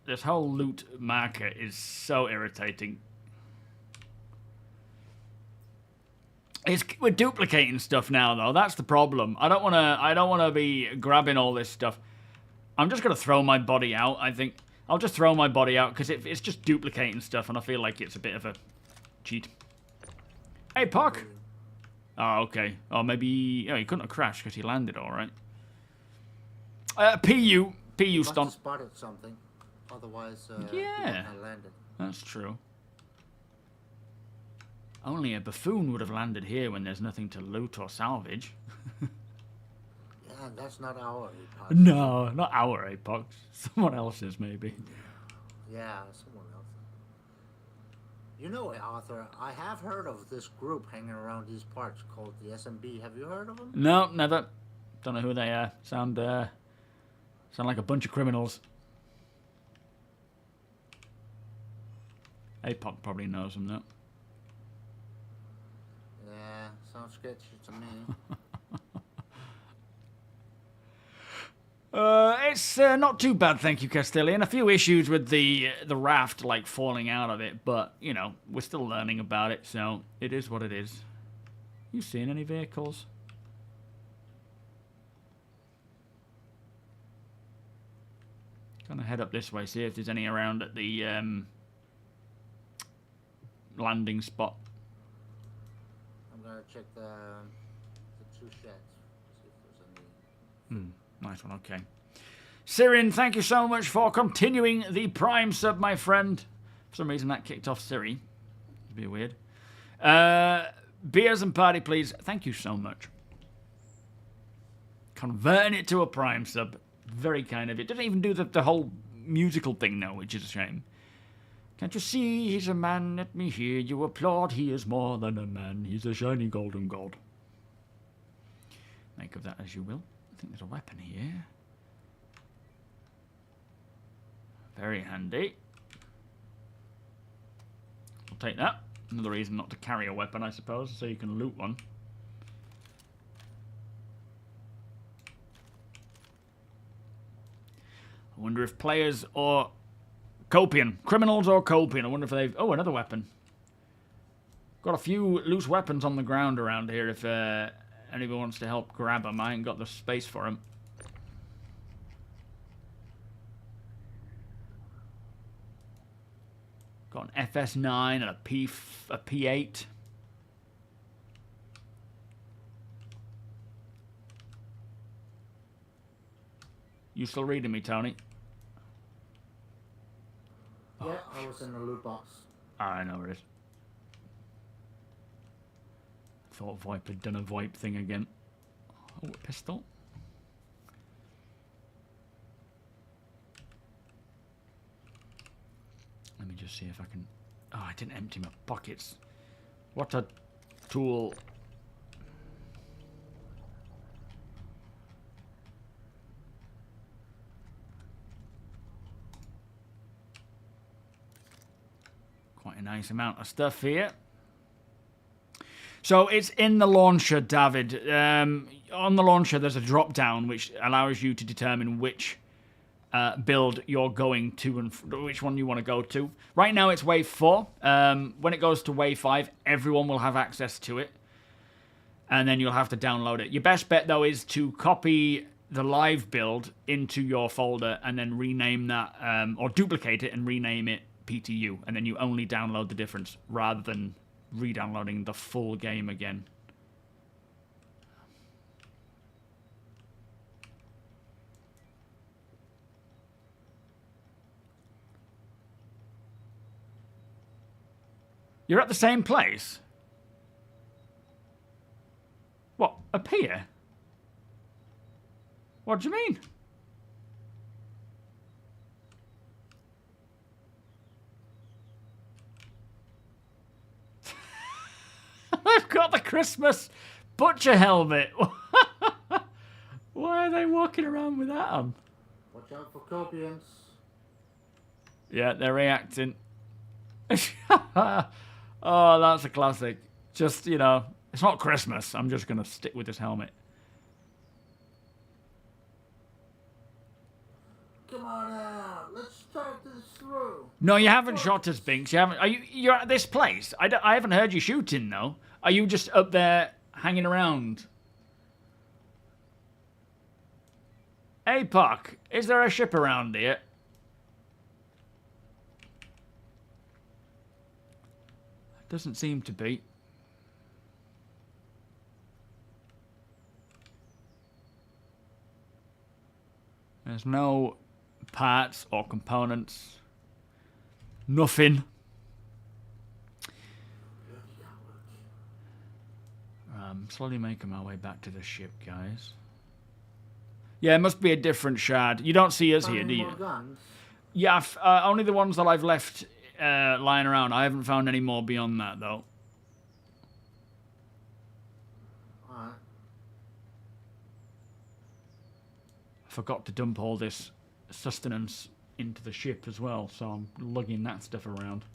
Speaker 1: This whole loot marker is so irritating. We're duplicating stuff now, though. That's the problem. I don't wanna be grabbing all this stuff. I'm just gonna throw my body out. I think I'll just throw my body out because it's just duplicating stuff, and I feel like it's a bit of a cheat. Hey, Puck. Oh, okay. Oh, maybe. Oh, he couldn't have crashed because he landed all right. PU
Speaker 2: Must
Speaker 1: stomp.
Speaker 2: have spotted something. Otherwise,
Speaker 1: Yeah.
Speaker 2: I landed.
Speaker 1: That's true. Only a buffoon would have landed here when there's nothing to loot or salvage.
Speaker 2: Yeah, that's not our Apoc.
Speaker 1: No, not our Apox. Someone else's, maybe.
Speaker 2: Yeah, someone else. You know, Arthur, I have heard of this group hanging around these parts called the SMB. Have you heard of them?
Speaker 1: No, never. Don't know who they are. Sound like a bunch of criminals. Apoc probably knows them, though.
Speaker 2: Yeah, sounds sketchy to me.
Speaker 1: It's not too bad, thank you, Castellian. A few issues with the raft, like, falling out of it, but, you know, we're still learning about it, so it is what it is. You seen any vehicles? Gonna head up this way, see if there's any around at the landing spot.
Speaker 2: I'm gonna check the two sheds. See if there's any.
Speaker 1: Nice one, okay. Sirin, thank you so much for continuing the Prime sub, my friend. For some reason that kicked off Siri. It'd be weird. Beers and party, please. Thank you so much. Converting it to a Prime sub. Very kind of you. Doesn't even do the whole musical thing now, which is a shame. Can't you see he's a man? Let me hear you applaud. He is more than a man. He's a shiny golden god. Make of that as you will. I think there's a weapon here. Very handy. I'll take that. Another reason not to carry a weapon, I suppose, so you can loot one. I wonder if players or Copian, criminals or Copian, I wonder if they've... Oh, another weapon. Got a few loose weapons on the ground around here if anyone wants to help grab them. I ain't got the space for them. Got an FS9 and a P8. You still reading me, Tony?
Speaker 2: Yeah, I was in the loot box.
Speaker 1: I know where it is. Thought VoIP had done a VoIP thing again. Oh, a pistol. Let me just see if I can... Oh, I didn't empty my pockets. What a tool. Quite a nice amount of stuff here. So it's in the launcher, David. On the launcher, there's a drop-down which allows you to determine which build you're going to and which one you want to go to. Right now, it's Wave 4. When it goes to Wave 5, everyone will have access to it. and then you'll have to download it. Your best bet, though, is to copy the live build into your folder and then rename that, or duplicate it and rename it PTU, and then you only download the difference rather than re-downloading the full game again. You're at the same place? What, a pier? What do you mean? I've got the Christmas butcher helmet. Why are they walking around with that on?
Speaker 2: Watch out for Copians.
Speaker 1: Yeah, they're reacting. Oh, that's a classic. Just, you know, it's not Christmas. I'm just going to stick with this helmet.
Speaker 2: Come on out. Let's talk this through.
Speaker 1: No, you haven't shot us, Binks. You haven't. You're at this place. I haven't heard you shooting, though. Are you just up there hanging around? Hey, Puck. Is there a ship around here? Doesn't seem to be. There's no parts or components. Nothing. Slowly making my way back to the ship, guys. Yeah, it must be a different shard. You don't see us here, do you?
Speaker 2: Guns?
Speaker 1: Yeah, only the ones that I've left lying around. I haven't found any more beyond that, though.
Speaker 2: Alright.
Speaker 1: I forgot to dump all this sustenance into the ship as well, so I'm lugging that stuff around.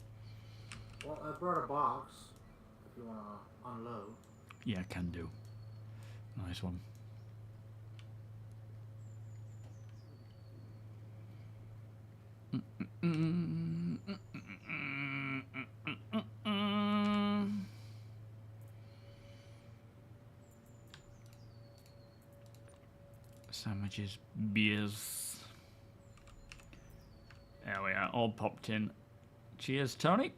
Speaker 2: Well, I brought a box if you want to unload.
Speaker 1: Yeah, can do. Nice one. Sandwiches, beers. There we are, all popped in. Cheers, Tony.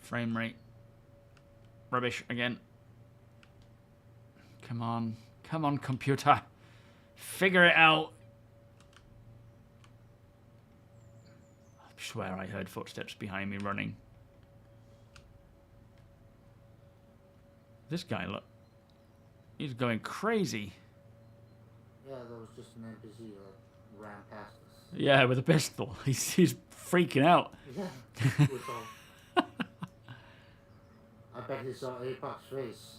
Speaker 1: Frame rate. Rubbish again. Come on. Come on, computer. Figure it out. I swear I heard footsteps behind me running. This guy, look. He's going crazy.
Speaker 2: Yeah, that was just an NPC that ran past us.
Speaker 1: Yeah, with a pistol. He's freaking out.
Speaker 2: Yeah, we saw. I bet he saw Apac's face.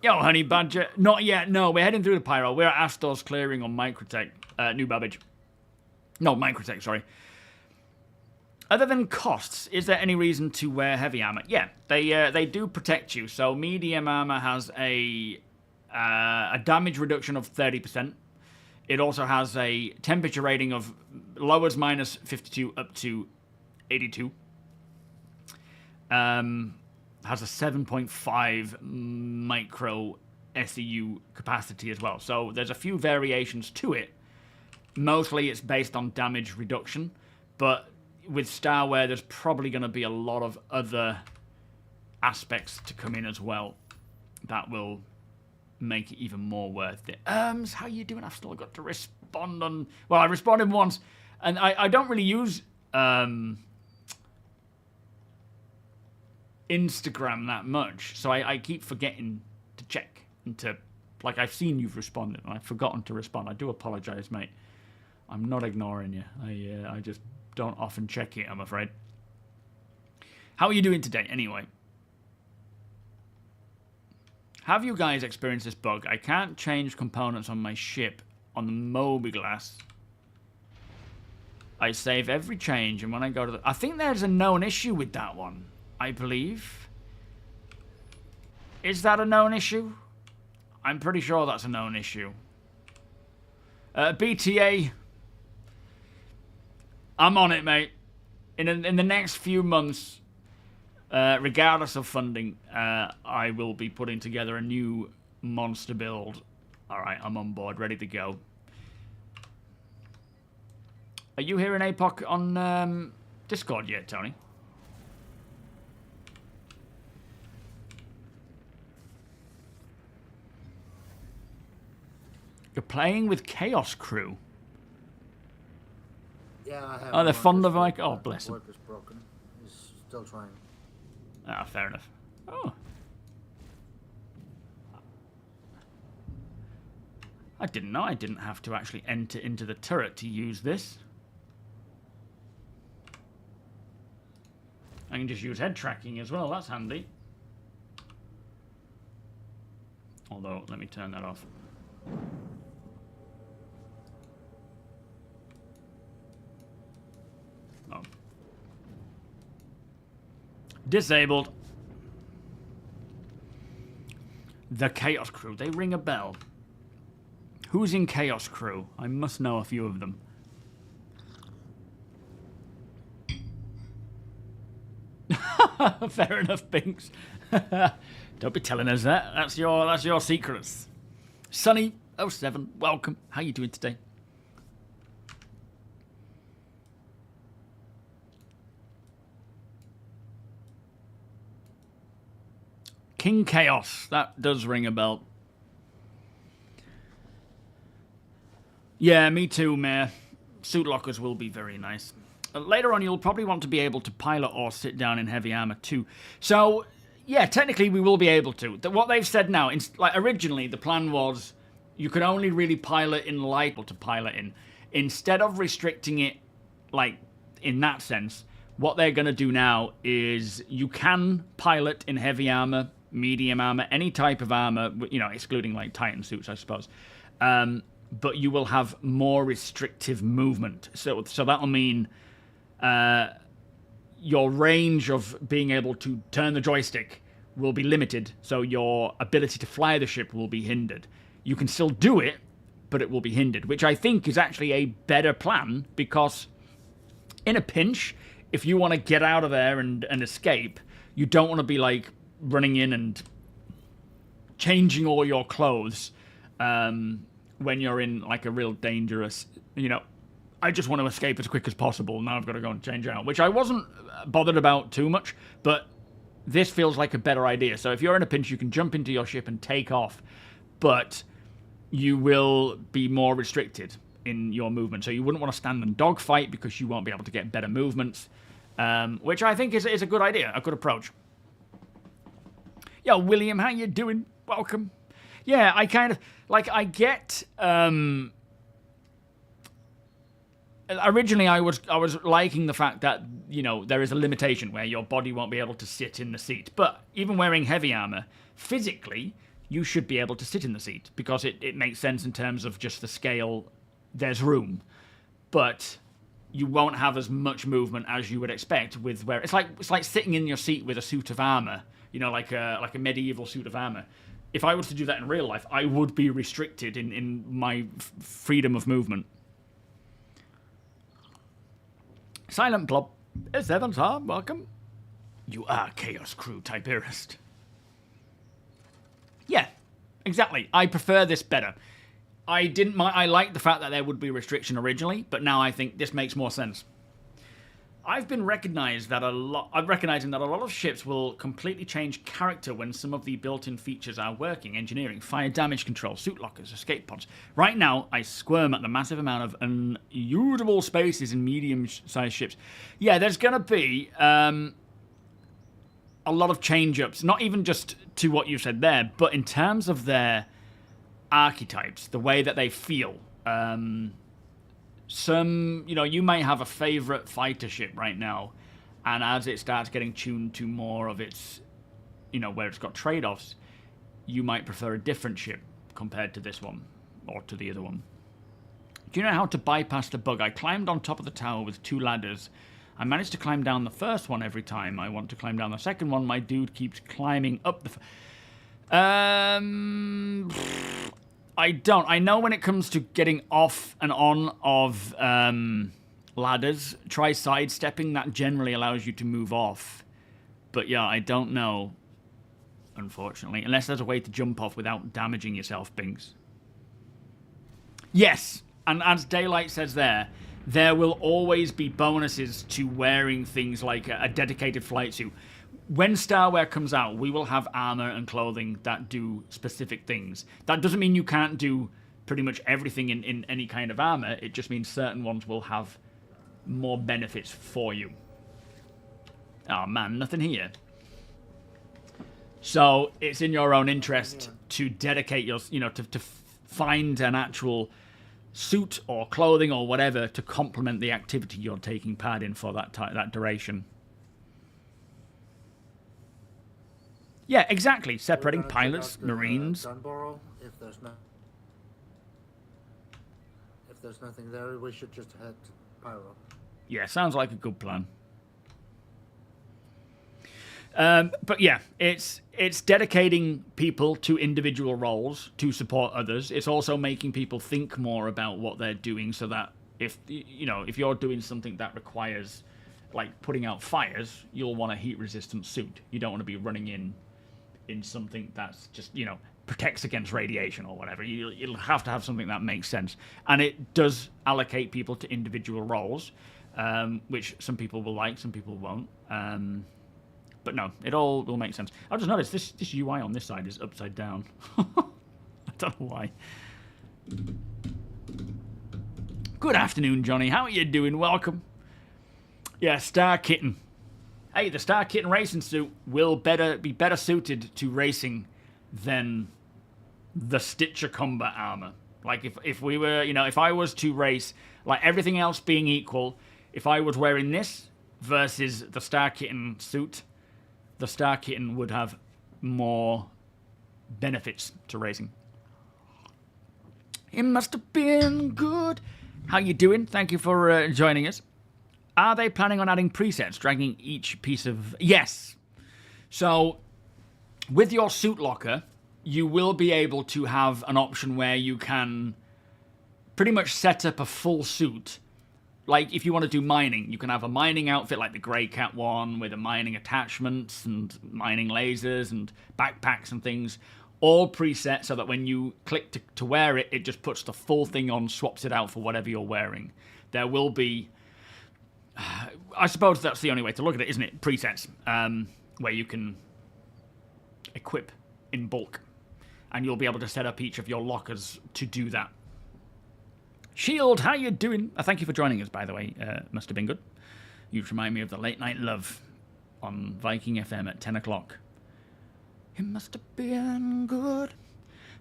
Speaker 1: Yo, honey badger. Not yet, no. We're heading through the Pyro. We're at Astor's clearing on Microtech. New Babbage. No, Microtech, sorry. Other than costs, is there any reason to wear heavy armor? Yeah, they do protect you. So medium armor has a damage reduction of 30%. It also has a temperature rating of lowers minus 52 up to 82. Has a 7.5 micro SEU capacity as well. So there's a few variations to it. Mostly it's based on damage reduction, but with Starware there's probably going to be a lot of other aspects to come in as well that will make it even more worth it. How you doing? I've still got to respond on... Well, I responded once, and I don't really use Instagram that much, so I keep forgetting to check and to... Like, I've seen you've responded, and I've forgotten to respond. I do apologise, mate. I'm not ignoring you. I just don't often check it, I'm afraid. How are you doing today, anyway? Have you guys experienced this bug? I can't change components on my ship on the MOBIGLASS. I save every change, and when I go to the... I think there's a known issue with that one, I believe. Is that a known issue? I'm pretty sure that's a known issue. BTA... I'm on it, mate. in the next few months, regardless of funding, I will be putting together a new monster build. All right, I'm on board, ready to go. Are you here in APOC on Discord yet, Tony? You're playing with Chaos Crew.
Speaker 2: Yeah, I have.
Speaker 1: Oh, they're fond of Mike. Oh, bless him.
Speaker 2: Work is broken. He's still trying.
Speaker 1: Ah, fair enough. Oh. I didn't know I didn't have to actually enter into the turret to use this. I can just use head tracking as well, that's handy. Although, let me turn that off. Oh. Disabled. The Chaos Crew, they ring a bell. Who's in Chaos Crew? I must know a few of them. Fair enough, Binks. Don't be telling us that. That's your secrets. Sunny07, welcome. How you doing today? King Chaos. That does ring a bell. Yeah, me too, Mayor. Suit lockers will be very nice. Later on, you'll probably want to be able to pilot or sit down in heavy armor too. So, yeah, technically we will be able to. What they've said now, like originally the plan was you could only really pilot in light to pilot in. Instead of restricting it, like, in that sense, what they're going to do now is you can pilot in heavy armor, medium armor, any type of armor, you know, excluding, like, Titan suits, I suppose. But you will have more restrictive movement. So that'll mean your range of being able to turn the joystick will be limited, so your ability to fly the ship will be hindered. You can still do it, but it will be hindered, which I think is actually a better plan, because in a pinch, if you want to get out of there and escape, you don't want to be, like, running in and changing all your clothes when you're in, like, a real dangerous, you know, I just want to escape as quick as possible, now I've got to go and change out, which I wasn't bothered about too much, but this feels like a better idea. So if you're in a pinch, you can jump into your ship and take off, but you will be more restricted in your movement. So you wouldn't want to stand and dogfight because you won't be able to get better movements, which I think is a good idea, a good approach. Yo, William, how you doing? Welcome. Yeah, I kind of, like, I get, originally I was liking the fact that, you know, there is a limitation where your body won't be able to sit in the seat. But even wearing heavy armor, physically, you should be able to sit in the seat, because it makes sense in terms of just the scale. There's room. But you won't have as much movement as you would expect with where it's like sitting in your seat with a suit of armor, you know, like a medieval suit of armor. If I was to do that in real life, I would be restricted in my freedom of movement. Silent Blob. It's Evans, huh? Welcome. You are Chaos Crew typerist. Yeah, exactly. I prefer this better. I liked the fact that there would be restriction originally, but now I think this makes more sense. I'm recognizing that a lot of ships will completely change character when some of the built-in features are working. Engineering, fire damage control, suit lockers, escape pods. Right now, I squirm at the massive amount of unusable spaces in medium-sized ships. Yeah, there's going to be a lot of change-ups, not even just to what you said there, but in terms of their archetypes, the way that they feel. Some, you know, you might have a favorite fighter ship right now, and as it starts getting tuned to more of its, you know, where it's got trade-offs, you might prefer a different ship compared to this one, or to the other one. Do you know how to bypass the bug? I climbed on top of the tower with 2 ladders. I managed to climb down the first one every time I want to climb down the second one. My dude keeps climbing up the... I don't. I know when it comes to getting off and on of ladders. Try sidestepping. That generally allows you to move off. But yeah, I don't know, unfortunately. Unless there's a way to jump off without damaging yourself, Binks. Yes, and as Daylight says there will always be bonuses to wearing things like a dedicated flight suit. When Starware comes out, we will have armor and clothing that do specific things. That doesn't mean you can't do pretty much everything in any kind of armor. It just means certain ones will have more benefits for you. Oh man, nothing here. So it's in your own interest to dedicate your, to find an actual suit or clothing or whatever to complement the activity you're taking part in for that duration. Yeah, exactly. Separating pilots, marines.
Speaker 2: Dunborough, if there's nothing there, we should just head to Pyro.
Speaker 1: Yeah, sounds like a good plan. But yeah, it's dedicating people to individual roles to support others. It's also making people think more about what they're doing, so that if you're doing something that requires, like, putting out fires, you'll want a heat-resistant suit. You don't want to be running in something that's just, protects against radiation or whatever. You'll have to have something that makes sense. And it does allocate people to individual roles, which some people will like, some people won't. But no, it all will make sense. I just noticed this UI on this side is upside down. I don't know why. Good afternoon, Johnny. How are you doing? Welcome. Yeah, Star Kitten. Hey, the Star Kitten racing suit will be better suited to racing than the Stitcher combat armor. Like, if we were, if I was to race, like, everything else being equal, if I was wearing this versus the Star Kitten suit, the Star Kitten would have more benefits to racing. It must have been good. How you doing? Thank you for joining us. Are they planning on adding presets, dragging each piece of... Yes. So, with your suit locker, you will be able to have an option where you can pretty much set up a full suit. Like, if you want to do mining, you can have a mining outfit like the Grey Cat one with the mining attachments and mining lasers and backpacks and things, all preset so that when you click to wear it, it just puts the full thing on, swaps it out for whatever you're wearing. There will be... I suppose that's the only way to look at it, isn't it? Presets, where you can equip in bulk. And you'll be able to set up each of your lockers to do that. Shield, how you doing? Thank you for joining us, by the way. Must have been good. You remind me of the Late Night Love on Viking FM at 10 o'clock. It must have been good,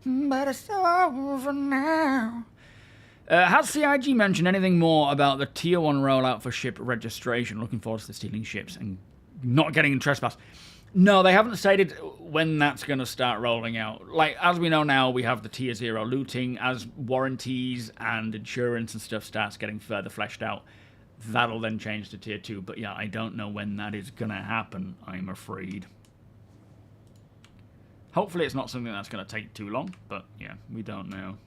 Speaker 1: but it's over now. Has CIG mentioned anything more about the Tier 1 rollout for ship registration? Looking forward to stealing ships and not getting in trespass. No, they haven't stated when that's going to start rolling out. Like, as we know now, we have the Tier 0 looting. As warranties and insurance and stuff starts getting further fleshed out, that'll then change to Tier 2. But yeah, I don't know when that is going to happen, I'm afraid. Hopefully it's not something that's going to take too long, but yeah, we don't know.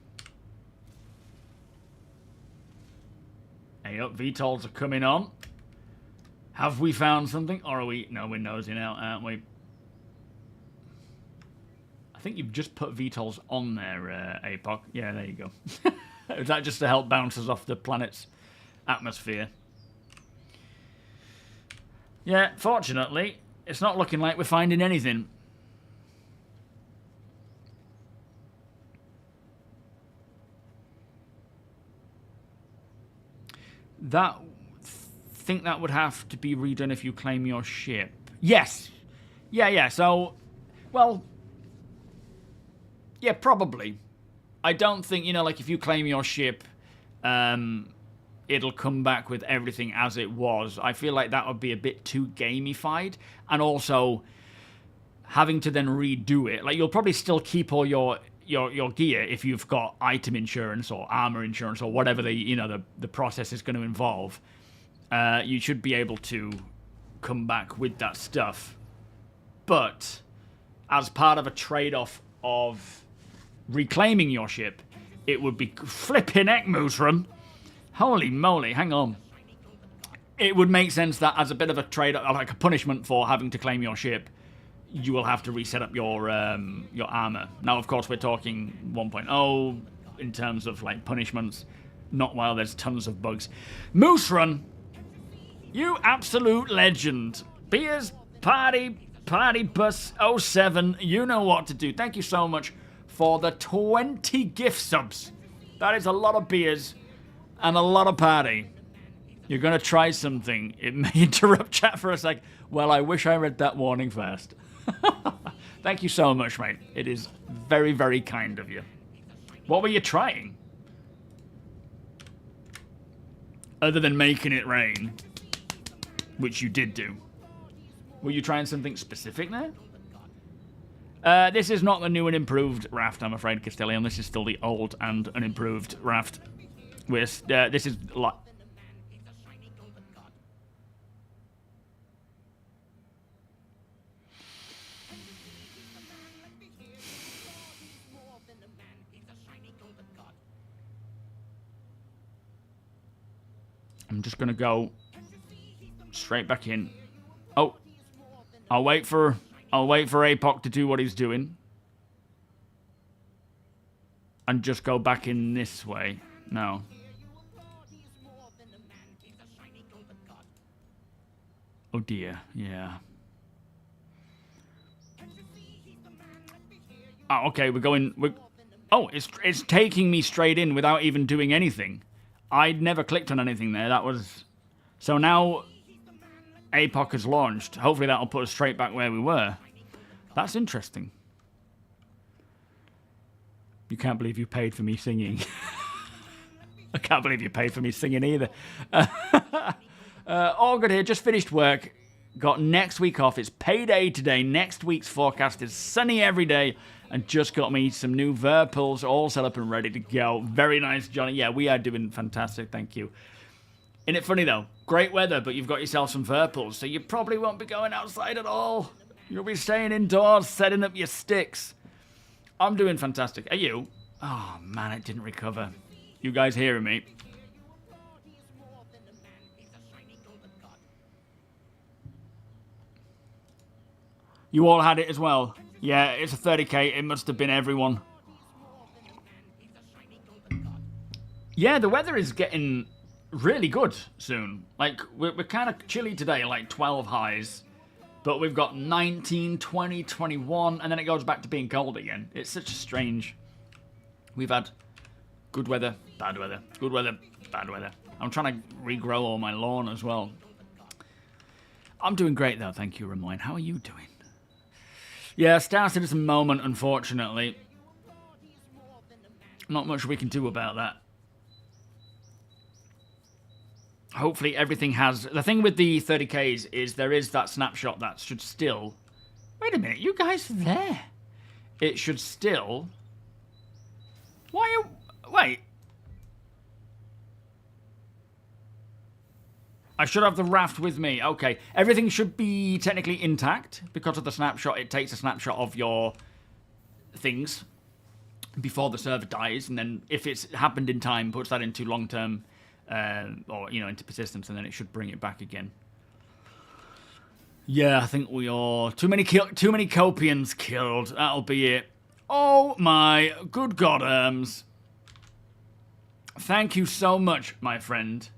Speaker 1: Hey up, VTOLs are coming on. Have we found something? Or are we... No, we're nosing out, aren't we? I think you've just put VTOLs on there, APOC. Yeah, there you go. Is that just to help bounce us off the planet's atmosphere? Yeah, fortunately, it's not looking like we're finding anything. Think that would have to be redone if you claim your ship. Yes. Yeah. So, well, yeah, probably. I don't think, like if you claim your ship, it'll come back with everything as it was. I feel like that would be a bit too gamified. And also, having to then redo it. Like, you'll probably still keep all your gear if you've got item insurance or armor insurance or whatever the process is going to involve. You should be able to come back with that stuff. But as part of a trade-off of reclaiming your ship, it would be flipping heck, Moosrum. Holy moly, hang on. it would make sense that as a bit of a trade, like a punishment for having to claim your ship, you will have to reset up your armor. Now, of course, we're talking 1.0 in terms of like punishments, not while there's tons of bugs. Moose Run, you absolute legend. Beers Party Bus 07, you know what to do. Thank you so much for the 20 gift subs. That is a lot of beers and a lot of party. You're going to try something. It may interrupt chat for a sec. Well, I wish I read that warning first. Thank you so much, mate. It is very, very kind of you. What were you trying? Other than making it rain, which you did do. Were you trying something specific there? This is not the new and improved raft, I'm afraid, Castellion. This is still the old and unimproved raft. This is... I'm just going to go straight back in. Oh, I'll wait for APOC to do what he's doing. And just go back in this way. No. Oh dear, yeah. Oh, okay, oh, it's taking me straight in without even doing anything. I'd never clicked on anything there. That was... So now APOC has launched. Hopefully that'll put us straight back where we were. That's interesting. You can't believe you paid for me singing. I can't believe you paid for me singing either. All good here. Just finished work. Got next week off. It's payday today. Next week's forecast is sunny every day. And just got me some new Verpils all set up and ready to go. Very nice, Johnny. Yeah, we are doing fantastic. Thank you. Isn't it funny, though? Great weather, but you've got yourself some Verpils, so you probably won't be going outside at all. You'll be staying indoors, setting up your sticks. I'm doing fantastic. Are you? Oh, man, it didn't recover. You guys hearing me? You all had it as well? Yeah, it's a 30k. It must have been everyone. Yeah, the weather is getting really good soon. Like, we're kind of chilly today, like 12 highs. But we've got 19, 20, 21, and then it goes back to being cold again. It's such a strange... We've had good weather, bad weather, good weather, bad weather. I'm trying to regrow all my lawn as well. I'm doing great, though. Thank you, Ramoyne. How are you doing? Yeah, Star Citizen moment, unfortunately. Not much we can do about that. Hopefully everything has... The thing with the 30Ks is there is that snapshot that should still... Wait a minute, you guys are there. It should still... Why are you... Wait. I should have the raft with me. Okay. Everything should be technically intact. Because of the snapshot, it takes a snapshot of your things before the server dies. And then if it's happened in time, puts that into long-term... or, you know, into persistence, and then it should bring it back again. Yeah, I think we are... Too many Copians killed. That'll be it. Oh my good God, Erms. Thank you so much, my friend.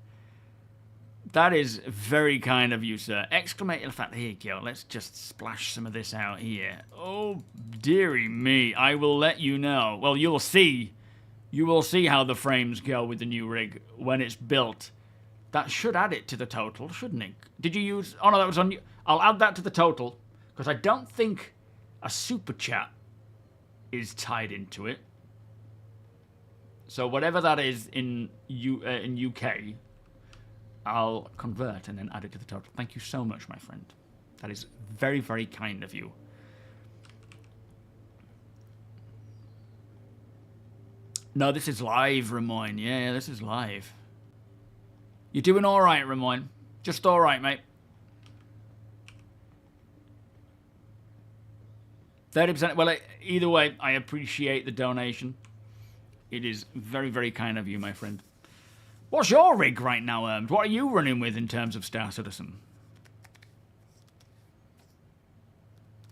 Speaker 1: That is very kind of you, sir. Exclamation. In fact, here you go. Let's just splash some of this out here. Oh, dearie me. I will let you know. Well, you'll see. You will see how the frames go with the new rig when it's built. That should add it to the total, shouldn't it? Did you use... Oh, no, that was on... I'll add that to the total, because I don't think a super chat is tied into it. So whatever that is in UK, I'll convert and then add it to the total. Thank you so much, my friend. That is very, very kind of you. No, this is live, Ramoyne. Yeah, this is live. You're doing all right, Ramoyne. Just all right, mate. 30%. Well, either way, I appreciate the donation. It is very, very kind of you, my friend. What's your rig right now, Ermed? What are you running with in terms of Star Citizen?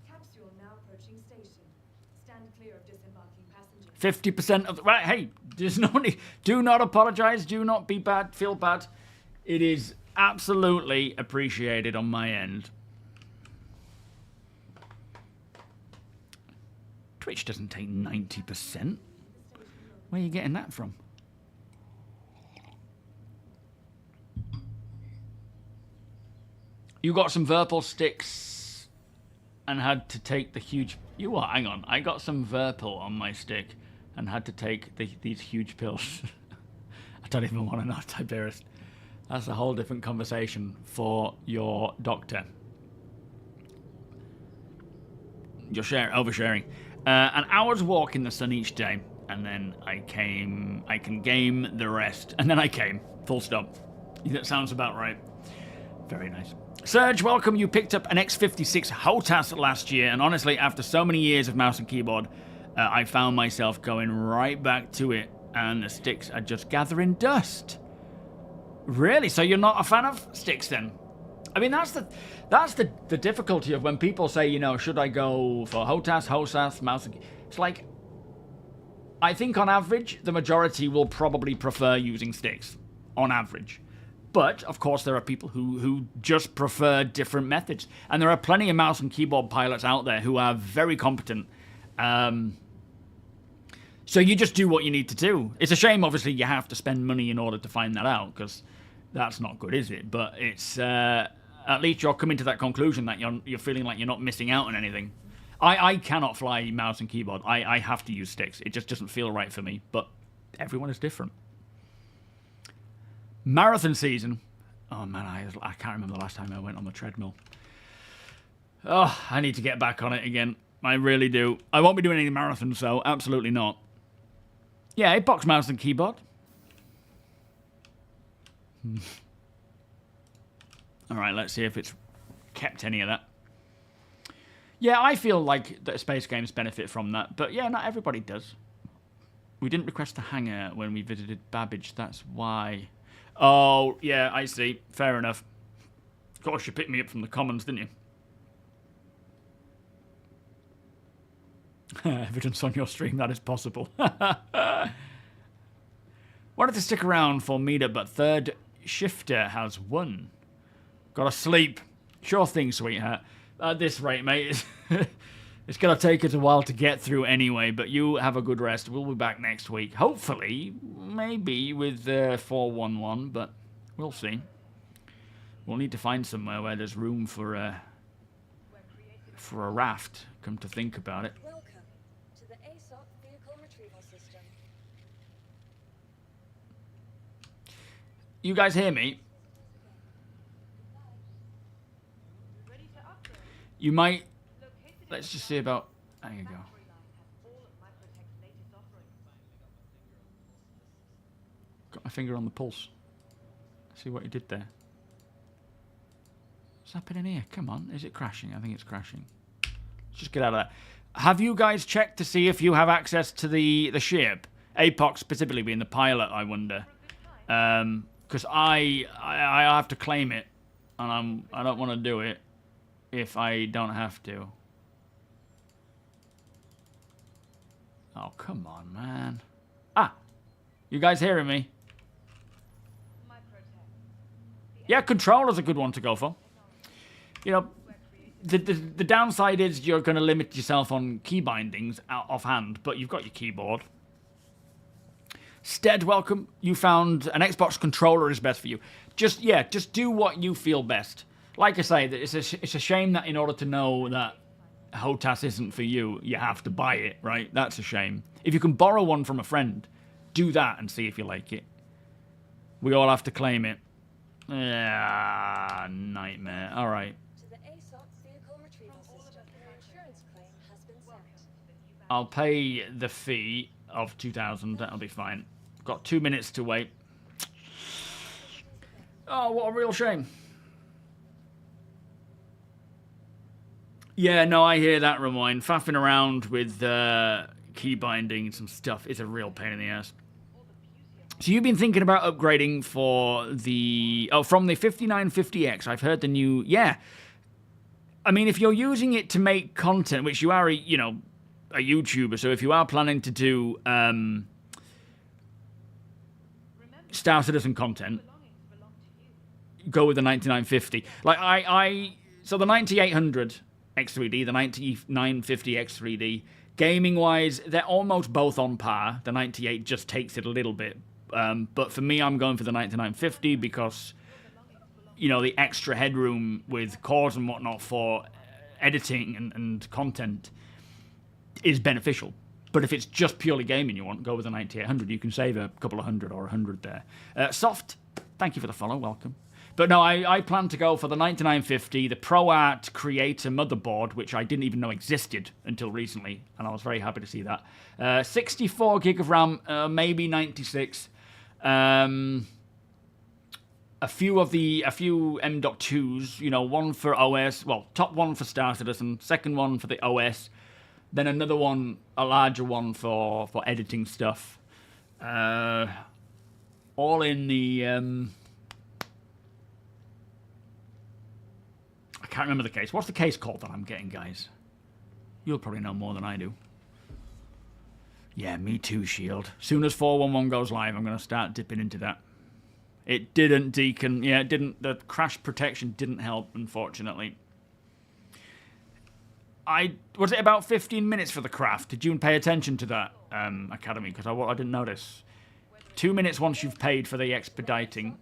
Speaker 5: Capsule now approaching station. Stand clear of disembarking passengers.
Speaker 1: 50% of the... Right, hey, there's no need. Do not apologize. Do not be bad. Feel bad. It is absolutely appreciated on my end. Twitch doesn't take 90%. Where are you getting that from? You got some Verpal sticks and had to take the huge... You what? Hang on. I got some Verpal on my stick and had to take these huge pills. I don't even want to know, Tiberius. That's a whole different conversation for your doctor. You're oversharing. An hour's walk in the sun each day, and then I can game the rest. And then I came. Full stop. That sounds about right. Very nice. Serge, welcome. You picked up an X56 HOTAS last year, and honestly, after so many years of mouse and keyboard, I found myself going right back to it, and the sticks are just gathering dust. Really? So you're not a fan of sticks then? I mean, that's the difficulty of when people say, you know, should I go for HOTAS, mouse and keyboard? It's like, I think on average, the majority will probably prefer using sticks, on average. But, of course, there are people who just prefer different methods. And there are plenty of mouse and keyboard pilots out there who are very competent. So you just do what you need to do. It's a shame, obviously, you have to spend money in order to find that out, because that's not good, is it? But it's at least you're coming to that conclusion that you're feeling like you're not missing out on anything. I cannot fly mouse and keyboard. I have to use sticks. It just doesn't feel right for me. But everyone is different. Marathon season. Oh, man, I can't remember the last time I went on the treadmill. Oh, I need to get back on it again. I really do. I won't be doing any marathons, so absolutely not. Yeah, it box mouse and keyboard. All right, let's see if it's kept any of that. Yeah, I feel like that space games benefit from that, but yeah, not everybody does. We didn't request the hangar when we visited Babbage, that's why. Oh, yeah, I see. Fair enough. Of course, you picked me up from the Commons, didn't you? Evidence on your stream, that is possible. Wanted to stick around for meetup, but third shifter has won. Gotta sleep. Sure thing, sweetheart. At this rate, mate, it's gonna take us a while to get through anyway, but you have a good rest. We'll be back next week. Hopefully, maybe with 411, but we'll see. We'll need to find somewhere where there's room for a raft, come to think about it.
Speaker 5: Welcome to the ASOC vehicle retrieval system.
Speaker 1: You guys hear me? You might... Let's just see about... There you go. Got my finger on the pulse. See what he did there. What's happening here? Come on. Is it crashing? I think it's crashing. Let's just get out of that. Have you guys checked to see if you have access to the ship? APOC specifically being the pilot, I wonder. Because I have to claim it. And I don't want to do it if I don't have to. Oh, come on, man. Ah! You guys hearing me? Yeah, controller's a good one to go for. You know, the downside is you're going to limit yourself on key bindings offhand, but you've got your keyboard. Stead, welcome. You found an Xbox controller is best for you. Just do what you feel best. Like I say, it's a shame that in order to know that HOTAS isn't for you, you have to buy it, right? That's a shame. If you can borrow one from a friend, do that and see if you like it. We all have to claim it. Ah, nightmare. All right.
Speaker 5: To the ASOC vehicle retrieval system. Your insurance claim has been sent.
Speaker 1: I'll pay the fee of 2,000. That'll be fine. Got 2 minutes to wait. Oh, what a real shame. Yeah, no, I hear that, Ramoyne. Faffing around with key binding and some stuff is a real pain in the ass. So you've been thinking about upgrading for the... Oh, from the 5950X. I've heard the new... Yeah. I mean, if you're using it to make content, which you are, you know, a YouTuber, so if you are planning to do Star Citizen content, go with the 9950. Like, so the 9800 X3D, the 9950 X3D, gaming-wise, they're almost both on par. The 98 just takes it a little bit. But for me, I'm going for the 9950 because, you know, the extra headroom with cores and whatnot for editing and content is beneficial. But if it's just purely gaming you want, go with the 9800. You can save a couple of hundred or 100 there. Soft, thank you for the follow. Welcome. But no, I plan to go for the 9950, the ProArt Creator motherboard, which I didn't even know existed until recently, and I was very happy to see that. 64 gig of RAM, maybe 96. A few M.2s, you know, one for OS, well, top one for Star Citizen, second one for the OS, then another one, a larger one for editing stuff. All in the... I can't remember the case. What's the case called that I'm getting, guys? You'll probably know more than I do. Yeah, me too, Shield. Soon as 411 goes live, I'm going to start dipping into that. It didn't, Deacon. Yeah, it didn't. The crash protection didn't help, unfortunately. Was it about 15 minutes for the craft? Did you pay attention to that, Academy? Because I didn't notice. 2 minutes once you've paid for the expediting.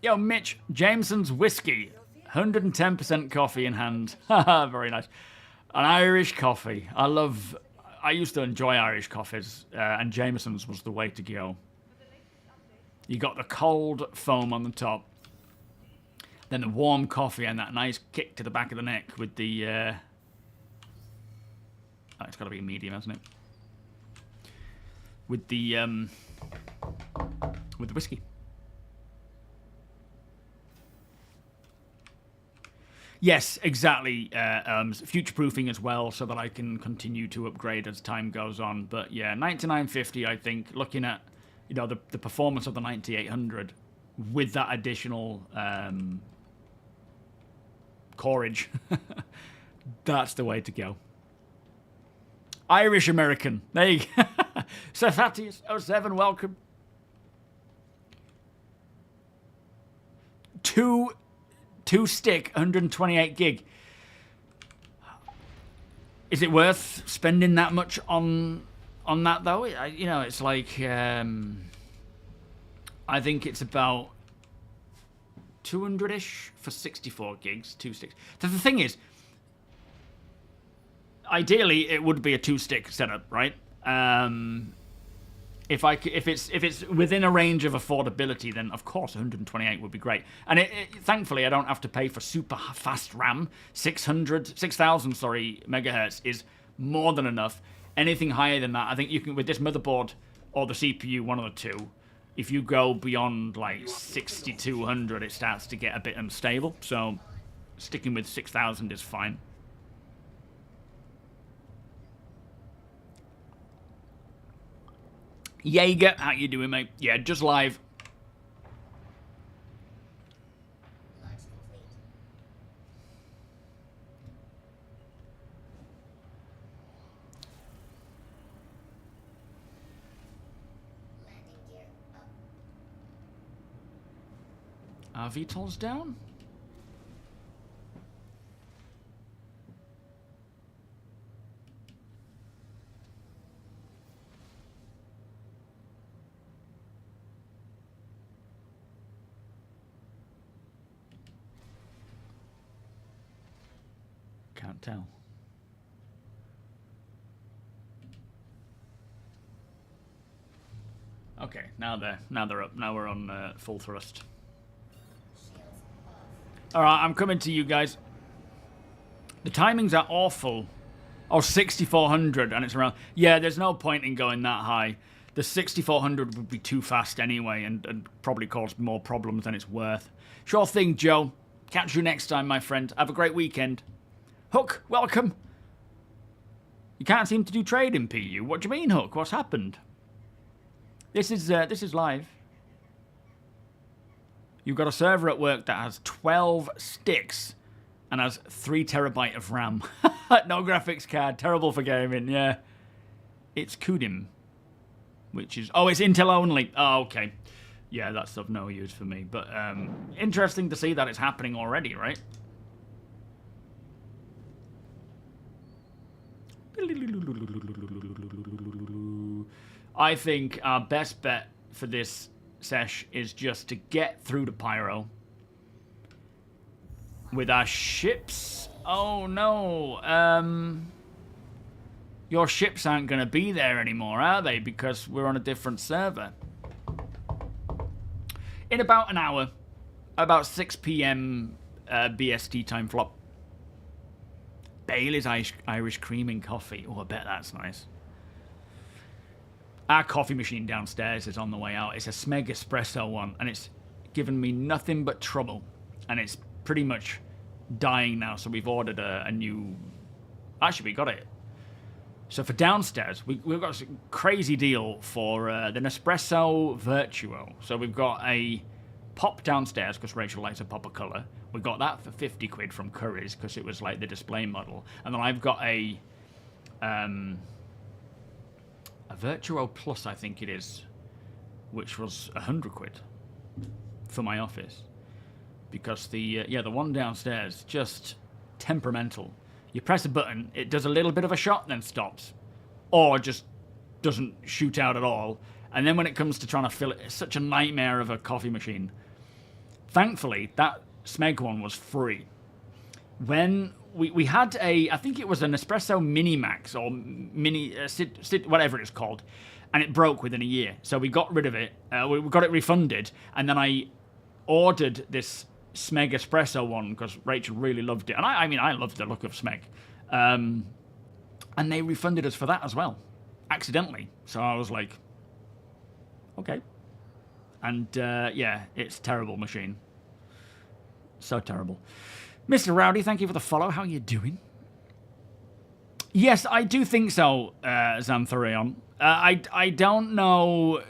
Speaker 1: Yo, Mitch, Jameson's whiskey. 110% coffee in hand. Haha, very nice. An Irish coffee. I used to enjoy Irish coffees, and Jameson's was the way to go. You got the cold foam on the top, then the warm coffee and that nice kick to the back of the neck with the... Oh, it's got to be medium, hasn't it? With the whiskey. Yes, exactly. Future-proofing as well, so that I can continue to upgrade as time goes on. But yeah, 9950, I think, looking at, you know, the performance of the 9800 with that additional coreage, that's the way to go. Irish American. There you go. Sefatius07, welcome. Two stick, 128 gig. Is it worth spending that much on that though? You know, it's like I think it's about 200-ish for 64 gigs, 2 sticks. The thing is, ideally it would be a 2-stick setup, right? If it's within a range of affordability, then of course 128 would be great. And thankfully I don't have to pay for super fast RAM. 6,000 megahertz is more than enough. Anything higher than that, I think you can, with this motherboard or the CPU, one of the two, if you go beyond like 6,200, it starts to get a bit unstable. So sticking with 6,000 is fine. Jaeger, how you doing, mate? Yeah, just live. Are VTOLs down? Can't tell. Okay, now they're up. Now we're on full thrust. All right, I'm coming to you guys. The timings are awful. Oh, 6,400, and it's around. Yeah, there's no point in going that high. The 6,400 would be too fast anyway, and probably cause more problems than it's worth. Sure thing, Joe. Catch you next time, my friend. Have a great weekend. Hook, welcome. You can't seem to do trade in PU. What do you mean, Hook? What's happened? This is live. You've got a server at work that has 12 sticks and has 3 terabyte of RAM. No graphics card. Terrible for gaming, yeah. It's Kudim, which is... Oh, it's Intel only. Oh, okay. Yeah, that's of no use for me. But interesting to see that it's happening already, right? I think our best bet for this sesh is just to get through to Pyro with our ships. Oh no, your ships aren't going to be there anymore, are they? Because we're on a different server. In about an hour, about 6 p.m. BST time flop. Bailey's Irish cream and coffee. Oh, I bet that's nice. Our coffee machine downstairs is on the way out. It's a Smeg Espresso one, and it's given me nothing but trouble. And it's pretty much dying now, so we've ordered a new... Actually, we got it. So for downstairs, we've got a crazy deal for the Nespresso Virtuo. So we've got a pop downstairs, because Rachel likes a pop of colour. We got that for 50 quid from Curry's, because it was like the display model. And then I've got a Virtuo Plus, I think it is, which was 100 quid for my office. Because the one downstairs, just temperamental. You press a button, it does a little bit of a shot, then stops. Or just doesn't shoot out at all. And then when it comes to trying to fill it, it's such a nightmare of a coffee machine. Thankfully, that Smeg one was free. When we had I think it was an Espresso Mini Max, or Mini, whatever it's called, and it broke within a year. So we got rid of it, we got it refunded, and then I ordered this Smeg Espresso one because Rachel really loved it. And I mean, I loved the look of Smeg. And they refunded us for that as well, accidentally. So I was like, okay. And yeah, it's a terrible machine. So terrible. Mr. Rowdy, thank you for the follow. How are you doing? Yes, I do think so, Xantharion. I don't know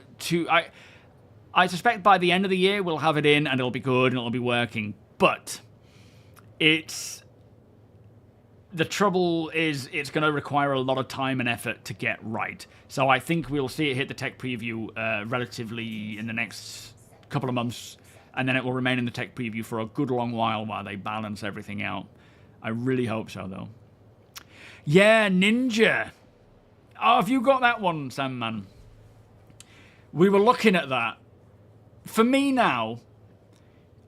Speaker 1: I suspect by the end of the year we'll have it in and it'll be good and it'll be working. But the trouble is it's going to require a lot of time and effort to get right. So I think we'll see it hit the tech preview relatively in the next couple of months. And then it will remain in the tech preview for a good long while they balance everything out. I really hope so, though. Yeah, Ninja. Oh, have you got that one, Sandman? We were looking at that. For me now,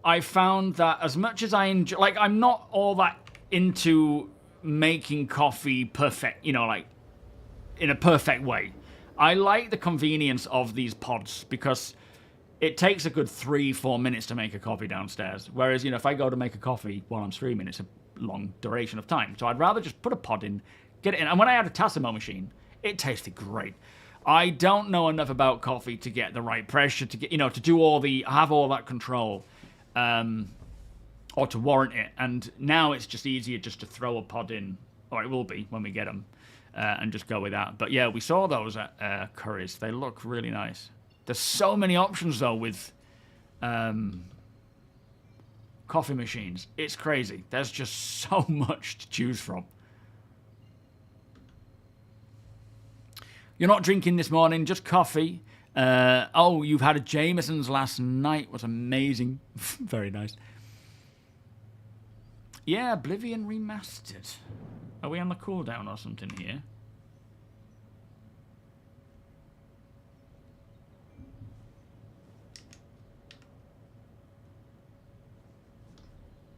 Speaker 1: I found that as much as I enjoy... Like, I'm not all that into making coffee perfect, you know, like, in a perfect way. I like the convenience of these pods because... It takes a good 3-4 minutes to make a coffee downstairs. Whereas, you know, if I go to make a coffee while I'm streaming, it's a long duration of time. So I'd rather just put a pod in, get it in. And when I had a Tassimo machine, it tasted great. I don't know enough about coffee to get the right pressure, to get, you know, to do have all that control, or to warrant it. And now it's just easier just to throw a pod in, or it will be when we get them, and just go with that. But yeah, we saw those at Curry's. They look really nice. There's so many options, though, with coffee machines. It's crazy. There's just so much to choose from. You're not drinking this morning, just coffee. Oh, you've had a Jameson's last night. Was amazing. Very nice. Yeah, Oblivion Remastered. Are we on the cooldown or something here?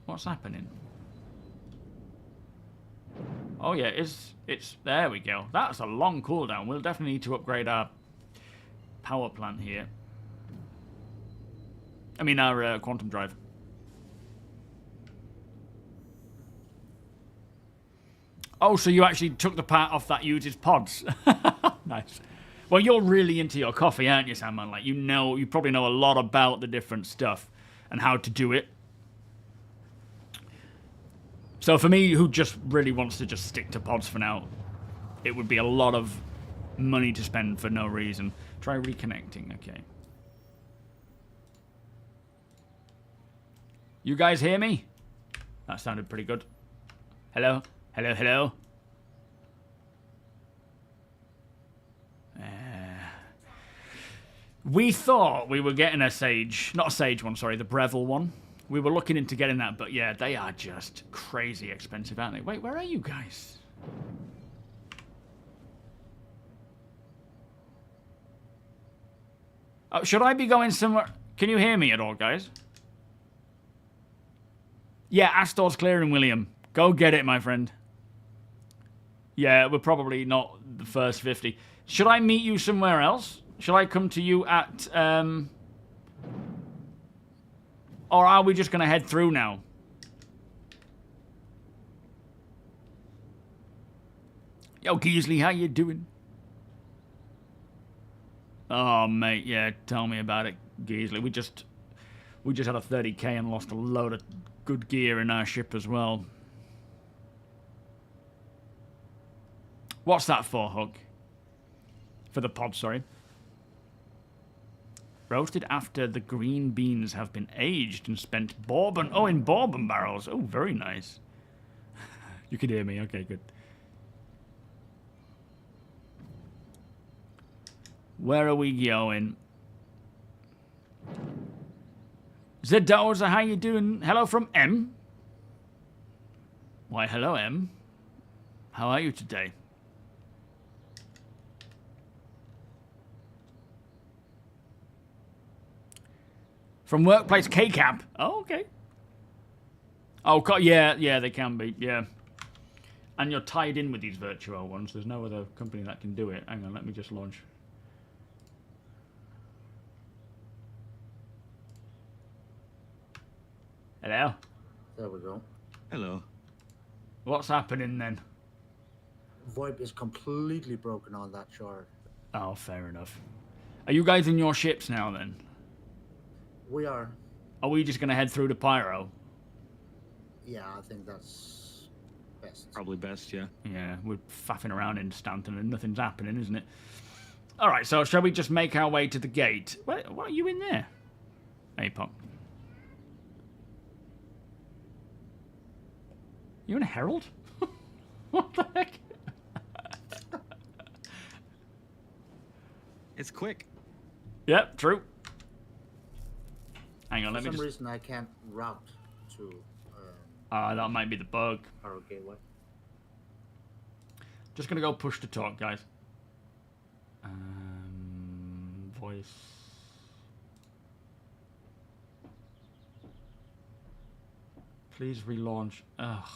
Speaker 1: What's happening? Oh yeah, it's there we go. That's a long cooldown. We'll definitely need to upgrade our power plant here. I mean our quantum drive. Oh, so you actually took the part off that uses pods. Nice. Well, you're really into your coffee, aren't you, Sandman? Like, you probably know a lot about the different stuff and how to do it. So for me, who just really wants to just stick to pods for now, it would be a lot of money to spend for no reason. Try reconnecting, okay. You guys hear me? That sounded pretty good. Hello? Hello, hello? We thought we were getting a Sage, not a Sage one, sorry, the Breville one. We were looking into getting that, but yeah, they are just crazy expensive, aren't they? Wait, where are you guys? Oh, should I be going somewhere? Can you hear me at all, guys? Yeah, Astor's clearing, William. Go get it, my friend. Yeah, we're probably not the first 50. Should I meet you somewhere else? Shall I come to you at... Or are we just going to head through now? Yo, Geesley, how you doing? Oh, mate, yeah, tell me about it, Geesley. We just had a 30k and lost a load of good gear in our ship as well. What's that for, Hug? For the pod, sorry. Roasted after the green beans have been aged and spent bourbon. Oh, in bourbon barrels. Oh, very nice. You can hear me. Okay, good. Where are we going? Zedoza, how you doing? Hello from M. Why, hello, M. How are you today? From workplace K-Cap. Oh, okay. Oh, yeah, they can be, yeah. And you're tied in with these virtual ones. There's no other company that can do it. Hang on, let me just launch. Hello?
Speaker 2: There we go.
Speaker 3: Hello.
Speaker 1: What's happening then?
Speaker 2: VoIP is completely broken on that shard.
Speaker 1: Oh, fair enough. Are you guys in your ships now then?
Speaker 2: We are.
Speaker 1: Are we just going to head through to Pyro?
Speaker 2: Yeah, I think that's best.
Speaker 3: Probably best, yeah.
Speaker 1: Yeah, we're faffing around in Stanton and nothing's happening, isn't it? Alright, so shall we just make our way to the gate? What are you in there? APOC. You in a Herald? What the heck?
Speaker 3: It's quick.
Speaker 1: Yep, true. Hang on,
Speaker 2: For
Speaker 1: let me
Speaker 2: some
Speaker 1: just...
Speaker 2: reason I can't route to
Speaker 1: that might be the bug.
Speaker 2: our gateway.
Speaker 1: Just gonna go push to talk, guys. Voice. Please relaunch. Ugh.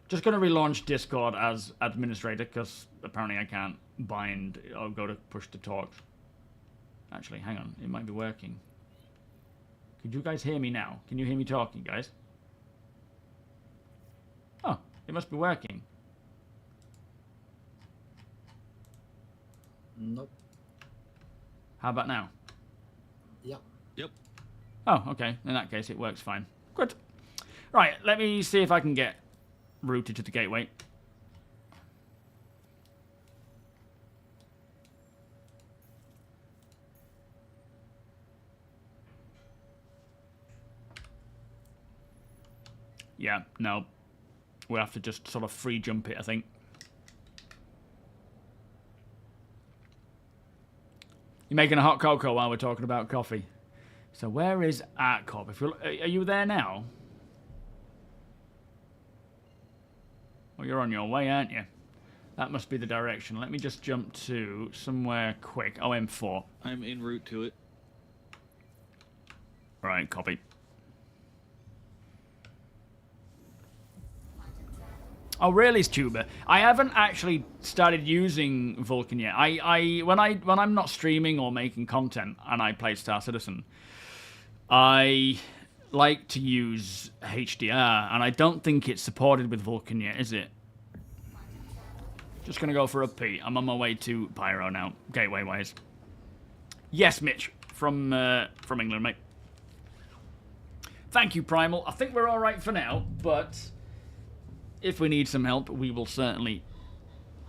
Speaker 1: Just gonna relaunch Discord as administrator because apparently I can't bind or go to push to talk. Actually, hang on, it might be working. Could you guys hear me now? Can you hear me talking, guys? Oh, it must be working.
Speaker 2: Nope.
Speaker 1: How about now?
Speaker 2: Yeah.
Speaker 3: Yep.
Speaker 1: Oh, okay. In that case, it works fine. Good. Right, let me see if I can get routed to the gateway. Yeah, no. We'll have to just sort of free jump it, I think. You're making a hot cocoa while we're talking about coffee. So where is ArtCorp? Are you there now? Well, you're on your way, aren't you? That must be the direction. Let me just jump to somewhere quick. OM4.
Speaker 3: I'm en route to it.
Speaker 1: Right, copy. Oh, really, Stuber? I haven't actually started using Vulcan yet. When I'm not streaming or making content and I play Star Citizen, I like to use HDR, and I don't think it's supported with Vulcan yet, is it? Just gonna go for a P. I'm on my way to Pyro now, gateway-wise. Yes, Mitch, from England, mate. Thank you, Primal. I think we're all right for now, but if we need some help, we will certainly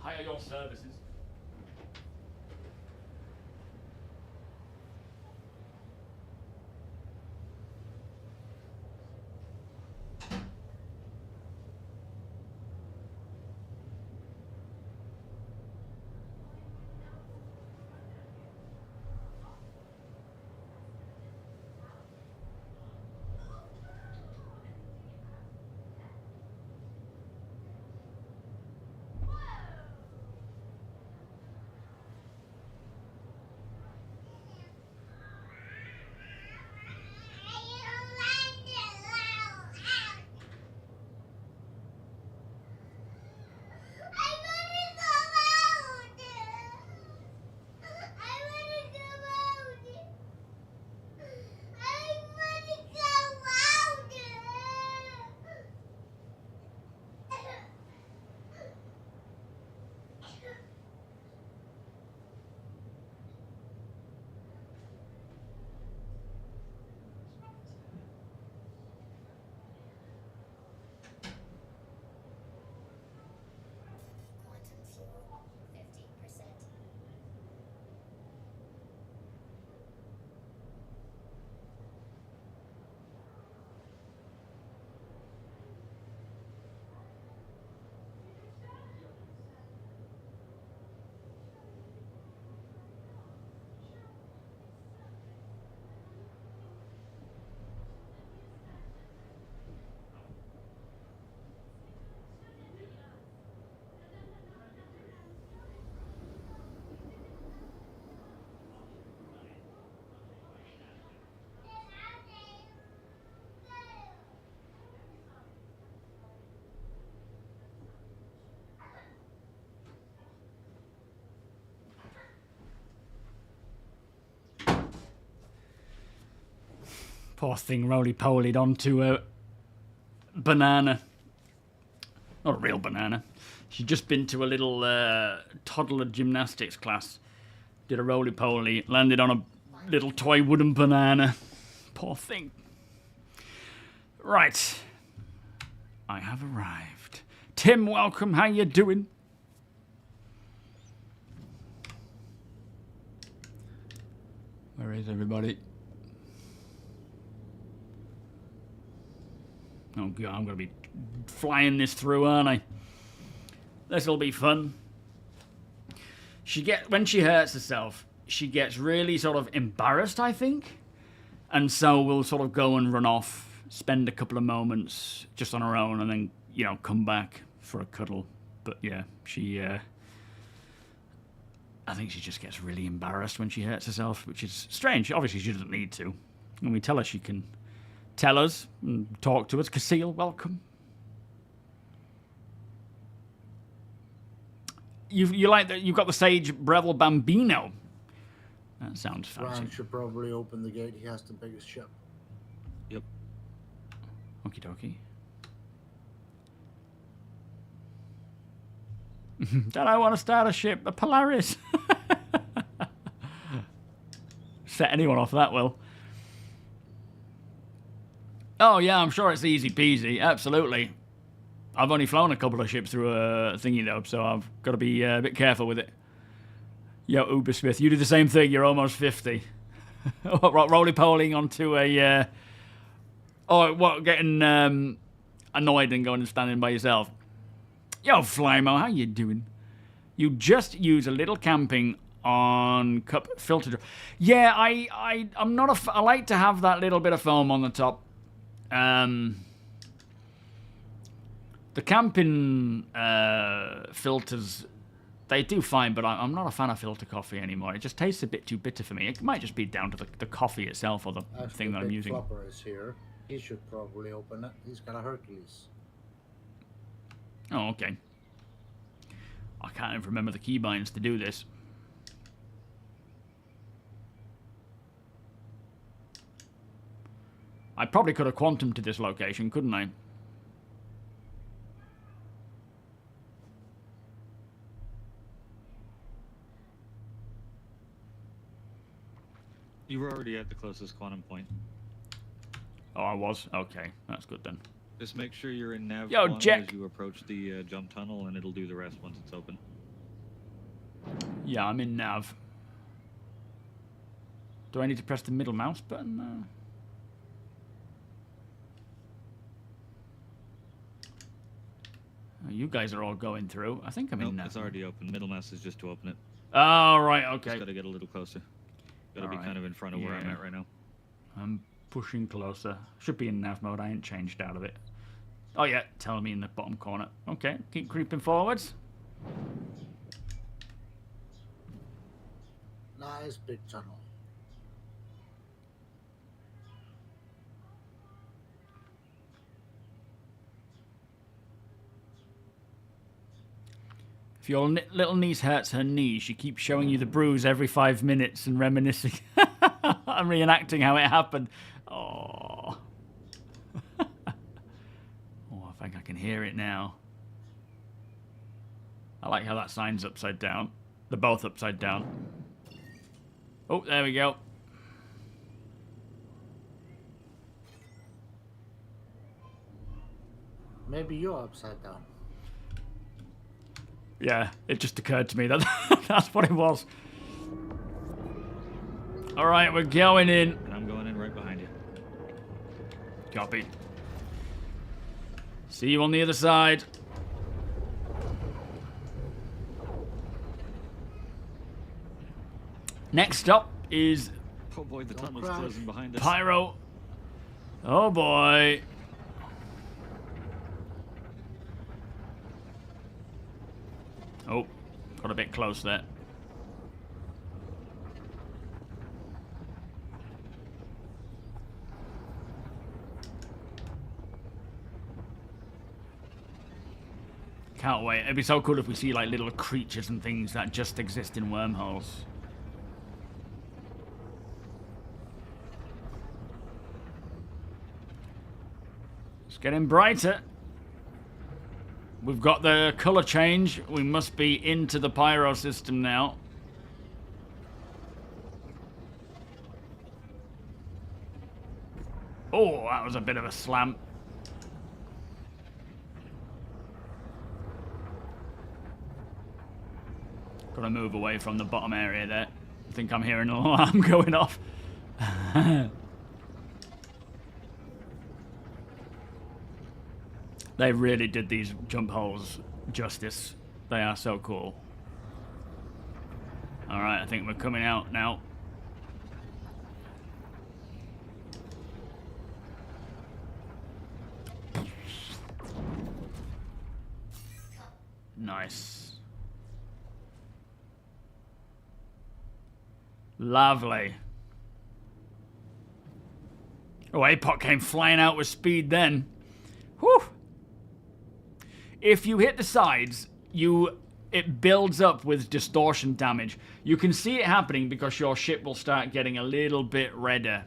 Speaker 1: Hire your services.
Speaker 5: Quantum fuel, 50%.
Speaker 1: Poor thing roly-polied onto a banana. Not a real banana. She'd just been to a little toddler gymnastics class. Did a roly-poly, landed on a little toy wooden banana. Poor thing. Right. I have arrived. Tim, welcome. How you doing? Where is everybody? Oh god, I'm going to be flying this through, aren't I? This'll be fun. When she hurts herself, she gets really sort of embarrassed, I think. And so we'll sort of go and run off, spend a couple of moments just on her own, and then, you know, come back for a cuddle. But yeah, I think she just gets really embarrassed when she hurts herself, which is strange. Obviously, she doesn't need to. When we tell her she can tell us and talk to us. Casil, welcome. You like that? You've got the Sage Breville Bambino. That sounds fancy.
Speaker 2: Ryan should probably open the gate. He has the biggest ship.
Speaker 3: Yep.
Speaker 1: Okie dokie. Dad, I want to start a ship, a Polaris. Set anyone off that will. Oh yeah, I'm sure it's easy peasy. Absolutely. I've only flown a couple of ships through a thingy though, so I've got to be a bit careful with it. Yo, Ubersmith, you do the same thing. You're almost 50. Roly-polying onto a... getting annoyed and going and standing by yourself. Yo, Flymo, how you doing? You just use a little camping on cup filter. Yeah, I'm not I like to have that little bit of foam on the top. The camping filters, they do fine, but I'm not a fan of filter coffee anymore. It just tastes a bit too bitter for me. It might just be down to the coffee itself or the thing that I'm using.
Speaker 2: Flopper is here. He should probably open it. He's got a Hercules.
Speaker 1: Oh, okay. I can't even remember the keybinds to do this. I probably could have quantumed to this location, couldn't I?
Speaker 3: You were already at the closest quantum point.
Speaker 1: Oh, I was? Okay, that's good then.
Speaker 3: Just make sure you're in nav
Speaker 1: Yo,
Speaker 3: quantum
Speaker 1: Jack.
Speaker 3: as you approach the jump tunnel, and it'll do the rest once it's open.
Speaker 1: Yeah, I'm in nav. Do I need to press the middle mouse button? Oh, you guys are all going through. I think I'm in nav.
Speaker 3: It's already open. Middle mouse is just to open it.
Speaker 1: Oh, right, okay.
Speaker 3: Just gotta get a little closer. Gotta be kind of in front of where I'm at right now.
Speaker 1: I'm pushing closer. Should be in nav mode. I ain't changed out of it. Oh, yeah, telling me in the bottom corner. Okay, keep creeping forwards.
Speaker 2: Nice big tunnel.
Speaker 1: If your little niece hurts her knee, she keeps showing you the bruise every 5 minutes and reminiscing and reenacting how it happened. Oh. Oh, I think I can hear it now. I like how that sign's upside down. They're both upside down. Oh, there we go.
Speaker 2: Maybe you're upside down.
Speaker 1: Yeah, it just occurred to me that that's what it was. All right, we're going in.
Speaker 3: And I'm going in right behind you.
Speaker 1: Copy. See you on the other side. Next up is
Speaker 3: Oh boy, the tunnel's closing behind us.
Speaker 1: Pyro. Oh boy. Oh, got a bit close there. Can't wait. It'd be so cool if we see like little creatures and things that just exist in wormholes. It's getting brighter. We've got the color change. We must be into the Pyro system now. Oh, that was a bit of a slam. Gotta move away from the bottom area there. I think I'm hearing an alarm going off. They really did these jump holes justice. They are so cool. Alright, I think we're coming out now. Nice. Lovely. Oh, APOC came flying out with speed then. Whew. If you hit the sides, it builds up with distortion damage. You can see it happening because your ship will start getting a little bit redder.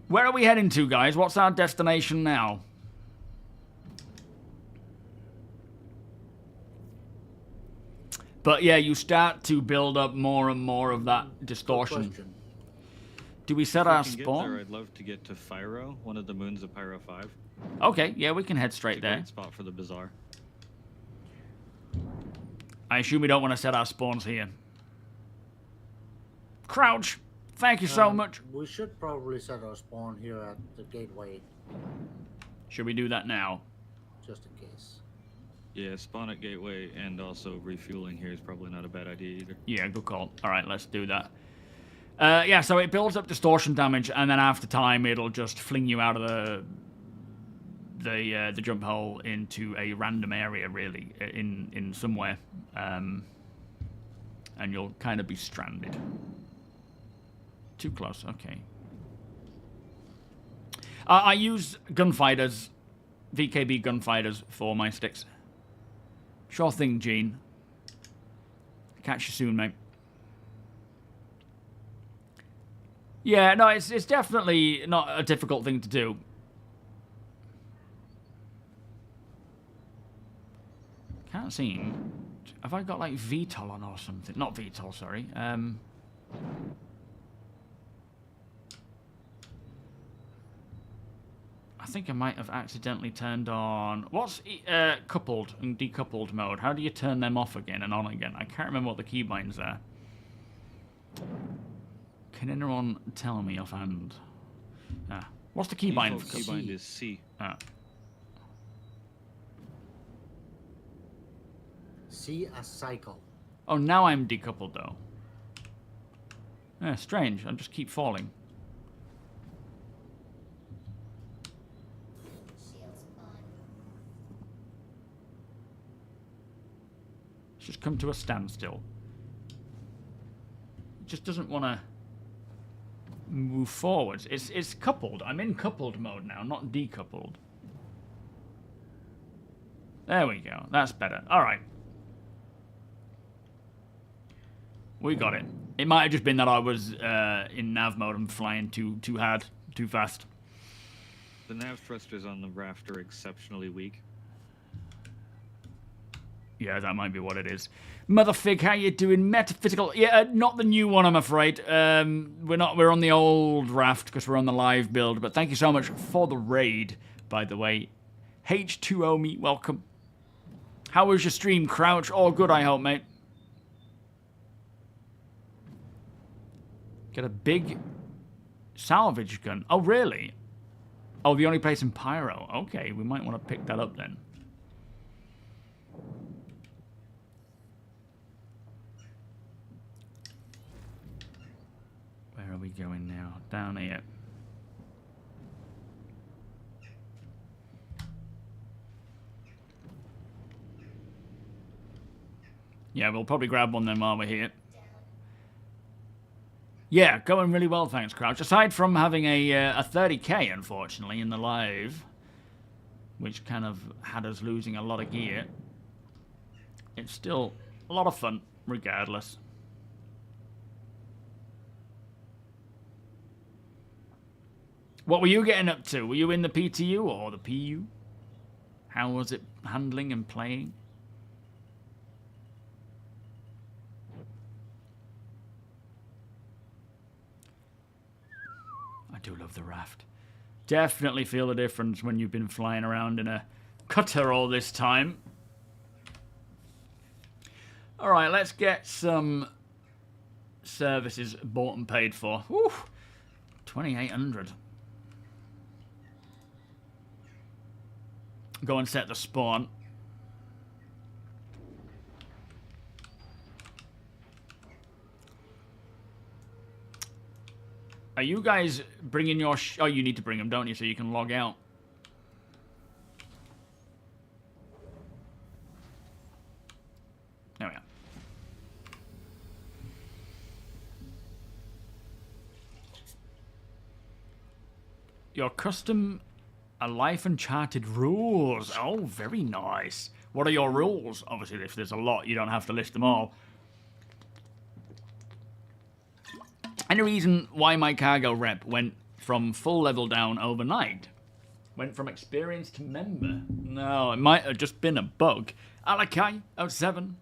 Speaker 1: Where are we heading to, guys? What's our destination now? But yeah, you start to build up more and more of that distortion. Do we set our spawn?
Speaker 3: There, I'd love to get to Pyro, one of the moons of Pyro 5.
Speaker 1: Okay, yeah, we can head straight there.
Speaker 3: Great spot for the bazaar.
Speaker 1: I assume we don't want to set our spawns here. Crouch! Thank you so much.
Speaker 2: We should probably set our spawn here at the gateway.
Speaker 1: Should we do that now?
Speaker 2: Just in case.
Speaker 3: Yeah, spawn at gateway and also refueling here is probably not a bad idea either.
Speaker 1: Yeah, good call. Alright, let's do that. Yeah, so it builds up distortion damage, and then after time, it'll just fling you out of the jump hole into a random area, really, in somewhere, and you'll kind of be stranded. Too close. Okay. I use gunfighters, VKB gunfighters for my sticks. Sure thing, Gene. Catch you soon, mate. Yeah, no, it's definitely not a difficult thing to do. Can't seem. Have I got like VTOL on or something? Not VTOL, sorry. I think I might have accidentally turned on... What's coupled and decoupled mode? How do you turn them off again and on again? I can't remember what the keybinds are. Can anyone tell me offhand? What's the keybind?
Speaker 3: Keybind is C.
Speaker 2: C as cycle.
Speaker 1: Oh, now I'm decoupled, though. Strange. I just keep falling. It's just come to a standstill. It just doesn't want to move forwards. It's coupled. I'm in coupled mode now, not decoupled. There we go. That's better. All right. We got it. It might have just been that I was in nav mode and flying too hard, too fast.
Speaker 3: The nav thrusters on the raft are exceptionally weak.
Speaker 1: Yeah, that might be what it is. Motherfig, how you doing? Metaphysical. Yeah, not the new one, I'm afraid. We're on the old raft because we're on the live build. But thank you so much for the raid, by the way. H2O me, welcome. How was your stream, Crouch? All good, I hope, mate. Get a big salvage gun. Oh, really? Oh, the only place in Pyro. Okay, we might want to pick that up then. Where are we going now? Down here. Yeah, we'll probably grab one then while we're here. Yeah, going really well, thanks, Crouch. Aside from having a 30k, unfortunately, in the live, which kind of had us losing a lot of gear, it's still a lot of fun, regardless. What were you getting up to? Were you in the PTU or the PU? How was it handling and playing? I do love the raft. Definitely feel the difference when you've been flying around in a cutter all this time. Alright, let's get some services bought and paid for. Whew, 2,800. Go and set the spawn. Are you guys bringing your... oh, you need to bring them, don't you? So you can log out. There we are. Your custom... a life uncharted rules. Oh, very nice. What are your rules? Obviously, if there's a lot, you don't have to list them all. Any reason why my cargo rep went from full level down overnight? Went from experienced to member? No, it might have just been a bug. Alakai 07.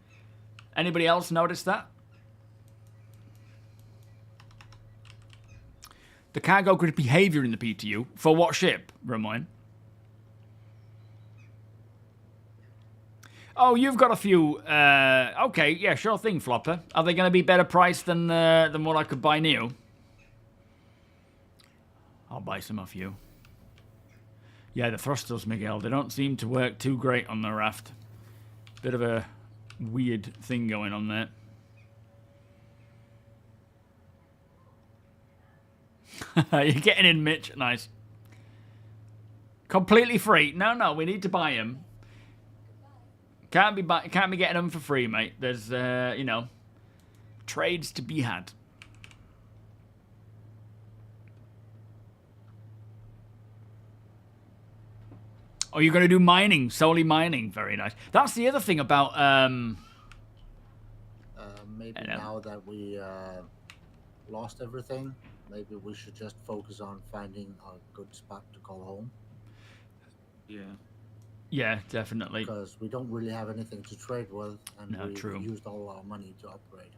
Speaker 1: Anybody else notice that? The cargo grid behavior in the PTU. For what ship, Ramon? Oh, you've got a few. Okay, yeah, sure thing, Flopper. Are they going to be better priced than what I could buy new? I'll buy some off you. Yeah, the thrusters, Miguel. They don't seem to work too great on the raft. Bit of a weird thing going on there. You're getting in, Mitch. Nice. Completely free. No, we need to buy them. Can't be getting them for free, mate. There's, you know, trades to be had. Oh, you're going to do mining, solely mining. Very nice. That's the other thing about,
Speaker 2: maybe now that we lost everything, maybe we should just focus on finding a good spot to call home.
Speaker 3: Yeah.
Speaker 1: Yeah, definitely.
Speaker 2: Because we don't really have anything to trade with, and
Speaker 1: No,
Speaker 2: we
Speaker 1: true.
Speaker 2: used all our money to upgrade.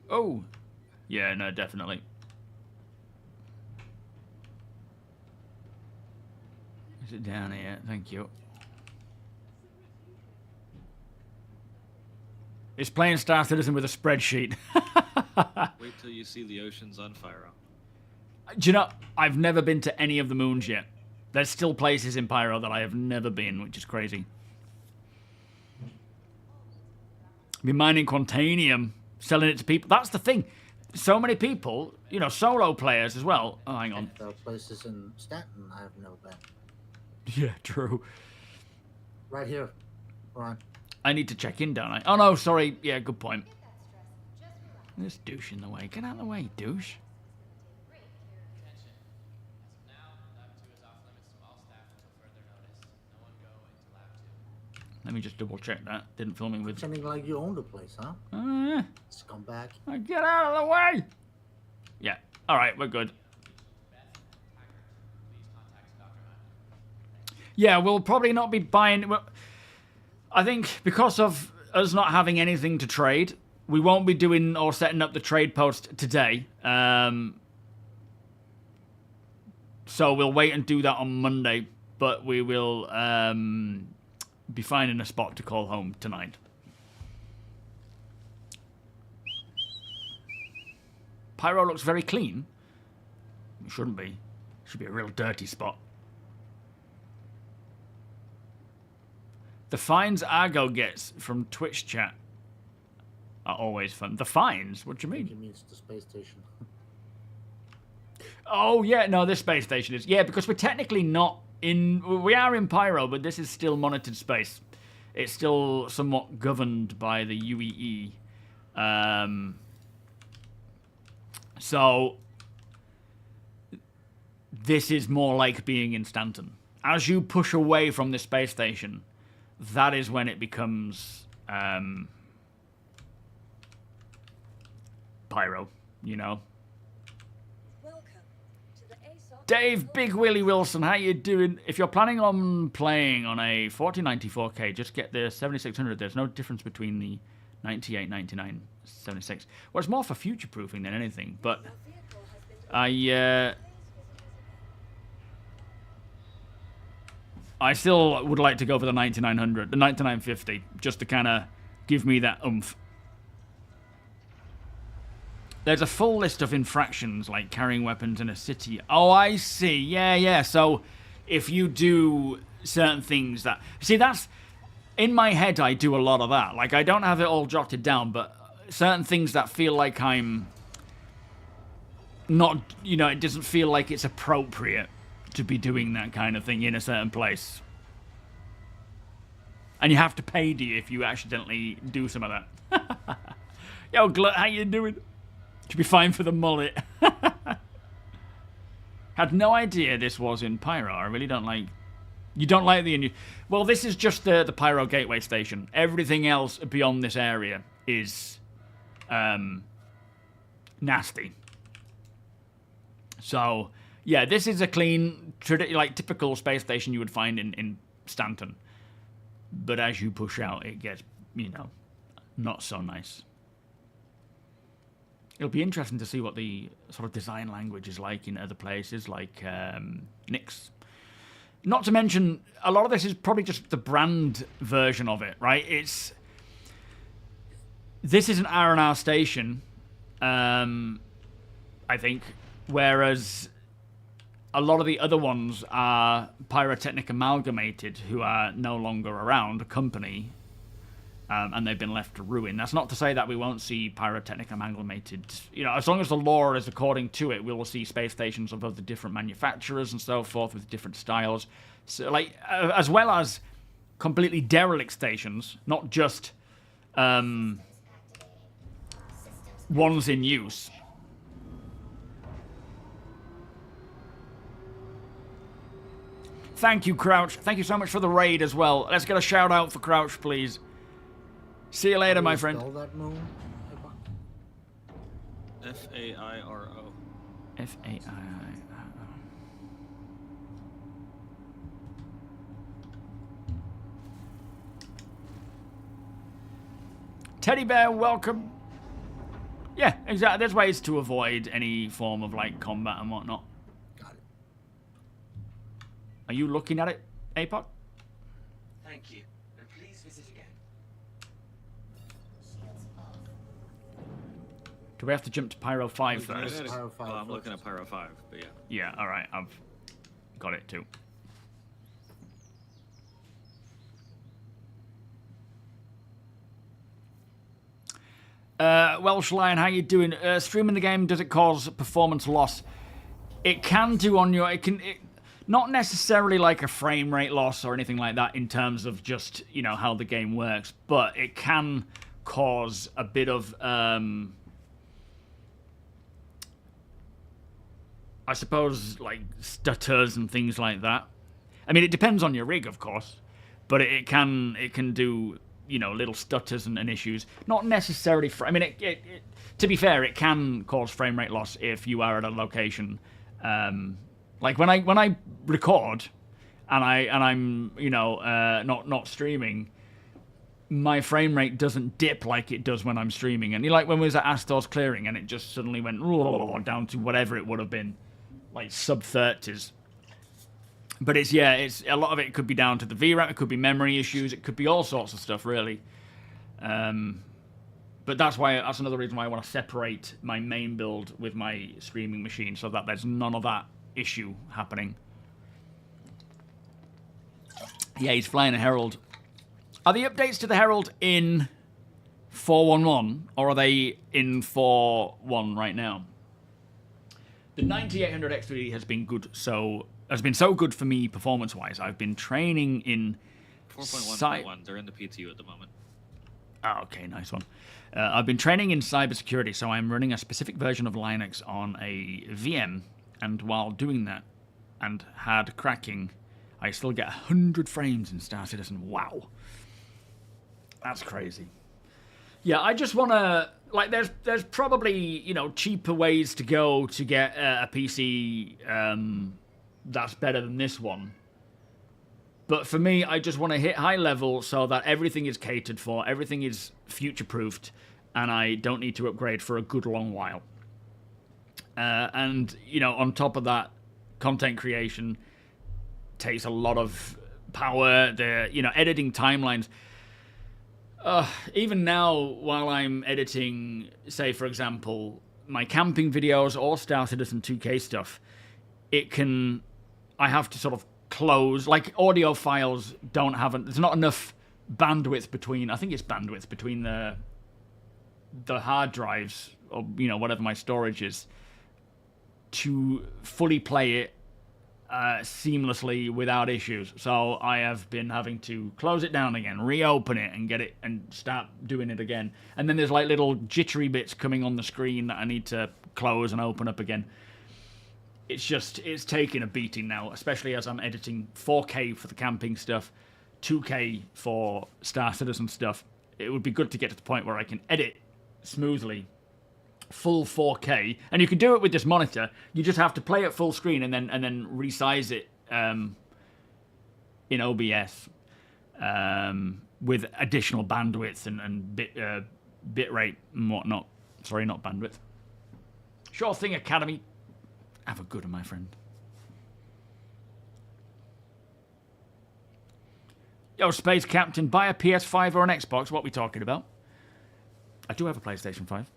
Speaker 1: Oh, yeah, no, definitely. Is it down here? Thank you. It's playing Star Citizen with a spreadsheet.
Speaker 3: Wait till you see the oceans on Pyro.
Speaker 1: Do you know, I've never been to any of the moons yet. There's still places in Pyro that I have never been, which is crazy. Be mining Quantanium, selling it to people. That's the thing. So many people, you know, solo players as well. Oh, hang on.
Speaker 2: There are places in Stanton I have never been.
Speaker 1: Yeah, true.
Speaker 2: Right here. Ron.
Speaker 1: I need to check in, don't I? Oh, no, sorry. Yeah, good point. There's douche in the way. Get out of the way, douche. Let me just double check that. Didn't fill me with...
Speaker 2: Pretending like you own the place, huh? Scumbag.
Speaker 1: Get out of the way! Yeah. Alright, we're good. Yeah, we'll probably not be buying... Well, I think because of us not having anything to trade, we won't be doing or setting up the trade post today. So we'll wait and do that on Monday. But we will... be finding a spot to call home tonight. Pyro looks very clean. It shouldn't be. It should be a real dirty spot. The fines Argo gets from Twitch chat are always fun. The fines? What do you mean?
Speaker 2: It means the space station.
Speaker 1: Oh, yeah. No, this space station is... Yeah, because we're technically not... We are in Pyro, but this is still monitored space. It's still somewhat governed by the UEE. So this is more like being in Stanton. As you push away from the space station, that is when it becomes Pyro, you know. Dave, Big Willie Wilson, how you doing? If you're planning on playing on a 4094K, just get the 7600. There's no difference between the 98, 99, 76. Well, it's more for future-proofing than anything, but I still would like to go for the 9900, the 9950, just to kind of give me that oomph. There's a full list of infractions, like carrying weapons in a city. Oh, I see. Yeah, yeah. So if you do certain things that... See, that's... In my head, I do a lot of that. Like, I don't have it all jotted down, but certain things that feel like I'm not... You know, it doesn't feel like it's appropriate to be doing that kind of thing in a certain place. And you have to pay, do you, if you accidentally do some of that. Yo, Glut, how you doing? Should be fine for the mullet. Had no idea this was in Pyro. I really don't like... You don't like the... Well, this is just the Pyro Gateway Station. Everything else beyond this area is... nasty. So, yeah, this is a clean, like, typical space station you would find in Stanton. But as you push out, it gets, you know, not so nice. It'll be interesting to see what the sort of design language is like in other places, like Nyx. Not to mention, a lot of this is probably just the brand version of it, right? This is an R&R station, I think, whereas a lot of the other ones are Pyrotechnic Amalgamated, who are no longer around, a company, and they've been left to ruin. That's not to say that we won't see Pyrotechnic Amalgamated. You know, as long as the lore is according to it, we will see space stations of other different manufacturers and so forth with different styles. So, like, as well as completely derelict stations, not just ones in use. Thank you, Crouch. Thank you so much for the raid as well. Let's get a shout out for Crouch, please. See you later, my friend.
Speaker 2: Spell that moon?
Speaker 3: F-A-I-R-O.
Speaker 1: F-A-I-R-O. Teddy Bear, welcome. Yeah, exactly. There's ways to avoid any form of, like, combat and whatnot.
Speaker 2: Got it.
Speaker 1: Are you looking at it, APOC?
Speaker 7: Thank you. And please visit again.
Speaker 1: Do we have to jump to Pyro 5
Speaker 3: Looking at
Speaker 1: first?
Speaker 3: it.
Speaker 2: Pyro 5
Speaker 3: I'm
Speaker 2: first.
Speaker 3: looking at Pyro 5, but yeah.
Speaker 1: Yeah, alright, I've got it too. Welsh Lion, how you doing? Streaming the game, does it cause performance loss? It can do on your... not necessarily like a frame rate loss or anything like that in terms of just, you know, how the game works, but it can cause a bit of... I suppose, like, stutters and things like that. I mean, it depends on your rig, of course, but it can do, you know, little stutters and issues. Not necessarily... I mean, to be fair, it can cause frame rate loss if you are at a location... like, when I record and I'm, you know, not streaming, my frame rate doesn't dip like it does when I'm streaming. And, like, when we was at Astor's clearing and it just suddenly went down to whatever it would have been. Like sub-30s. But it's a lot of it could be down to the VRAM, it could be memory issues, it could be all sorts of stuff, really. But that's another reason why I want to separate my main build with my streaming machine, so that there's none of that issue happening. Yeah, he's flying a Herald. Are the updates to the Herald in 4.1.1, or are they in 4.1 right now? The 9800 X3D has been so good for me performance-wise. I've been training in
Speaker 3: 4.1.1. They're in the PTU at the moment.
Speaker 1: Oh, okay, nice one. I've been training in cybersecurity, so I'm running a specific version of Linux on a VM, and while doing that and hard cracking, I still get 100 frames in StarCitizen. Wow. That's crazy. Yeah, I just want to... Like, there's probably, you know, cheaper ways to go to get a PC that's better than this one. But for me, I just want to hit high level so that everything is catered for, everything is future-proofed, and I don't need to upgrade for a good long while. And, you know, on top of that, content creation takes a lot of power. Editing timelines... even now, while I'm editing, say, for example, my camping videos or Star Citizen 2K stuff, I have to sort of close, like, audio files there's not enough bandwidth between the hard drives, or, you know, whatever my storage is, to fully play it seamlessly without issues. So I have been having to close it down again, reopen it, and get it and start doing it again. And then there's like little jittery bits coming on the screen that I need to close and open up again. It's taking a beating now, especially as I'm editing 4K for the camping stuff, 2K for Star Citizen stuff. It would be good to get to the point where I can edit smoothly full 4K, and you can do it with this monitor. You just have to play it full screen and then resize it in OBS with additional bandwidth and bit rate and whatnot. Sorry, not bandwidth. Sure thing, Academy. Have a good one, my friend. Yo, Space Captain, buy a PS5 or an Xbox. What are we talking about? I do have a PlayStation 5.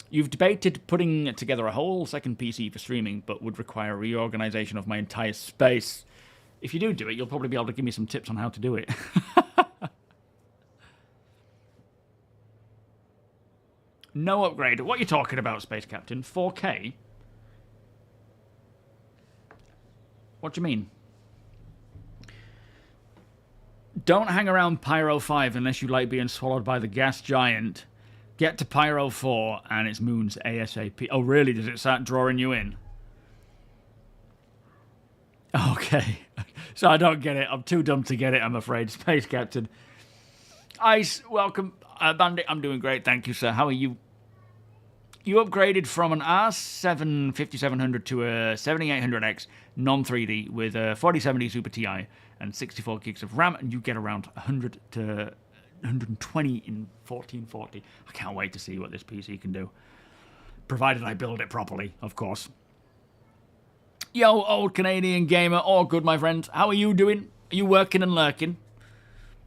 Speaker 1: You've debated putting together a whole second PC for streaming, but would require reorganization of my entire space. If you do it, you'll probably be able to give me some tips on how to do it. No upgrade. What are you talking about, Space Captain? 4K? What do you mean? Don't hang around Pyro 5 unless you like being swallowed by the gas giant. Get to Pyro 4 and its moons ASAP. Oh, really? Does it start drawing you in? Okay. So I don't get it. I'm too dumb to get it, I'm afraid. Space Captain. Ice, welcome. Bandit, I'm doing great. Thank you, sir. How are you? You upgraded from an R7 5700 to a 7800X non-3D with a 4070 Super Ti and 64 gigs of RAM, and you get around 100 to 120 in 1440. I can't wait to see what this PC can do. Provided I build it properly, of course. Yo, old Canadian gamer, all good, my friend. How are you doing? Are you working and lurking?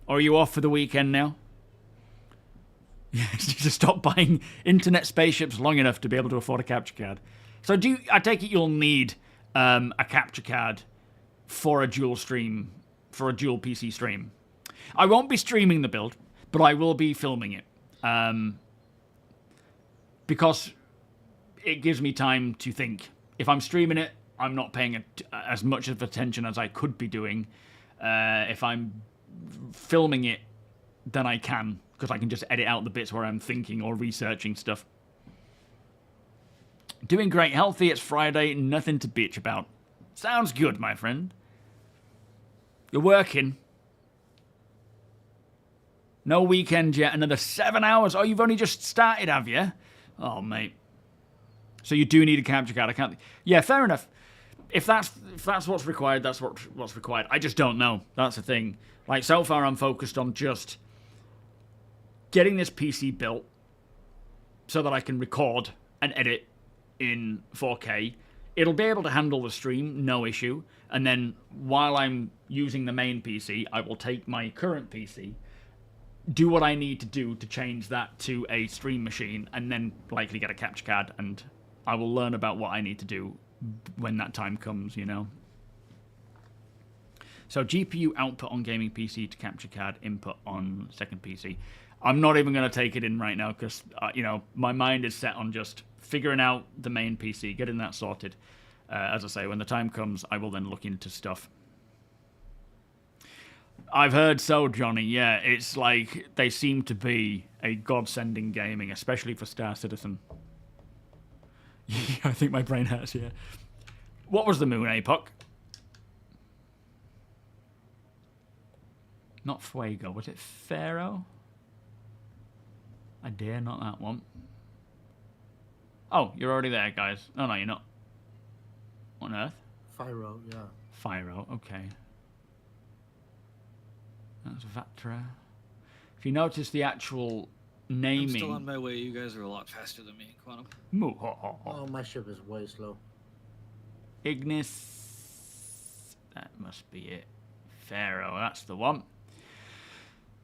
Speaker 1: Or are you off for the weekend now? Just stop buying internet spaceships long enough to be able to afford a capture card. So I take it you'll need a capture card for a dual stream, for a dual PC stream. I won't be streaming the build, but I will be filming it. Because it gives me time to think. If I'm streaming it, I'm not paying as much of attention as I could be doing. If I'm filming it, then I can, because I can just edit out the bits where I'm thinking or researching stuff. Doing great, healthy, it's Friday, nothing to bitch about. Sounds good, my friend. You're working. No weekend yet, another 7 hours. Oh, you've only just started, have you? Oh, mate. So you do need a capture card. I can't... Yeah, fair enough. If that's what's required, that's what's required. I just don't know. That's the thing. Like, so far I'm focused on just getting this PC built so that I can record and edit in 4K. It'll be able to handle the stream, no issue. And then while I'm using the main PC, I will take my current PC, do what I need to do to change that to a stream machine, and then likely get a capture card, and I will learn about what I need to do when that time comes, you know. So GPU output on gaming PC to capture card input on second PC. I'm not even going to take it in right now because, you know, my mind is set on just figuring out the main PC, getting that sorted. As I say, when the time comes, I will then look into stuff. I've heard so, Johnny. Yeah, it's like they seem to be a godsend in gaming, especially for Star Citizen. I think my brain hurts here. What was the moon, APOC? Not Fuego. Was it Pharaoh? I dare not that one. Oh, you're already there, guys. Oh, no, you're not. On Earth?
Speaker 2: Pyro, yeah.
Speaker 1: Pyro, okay. That's Vatra. If you notice the actual naming...
Speaker 3: I'm still on my way. You guys are a lot faster than me, Quantum.
Speaker 2: Oh, my ship is way slow.
Speaker 1: Ignis. That must be it. Pharaoh, that's the one.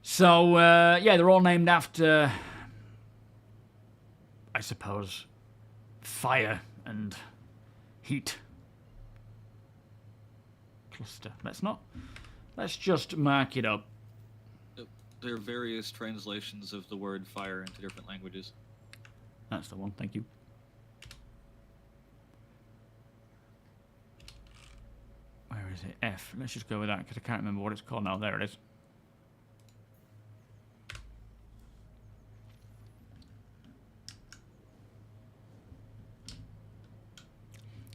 Speaker 1: So, yeah, they're all named after, I suppose, fire and heat. Cluster. Let's just mark it up.
Speaker 3: There are various translations of the word fire into different languages.
Speaker 1: That's the one, thank you. Where is it? F. Let's just go with that because I can't remember what it's called now. There it is.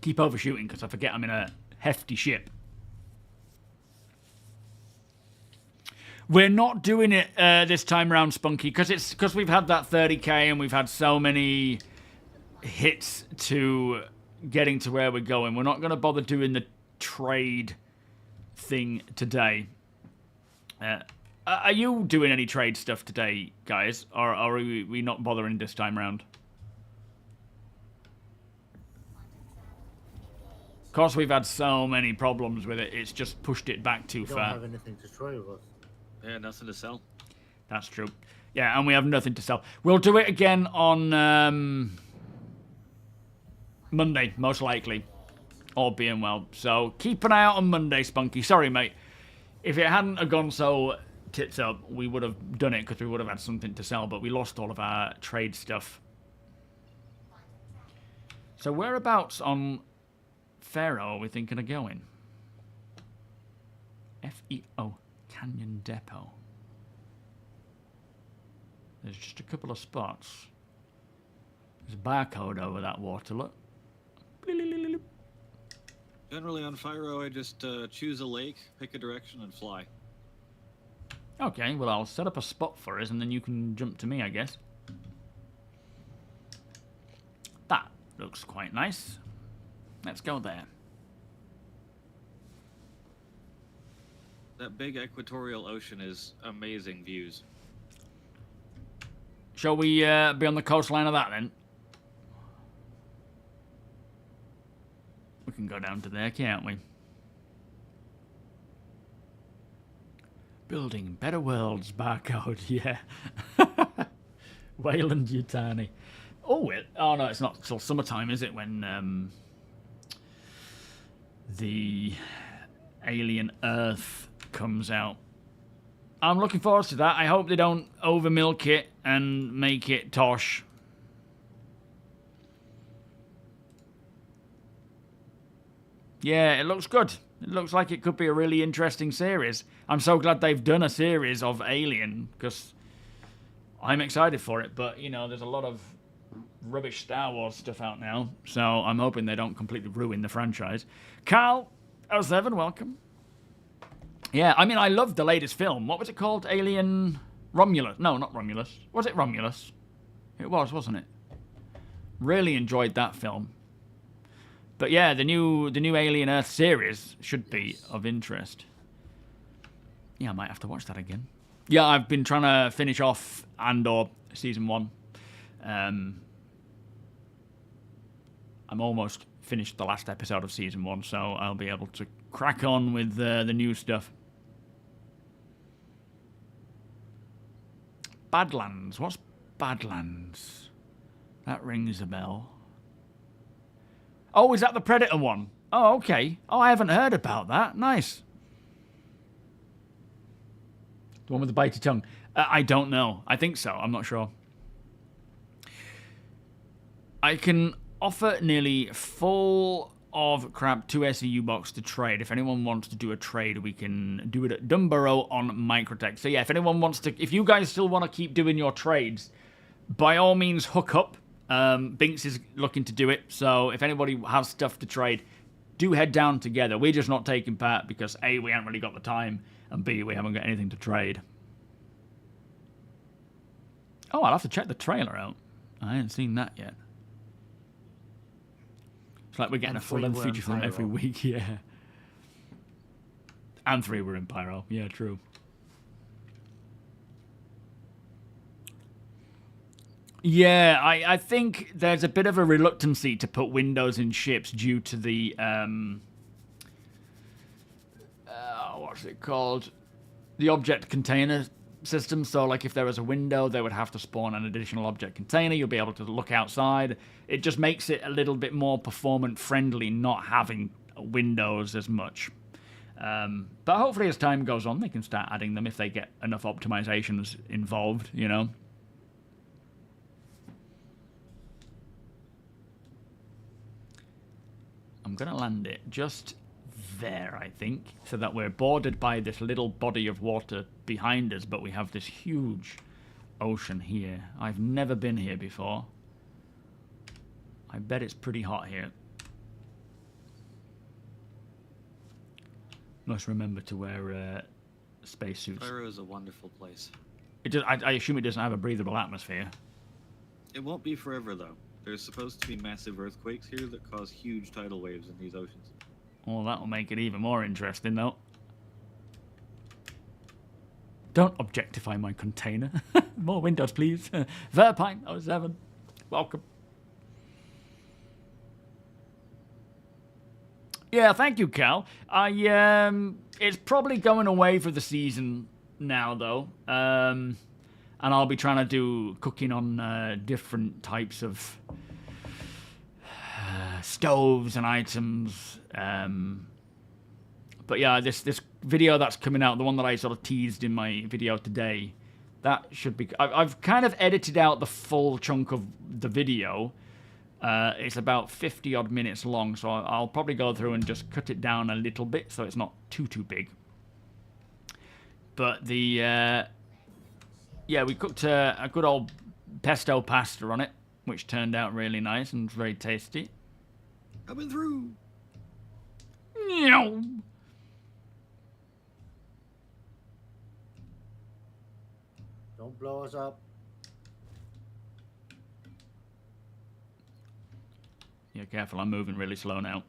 Speaker 1: Keep overshooting because I forget I'm in a hefty ship. We're not doing it this time around, Spunky, because we've had that 30k and we've had so many hits to getting to where we're going. We're not going to bother doing the trade thing today. Are you doing any trade stuff today, guys, or are we not bothering this time around? Of course, we've had so many problems with it. It's just pushed it back too far.
Speaker 2: Don't have anything to trade with.
Speaker 3: Yeah, nothing to sell.
Speaker 1: That's true. Yeah, and we have nothing to sell. We'll do it again on Monday, most likely. All being well. So keep an eye out on Monday, Spunky. Sorry, mate. If it hadn't have gone so tits up, we would have done it because we would have had something to sell, but we lost all of our trade stuff. So whereabouts on Pharaoh are we thinking of going? FEO. Canyon Depot. There's just a couple of spots. There's a barcode over that water, look.
Speaker 3: Generally on Pyro, I just choose a lake, pick a direction, and fly.
Speaker 1: Okay, well, I'll set up a spot for us, and then you can jump to me, I guess. That looks quite nice. Let's go there.
Speaker 3: That big equatorial ocean is amazing views.
Speaker 1: Shall we be on the coastline of that, then? We can go down to there, can't we? Building better worlds, barcode, yeah. Wayland Yutani. Oh, oh no, it's not till summertime, is it? When the Alien Earth comes out. I'm looking forward to that. I hope they don't over milk it and make it tosh. Yeah, it looks good. It looks like it could be a really interesting series. I'm so glad they've done a series of Alien, because I'm excited for it. But, you know, there's a lot of rubbish Star Wars stuff out now, so I'm hoping they don't completely ruin the franchise. Carl, 07, welcome. Yeah, I mean, I loved the latest film. What was it called? Alien Romulus? No, not Romulus. Was it Romulus? It was, wasn't it? Really enjoyed that film. But yeah, the new Alien Earth series should be of interest. Yeah, I might have to watch that again. Yeah, I've been trying to finish off Andor Season 1. I'm almost finished the last episode of Season 1, so I'll be able to crack on with the new stuff. Badlands. What's Badlands? That rings a bell. Oh, is that the Predator one? Oh, okay. Oh, I haven't heard about that. Nice. The one with the bitey tongue. I don't know. I think so. I'm not sure. I can offer nearly full of crap 2 SEU box to trade. If anyone wants to do a trade, we can do it at Dumborough on Microtech. So yeah, if anyone wants to, if you guys still want to keep doing your trades, by all means hook up. Binks is looking to do it, so if anybody has stuff to trade, do head down together. We're just not taking part because A, we haven't really got the time, and B, we haven't got anything to trade. Oh, I'll have to check the trailer out. I ain't seen that yet. It's like we're getting a full-length feature film every week, yeah. And 3 were in Pyro, yeah, true. Yeah, I think there's a bit of a reluctancy to put windows in ships due to the, what's it called? The object container system. So, like, if there was a window, they would have to spawn an additional object container. You'll be able to look outside. It just makes it a little bit more performant-friendly not having windows as much. But hopefully as time goes on, they can start adding them if they get enough optimizations involved, you know? I'm going to land it just there, I think, so that we're bordered by this little body of water behind us, but we have this huge ocean here. I've never been here before. I bet it's pretty hot here. Must remember to wear spacesuits.
Speaker 3: Pyro is a wonderful place.
Speaker 1: I assume it doesn't have a breathable atmosphere.
Speaker 3: It won't be forever, though. There's supposed to be massive earthquakes here that cause huge tidal waves in these oceans.
Speaker 1: Well, that'll make it even more interesting, though. Don't objectify my container. More windows, please. Verpine 07. Welcome. Yeah, thank you, Cal. It's probably going away for the season now, though. And I'll be trying to do cooking on different types of stoves and items. But yeah, this video that's coming out, the one that I sort of teased in my video today, that should be... I've kind of edited out the full chunk of the video. It's about 50-odd minutes long, so I'll probably go through and just cut it down a little bit so it's not too big. But the... yeah, we cooked a good old pesto pasta on it, which turned out really nice and very tasty.
Speaker 3: Coming through.
Speaker 1: Meow.
Speaker 2: Don't blow us up.
Speaker 1: Yeah, careful, I'm moving really slow now.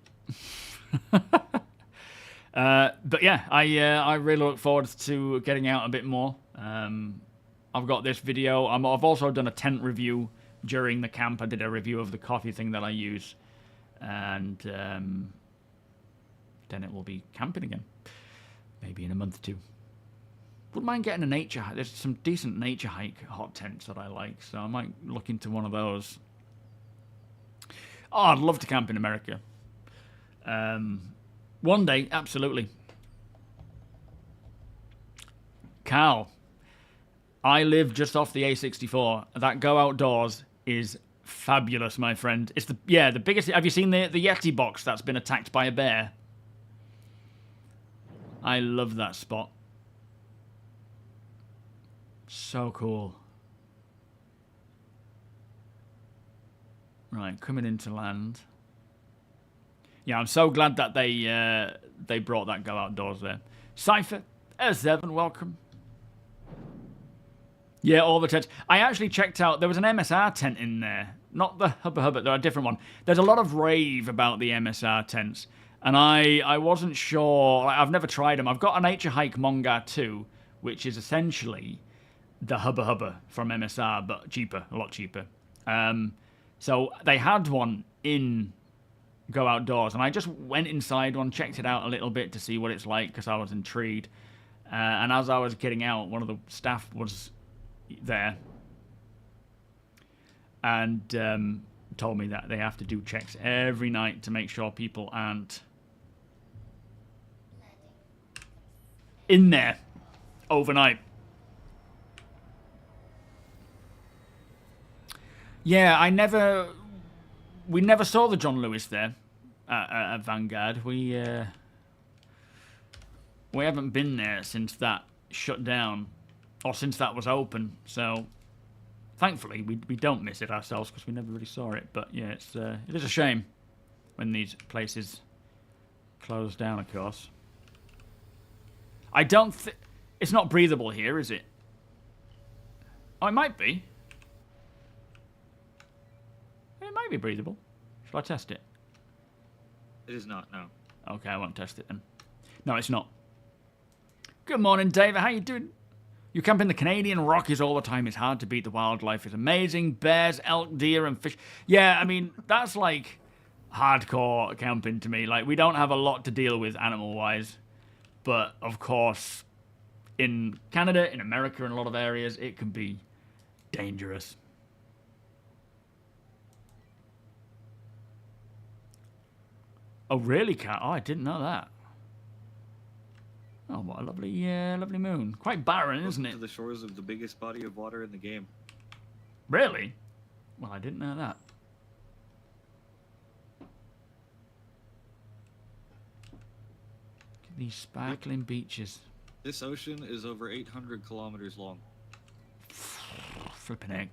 Speaker 1: But yeah, I really look forward to getting out a bit more. I've got this video. I've also done a tent review during the camp. I did a review of the coffee thing that I use. And then it will be camping again. Maybe in a month or two. Wouldn't mind getting a nature hike. There's some decent nature hike hot tents that I like, so I might look into one of those. Oh, I'd love to camp in America. One day, absolutely. Cal, I live just off the A64. That Go Outdoors is fabulous, my friend. It's the biggest. Have you seen the Yeti box that's been attacked by a bear? I love that spot. So cool. Right, coming into land. Yeah, I'm so glad that they brought that Go Outdoors there. Cypher, S7, welcome. Yeah, all the tents. I actually checked out, there was an MSR tent in there. Not the Hubba Hubba, they're a different one. There's a lot of rave about the MSR tents. And I wasn't sure, I've never tried them. I've got a Nature Hike Mongar 2, which is essentially the Hubba Hubba from MSR, but cheaper, a lot cheaper. So they had one in Go Outdoors, and I just went inside one, checked it out a little bit to see what it's like, because I was intrigued. And as I was getting out, one of the staff was there and told me that they have to do checks every night to make sure people aren't in there overnight. Yeah, we never saw the John Lewis there at Vanguard. We haven't been there since that shut down, or since that was open. So thankfully we don't miss it ourselves because we never really saw it. But yeah, it is a shame when these places close down, of course. I don't think it's not breathable here, is it? Oh, it might be. It might be breathable. Shall I test it?
Speaker 3: It is not, no.
Speaker 1: Okay, I won't test it then. No, it's not. Good morning, David. How you doing? You camp in the Canadian Rockies all the time. It's hard to beat. The wildlife is amazing. Bears, elk, deer, and fish. Yeah, I mean, that's like hardcore camping to me. Like, we don't have a lot to deal with animal-wise. But, of course, in Canada, in America, in a lot of areas, it can be dangerous. Oh, really, Cat? Oh, I didn't know that. Oh, what a lovely, lovely moon. Quite barren, isn't it?
Speaker 3: To the shores of the biggest body of water in the game.
Speaker 1: Really? Well, I didn't know that. Look at these sparkling beaches.
Speaker 3: This ocean is over 800 kilometers long.
Speaker 1: Flipping egg.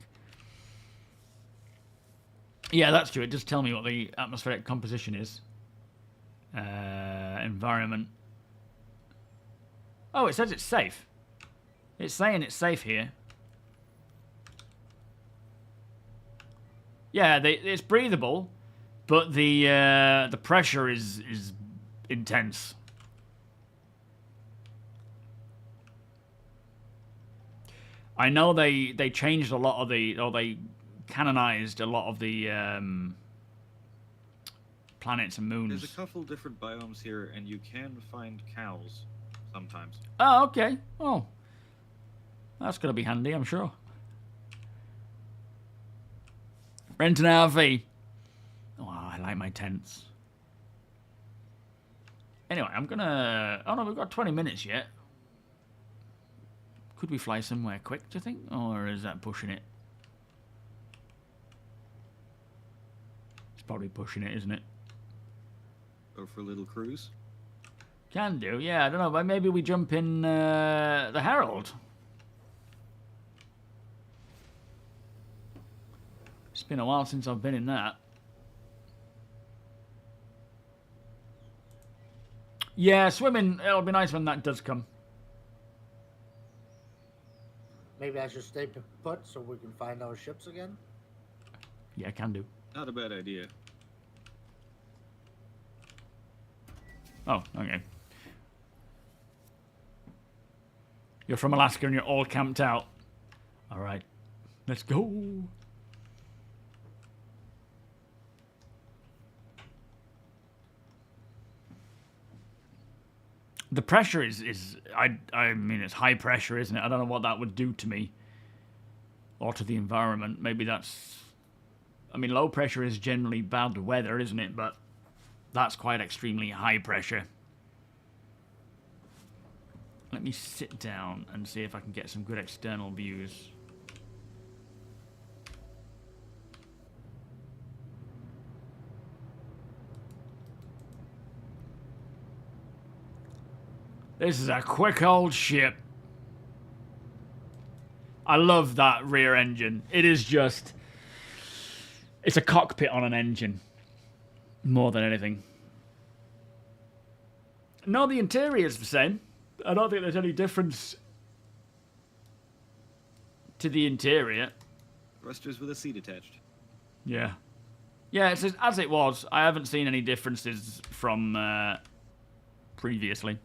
Speaker 1: Yeah, that's true. It does tell me what the atmospheric composition is. Environment. Oh, it says it's safe. It's saying it's safe here. Yeah, it's breathable, but the pressure is intense. I know they changed a lot of they canonized a lot of the planets and moons.
Speaker 3: There's a couple different biomes here, and you can find cows sometimes.
Speaker 1: Oh, okay. Oh, that's gonna be handy, I'm sure. Rent an RV. Oh, I like my tents. Anyway, I'm gonna... Oh no, we've got 20 minutes yet. Could we fly somewhere quick, do you think? Or is that pushing it? It's probably pushing it, isn't it?
Speaker 3: Go for a little cruise?
Speaker 1: Can do, yeah. I don't know, but maybe we jump in the Herald. It's been a while since I've been in that. Yeah, swimming, it'll be nice when that does come.
Speaker 2: Maybe I should stay put so we can find our ships again?
Speaker 1: Yeah, can do.
Speaker 3: Not a bad idea.
Speaker 1: Oh, okay. You're from Alaska and you're all camped out. All right, let's go. the pressure is I mean, it's high pressure, isn't it? I don't know what that would do to me or to the environment. Maybe that's... I mean, low pressure is generally bad weather, isn't it? But that's quite extremely high pressure. Let me sit down and see if I can get some good external views. This is a quick old ship. I love that rear engine. It is just... It's a cockpit on an engine. More than anything. No, the interior is the same. I don't think there's any difference to the interior.
Speaker 3: Thrusters with a seat attached.
Speaker 1: Yeah. Yeah, it's as it was. I haven't seen any differences from previously.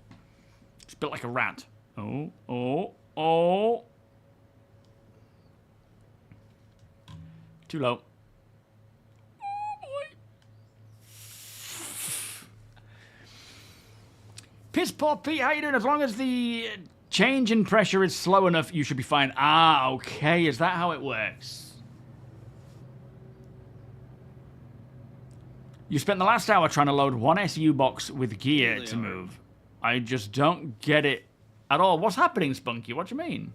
Speaker 1: It's built like a rat. Oh, oh, oh. Too low. Piss poor Pete, how you doing? As long as the change in pressure is slow enough, you should be fine. Ah, okay. Is that how it works? You spent the last hour trying to load one SU box with gear to move. I just don't get it at all. What's happening, Spunky? What do you mean?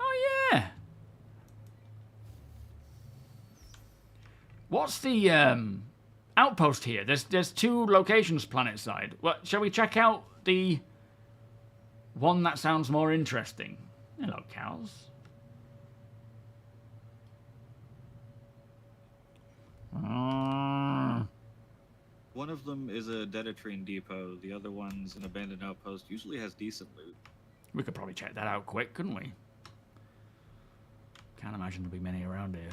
Speaker 1: Oh, yeah. What's the outpost here? There's two locations planet side. What, shall we check out the one that sounds more interesting? Hello, cows.
Speaker 3: One of them is a Detatrain depot. The other one's an abandoned outpost. Usually has decent loot.
Speaker 1: We could probably check that out quick, couldn't we? Can't imagine there'll be many around here.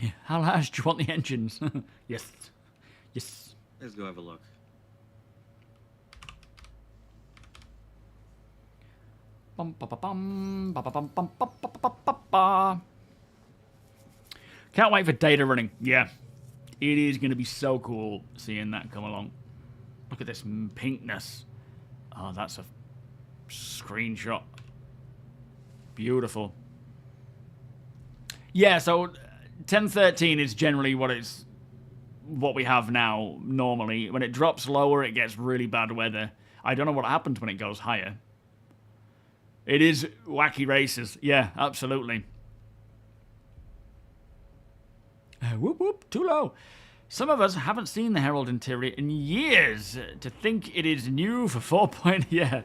Speaker 1: Yeah. How large do you want the engines? Yes. Yes.
Speaker 3: Let's go have a look.
Speaker 1: Bum, ba, ba, bum, ba, ba, bum, bum, ba, ba, ba, ba, ba. Can't wait for data running. Yeah. It is going to be so cool seeing that come along. Look at this pinkness. Oh, that's a screenshot. Beautiful. Yeah, so 1013 is generally what we have now normally. When it drops lower, it gets really bad weather. I don't know what happens when it goes higher. It is wacky races. Yeah, absolutely. Whoop whoop, too low. Some of us haven't seen the Herald interior in years. To think it is new for 4 point, yeah.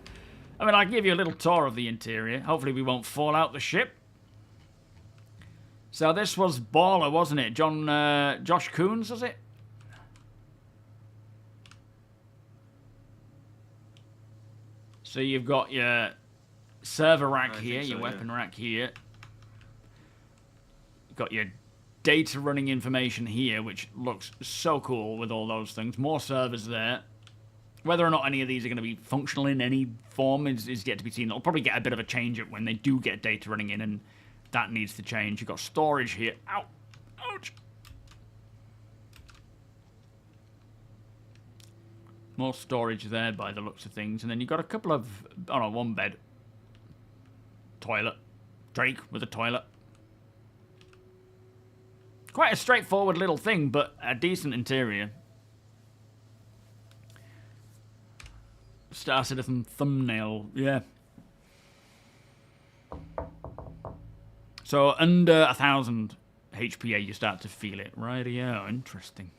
Speaker 1: I mean, I'll give you a little tour of the interior. Hopefully we won't fall out the ship. So this was Baller, wasn't it? Josh Coons, was it? So you've got your server rack here, your weapon rack here. You've got your data running information here, which looks so cool with all those things. More servers there. Whether or not any of these are going to be functional in any form is yet to be seen. They'll probably get a bit of a change up when they do get data running in, and that needs to change. You've got storage here. Ow! Ouch! More storage there by the looks of things. And then you've got a couple of... Oh no, one bed. Toilet. Drake with a toilet. Quite a straightforward little thing, but a decent interior. starcitizen thumbnail, yeah. So under 1,000 HPA, you start to feel it. Right, yeah, interesting.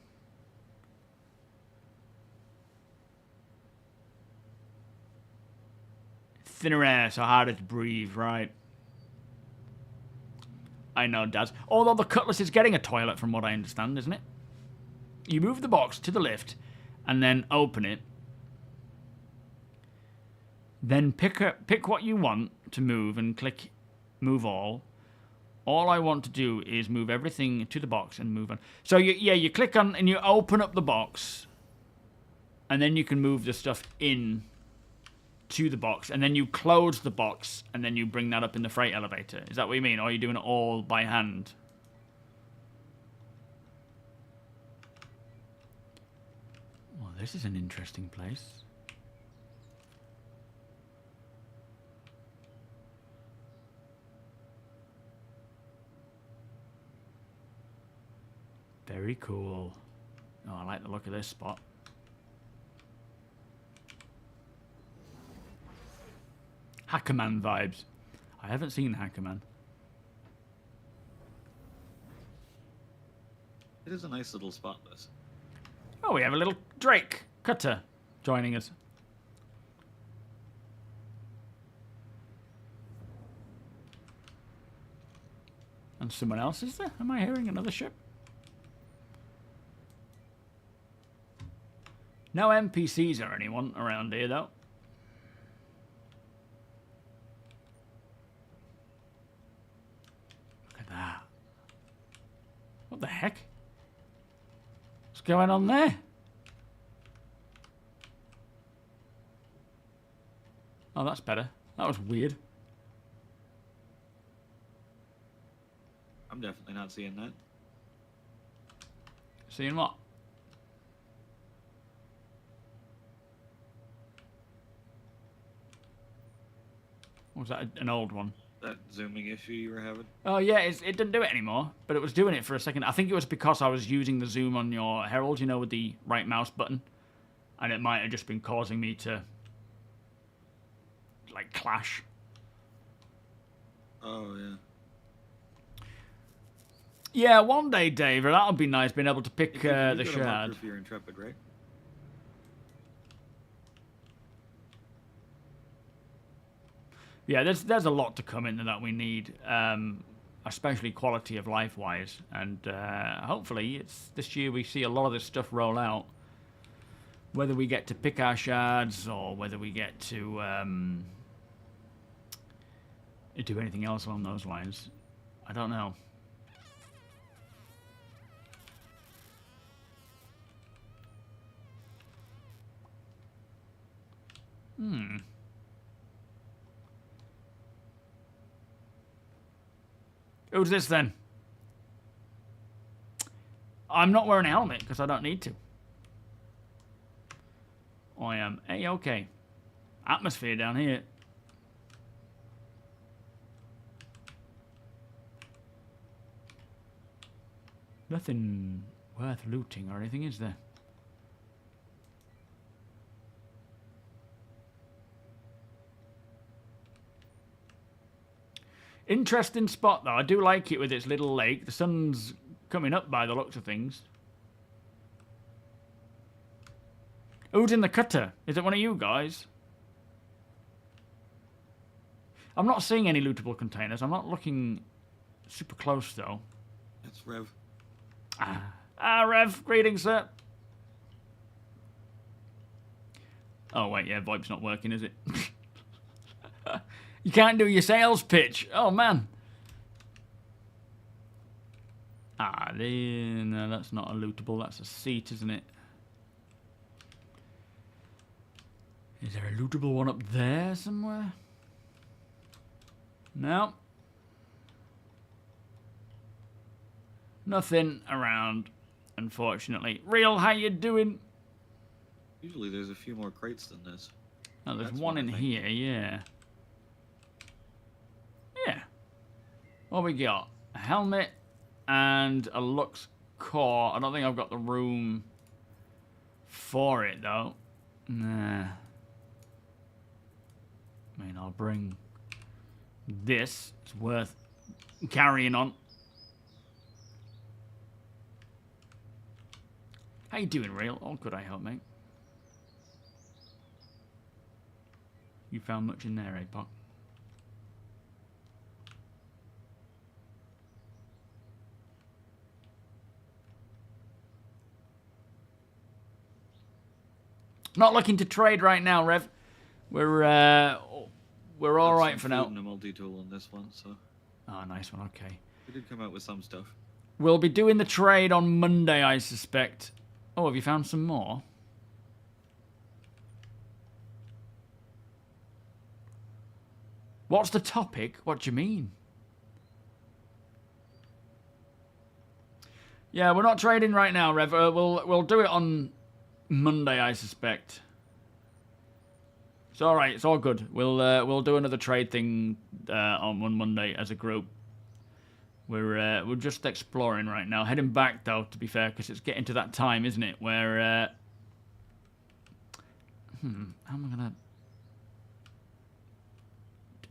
Speaker 1: Thinner air, so harder to breathe, right. I know, Daz. Although the Cutlass is getting a toilet, from what I understand, isn't it? You move the box to the left, and then open it. Then pick what you want to move, and click Move All. All I want to do is move everything to the box and move on. So, you click on, and you open up the box, and then you can move the stuff in to the box, and then you close the box, and then you bring that up in the freight elevator. Is that what you mean? Or are you doing it all by hand? Well, this is an interesting place. Very cool. Oh, I like the look of this spot. Hackerman vibes. I haven't seen Hackerman.
Speaker 3: It is a nice little spot, this.
Speaker 1: Oh, we have a little Drake cutter joining us. And someone else is there? Am I hearing another ship? No NPCs or anyone around here, though. Look at that. What the heck? What's going on there? Oh, that's better. That was weird.
Speaker 3: I'm definitely not seeing that.
Speaker 1: Seeing what? Or was that an old one?
Speaker 3: That zooming issue you were having?
Speaker 1: Oh, yeah, it didn't do it anymore, but it was doing it for a second. I think it was because I was using the zoom on your Herald, you know, with the right mouse button. And it might have just been causing me to, like, clash.
Speaker 3: Oh, yeah.
Speaker 1: Yeah, one day, Dave, that would be nice, being able to pick
Speaker 3: You
Speaker 1: the
Speaker 3: go to
Speaker 1: shard.
Speaker 3: marker for your Intrepid, right?
Speaker 1: Yeah, there's a lot to come into that we need, especially quality of life wise, and hopefully it's this year we see a lot of this stuff roll out. Whether we get to pick our shards or whether we get to do anything else along those lines, I don't know. Who's this then? I'm not wearing a helmet because I don't need to. I am A-okay. Atmosphere down here. Nothing worth looting or anything, is there? Interesting spot, though. I do like it with its little lake. The sun's coming up by the looks of things. Who's in the cutter? Is it one of you guys? I'm not seeing any lootable containers. I'm not looking super close, though.
Speaker 3: It's Rev.
Speaker 1: Rev. Greetings, sir. Oh, wait, yeah, VoIP's not working, is it? You can't do your sales pitch. Oh, man. No, that's not a lootable. That's a seat, isn't it? Is there a lootable one up there somewhere? No. Nothing around, unfortunately. Real, how you doing?
Speaker 3: Usually there's a few more crates than this.
Speaker 1: Oh, there's
Speaker 3: That's
Speaker 1: one in
Speaker 3: I think.
Speaker 1: here, yeah. Yeah. What we got? A helmet and a Lux core. I don't think I've got the room for it, though. Nah. I mean, I'll bring this. It's worth carrying on. How you doing, Real? All good, I hope, mate. You found much in there, eh, Pock? Not looking to trade right now, Rev. We're all right for now.
Speaker 3: And a multi-tool on this one, so
Speaker 1: Oh, nice one. Okay.
Speaker 3: we did come out with some stuff.
Speaker 1: We'll be doing the trade on Monday, I suspect. Oh, have you found some more? What's the topic? What do you mean? Yeah, we're not trading right now, Rev. We'll do it on Monday, I suspect. It's all right. It's all good. We'll do another trade thing on Monday as a group. We're just exploring right now. Heading back though, to be fair, because it's getting to that time, isn't it? Where how am I gonna?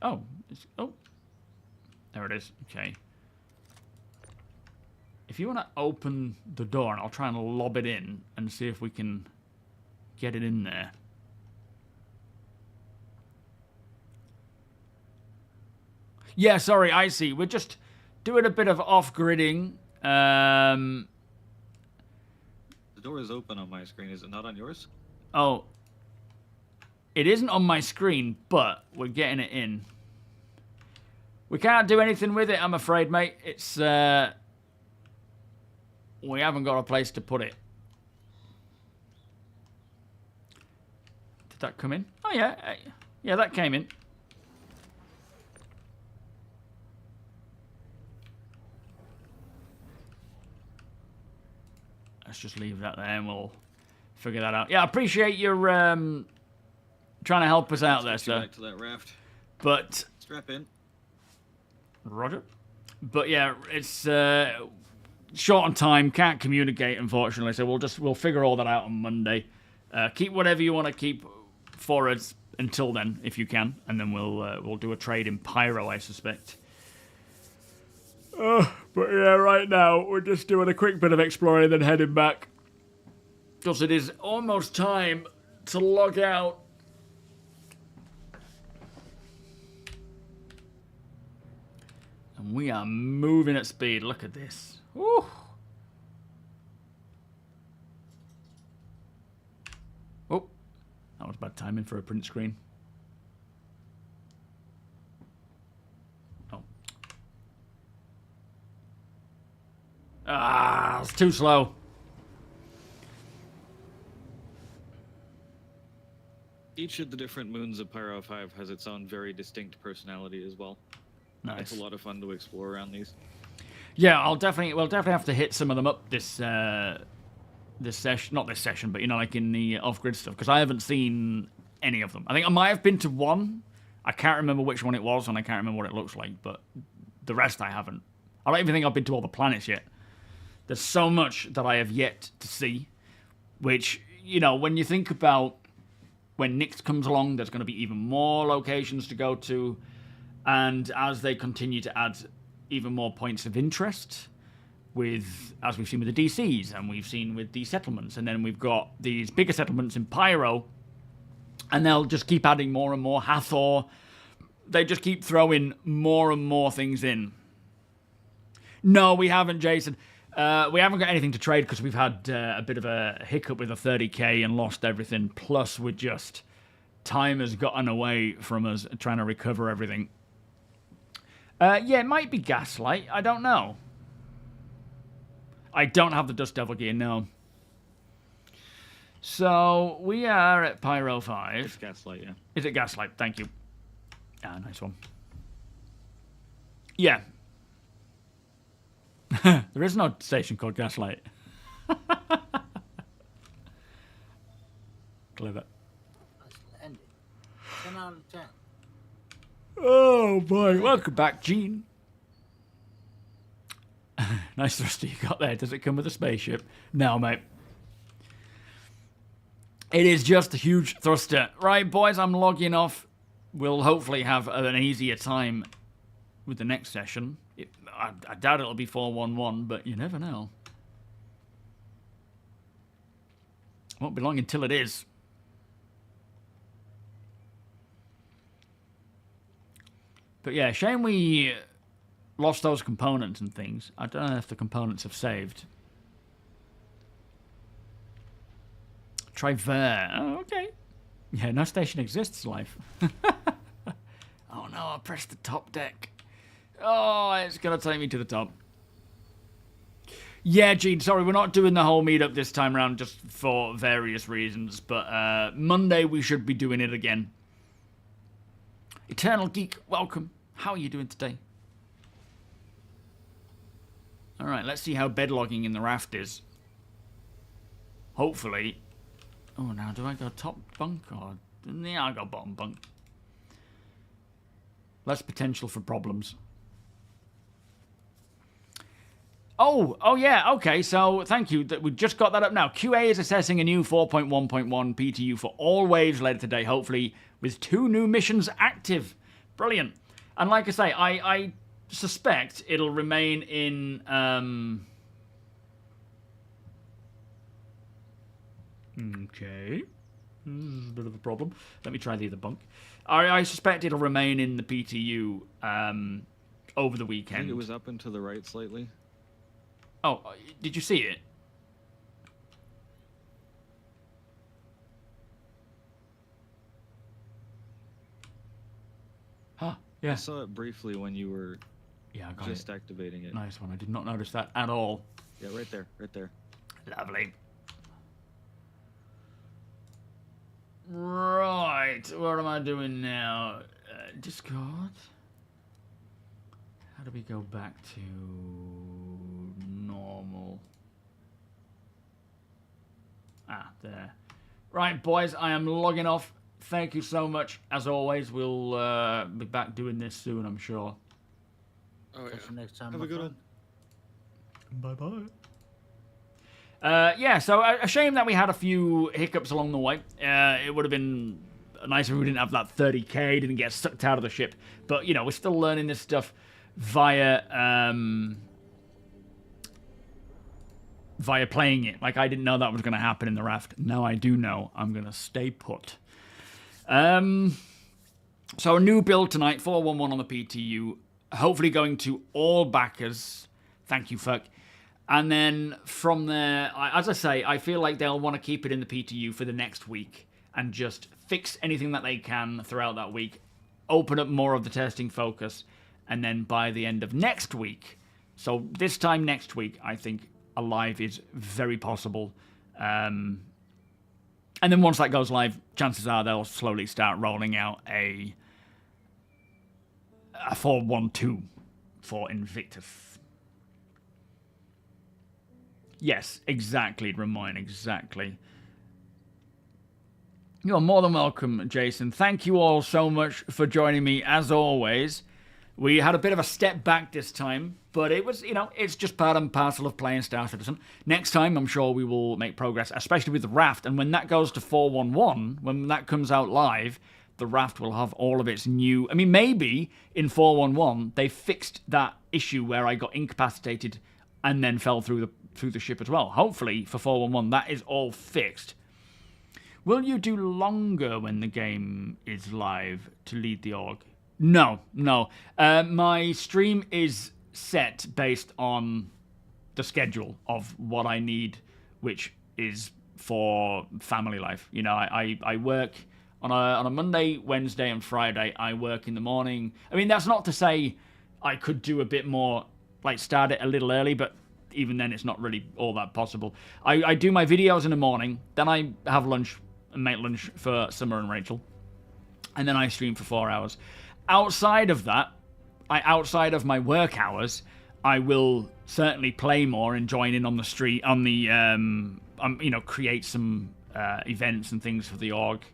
Speaker 1: Oh, there it is. Okay. If you want to open the door, and I'll try and lob it in and see if we can get it in there. Yeah, sorry, I see. We're just doing a bit of off-gridding.
Speaker 3: The door is open on my screen. Is it not on yours?
Speaker 1: Oh. It isn't on my screen, but we're getting it in. We can't do anything with it, I'm afraid, mate. It's, we haven't got a place to put it. Did that come in? Oh, yeah. Yeah, that came in. Let's just leave that there and we'll figure that out. Yeah, I appreciate your trying to help us out there, sir.
Speaker 3: Back to that raft.
Speaker 1: But
Speaker 3: Strap in.
Speaker 1: Roger. But yeah, it's short on time, can't communicate, unfortunately. So we'll figure all that out on Monday. Keep whatever you want to keep for us until then, if you can, and then we'll do a trade in Pyro, I suspect. But yeah, right now we're just doing a quick bit of exploring, then heading back, because it is almost time to log out. And we are moving at speed. Look at this. Woo. Oh, that was bad timing for a print screen. Oh. Ah, it's too slow.
Speaker 3: Each of the different moons of Pyro 5 has its own very distinct personality as well.
Speaker 1: Nice.
Speaker 3: It's a lot of fun to explore around these.
Speaker 1: Yeah, we'll definitely have to hit some of them up this session, not this session, but you know, like in the off-grid stuff, because I haven't seen any of them. I think I might have been to one. I can't remember which one it was, and I can't remember what it looks like, but the rest I haven't. I don't even think I've been to all the planets yet. There's so much that I have yet to see, which, you know, when you think about when Nyx comes along, there's going to be even more locations to go to. And as they continue to add even more points of interest, with, as we've seen with the DCs, and we've seen with these settlements, and then we've got these bigger settlements in Pyro, and they'll just keep adding more and more. Hathor, they just keep throwing more and more things in. No, we haven't, Jason. We haven't got anything to trade because we've had a bit of a hiccup with a 30k and lost everything. Plus, we're just... time has gotten away from us trying to recover everything. Yeah, it might be Gaslight. I don't know. I don't have the Dust Devil gear, no. So, we are at Pyro 5.
Speaker 3: It's Gaslight, yeah.
Speaker 1: Is it Gaslight? Thank you. Ah, nice one. Yeah. There is no station called Gaslight. Clever.
Speaker 2: Nice landing. 10 out of 10.
Speaker 1: Oh boy, welcome back, Gene. Nice thruster you got there. Does it come with a spaceship? No, mate. It is just a huge thruster. Right, boys, I'm logging off. We'll hopefully have an easier time with the next session. I doubt it'll be 411, but you never know. Won't be long until it is. But yeah, shame we lost those components and things. I don't know if the components have saved. Try there. Oh, okay. Yeah, no station exists, life. Oh no, I pressed the top deck. Oh, it's going to take me to the top. Yeah, Gene, sorry, we're not doing the whole meetup this time around just for various reasons. But Monday we should be doing it again. Eternal Geek, welcome. How are you doing today? Alright, let's see how bed logging in the raft is. Hopefully. Oh, now do I go top bunk or... Yeah, I'll go bottom bunk. Less potential for problems. Oh yeah, okay, so thank you. We just got that up now. QA is assessing a new 4.1.1 PTU for all waves later today, hopefully with 2 new missions active. Brilliant. And like I say, I suspect it'll remain in... Okay. This is a bit of a problem. Let me try the other bunk. I suspect it'll remain in the PTU over the
Speaker 3: I
Speaker 1: weekend.
Speaker 3: think it was up and to the right slightly.
Speaker 1: Oh, did you see it? Huh, yeah.
Speaker 3: I saw it briefly when you were
Speaker 1: Yeah, I got
Speaker 3: just
Speaker 1: it.
Speaker 3: activating it.
Speaker 1: Nice one. I did not notice that at all.
Speaker 3: Yeah, right there, right there.
Speaker 1: Lovely. Right, what am I doing now? Discord? How do we go back to normal? Ah, there. Right, boys, I am logging off. Thank you so much. As always, we'll be back doing this soon, I'm sure.
Speaker 3: Oh,
Speaker 2: Catch you next time.
Speaker 3: Have
Speaker 2: my
Speaker 3: a good
Speaker 2: friend.
Speaker 3: one.
Speaker 1: Bye-bye. Yeah, so a shame that we had a few hiccups along the way. It would have been nice if we didn't have that 30k, didn't get sucked out of the ship. But, you know, we're still learning this stuff via playing it. Like, I didn't know that was going to happen in the raft. Now I do know. I'm going to stay put. So a new build tonight, 411 on the PTU. Hopefully going to all backers. Thank you, fuck. And then from there, as I say, I feel like they'll want to keep it in the PTU for the next week and just fix anything that they can throughout that week, open up more of the testing focus, and then by the end of next week, so this time next week, I think a live is very possible. And then once that goes live, chances are they'll slowly start rolling out a 412 for Invictus. Yes, exactly, Ramon, exactly. You're more than welcome, Jason. Thank you all so much for joining me, as always. We had a bit of a step back this time, but it was, you know, it's just part and parcel of playing Star Citizen. Next time, I'm sure we will make progress, especially with the raft, and when that goes to 411, when that comes out live, the raft will have all of its new... I mean, maybe in 411, they fixed that issue where I got incapacitated and then fell through the ship as well. Hopefully, for 411, that is all fixed. Will you do longer when the game is live to lead the org? No. My stream is set based on the schedule of what I need, which is for family life. You know, I work on a Monday, Wednesday, and Friday. I work in the morning. I mean, that's not to say I could do a bit more, like start it a little early, but even then it's not really all that possible. I do my videos in the morning, then I have lunch and make lunch for Summer and Rachel, and then I stream for 4 hours. Outside of that, outside of my work hours, I will certainly play more and join in on the street, on the, you know, create some events and things for the org.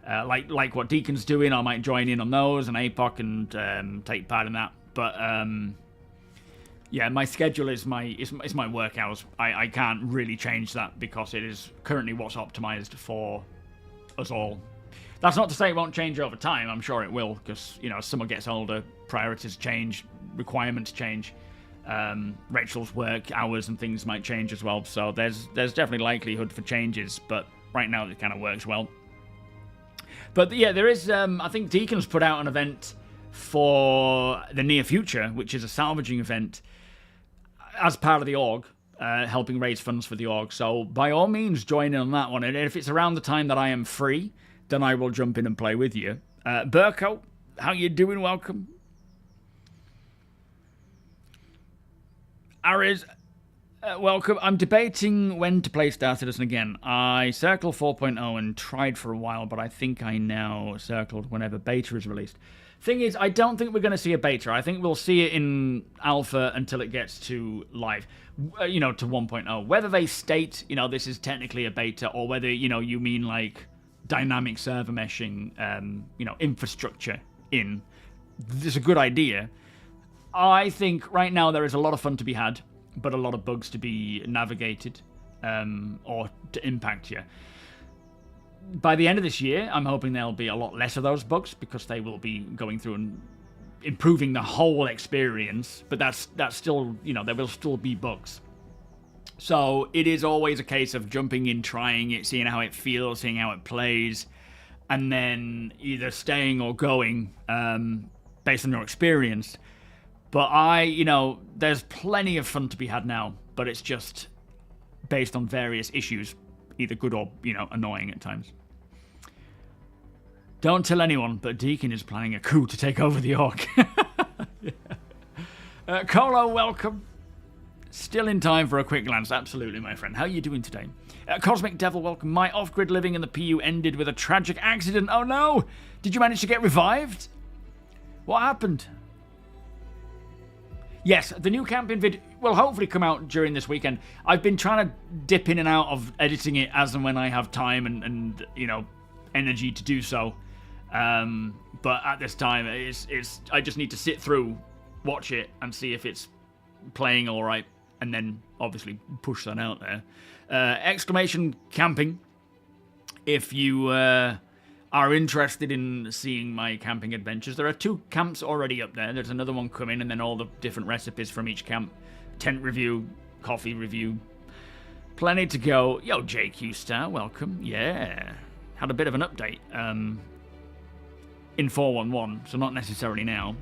Speaker 1: Like what Deacon's doing, I might join in on those and APOC and take part in that. But yeah, my schedule is my work hours. I can't really change that because it is currently what's optimized for us all. That's not to say it won't change over time. I'm sure it will, because, you know, as someone gets older, priorities change, requirements change. Rachel's work hours and things might change as well. So there's definitely likelihood for changes, but right now it kind of works well. But yeah, there is, I think Deacon's put out an event for the near future, which is a salvaging event as part of the org, helping raise funds for the org. So by all means, join in on that one. And if it's around the time that I am free, then I will jump in and play with you. Burko, how you doing? Welcome. Aries, welcome. I'm debating when to play Star Citizen again. I circled 4.0 and tried for a while, but I think I now circled whenever beta is released. Thing is, I don't think we're going to see a beta. I think we'll see it in alpha until it gets to live, you know, to 1.0. Whether they state, you know, this is technically a beta, or whether, you know, you mean like dynamic server meshing, you know, infrastructure in. This is a good idea. I think right now there is a lot of fun to be had. but a lot of bugs to be navigated or to impact you. By the end of this year, I'm hoping there'll be a lot less of those bugs because they will be going through and improving the whole experience, but that's still, there will still be bugs. So it is always a case of jumping in, trying it, seeing how it feels, seeing how it plays, and then either staying or going based on your experience. But there's plenty of fun to be had now, but it's just based on various issues, either good or, annoying at times. Don't tell anyone, but Deacon is planning a coup to take over the Orc. Yeah. Colo, welcome. Still in time for a quick glance. Absolutely, my friend. How are you doing today? Cosmic Devil, welcome. My off-grid living in the PU ended with a tragic accident. Oh no! Did you manage to get revived? What happened? Yes, the new camping vid will hopefully come out during this weekend. I've been trying to dip in and out of editing it as and when I have time and energy to do so. But at this time, I just need to sit through, watch it, and see if it's playing all right, and then obviously push that out there. Exclamation camping. If you are interested in seeing my camping adventures, there are 2 camps already up there. There's another one coming, and then all the different recipes from each camp. Tent review, coffee review. Plenty to go. Yo, JQ Star, welcome. Yeah. Had a bit of an update in 411, so not necessarily now.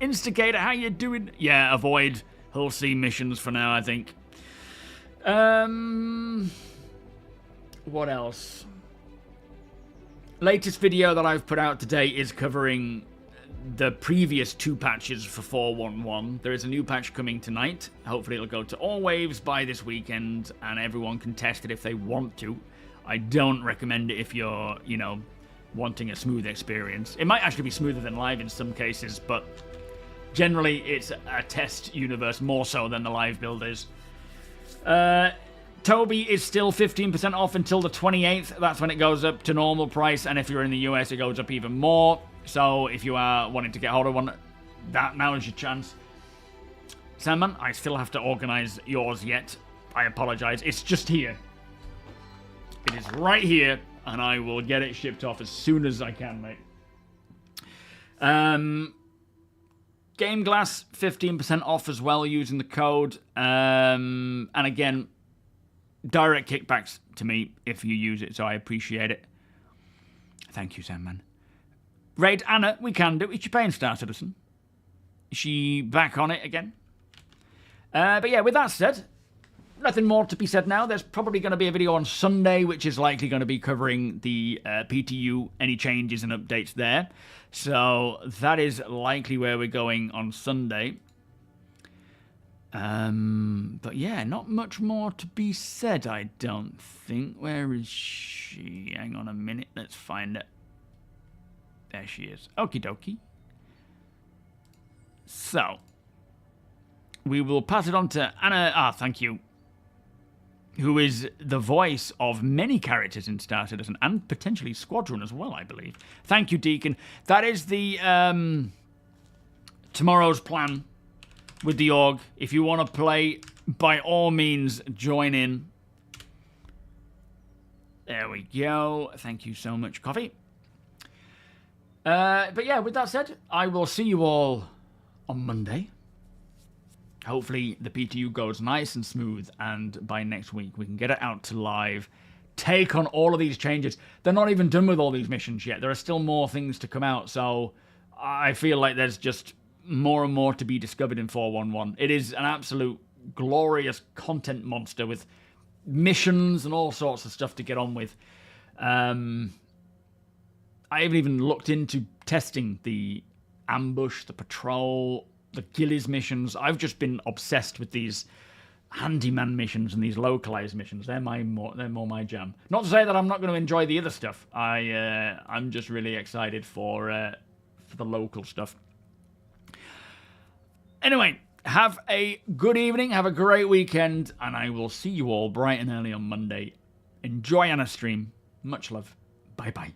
Speaker 1: Instigator, how you doing? Yeah, avoid Hull C missions for now, I think. What else? Latest video that I've put out today is covering the previous 2 patches for 411. There is a new patch coming tonight. Hopefully it'll go to all waves by this weekend, and everyone can test it if they want to. I don't recommend it if you're, wanting a smooth experience. It might actually be smoother than live in some cases, but generally it's a test universe more so than the live build is. TOBII is still 15% off until the 28th. That's when it goes up to normal price, and if you're in the US, it goes up even more. So if you are wanting to get hold of one, now is your chance. Sandman, I still have to organize yours yet. I apologize. It's just here. It is right here, and I will get it shipped off as soon as I can, mate. GameGlass, 15% off as well using the code. And again, direct kickbacks to me if you use it, so I appreciate it. Thank you, Sandman. Raid Anna, we can do. Is she paying starcitizen? Is she back on it again? But yeah, with that said, nothing more to be said now. There's probably going to be a video on Sunday, which is likely going to be covering the PTU, any changes and updates there. So that is likely where we're going on Sunday. But yeah, not much more to be said, I don't think. Where is she? Hang on a minute, let's find it. There she is. Okie dokie. So, we will pass it on to Anna. Thank you. Who is the voice of many characters in Star Citizen and potentially Squadron as well, I believe. Thank you, Deacon. That is the tomorrow's plan with the org. If you want to play, by all means, join in. There we go. Thank you so much, Coffee. But yeah, with that said, I will see you all on Monday. Hopefully the PTU goes nice and smooth, and by next week we can get it out to live, take on all of these changes. They're not even done with all these missions yet. There are still more things to come out, so I feel like there's just more and more to be discovered in 411. It is an absolute glorious content monster with missions and all sorts of stuff to get on with. I haven't even looked into testing the ambush, the patrol, the Gillies missions. I've just been obsessed with these handyman missions and these localized missions. They're more my jam. Not to say that I'm not going to enjoy the other stuff. I'm just really excited for the local stuff. Anyway, have a good evening, have a great weekend, and I will see you all bright and early on Monday. Enjoy Anna's stream. Much love. Bye-bye.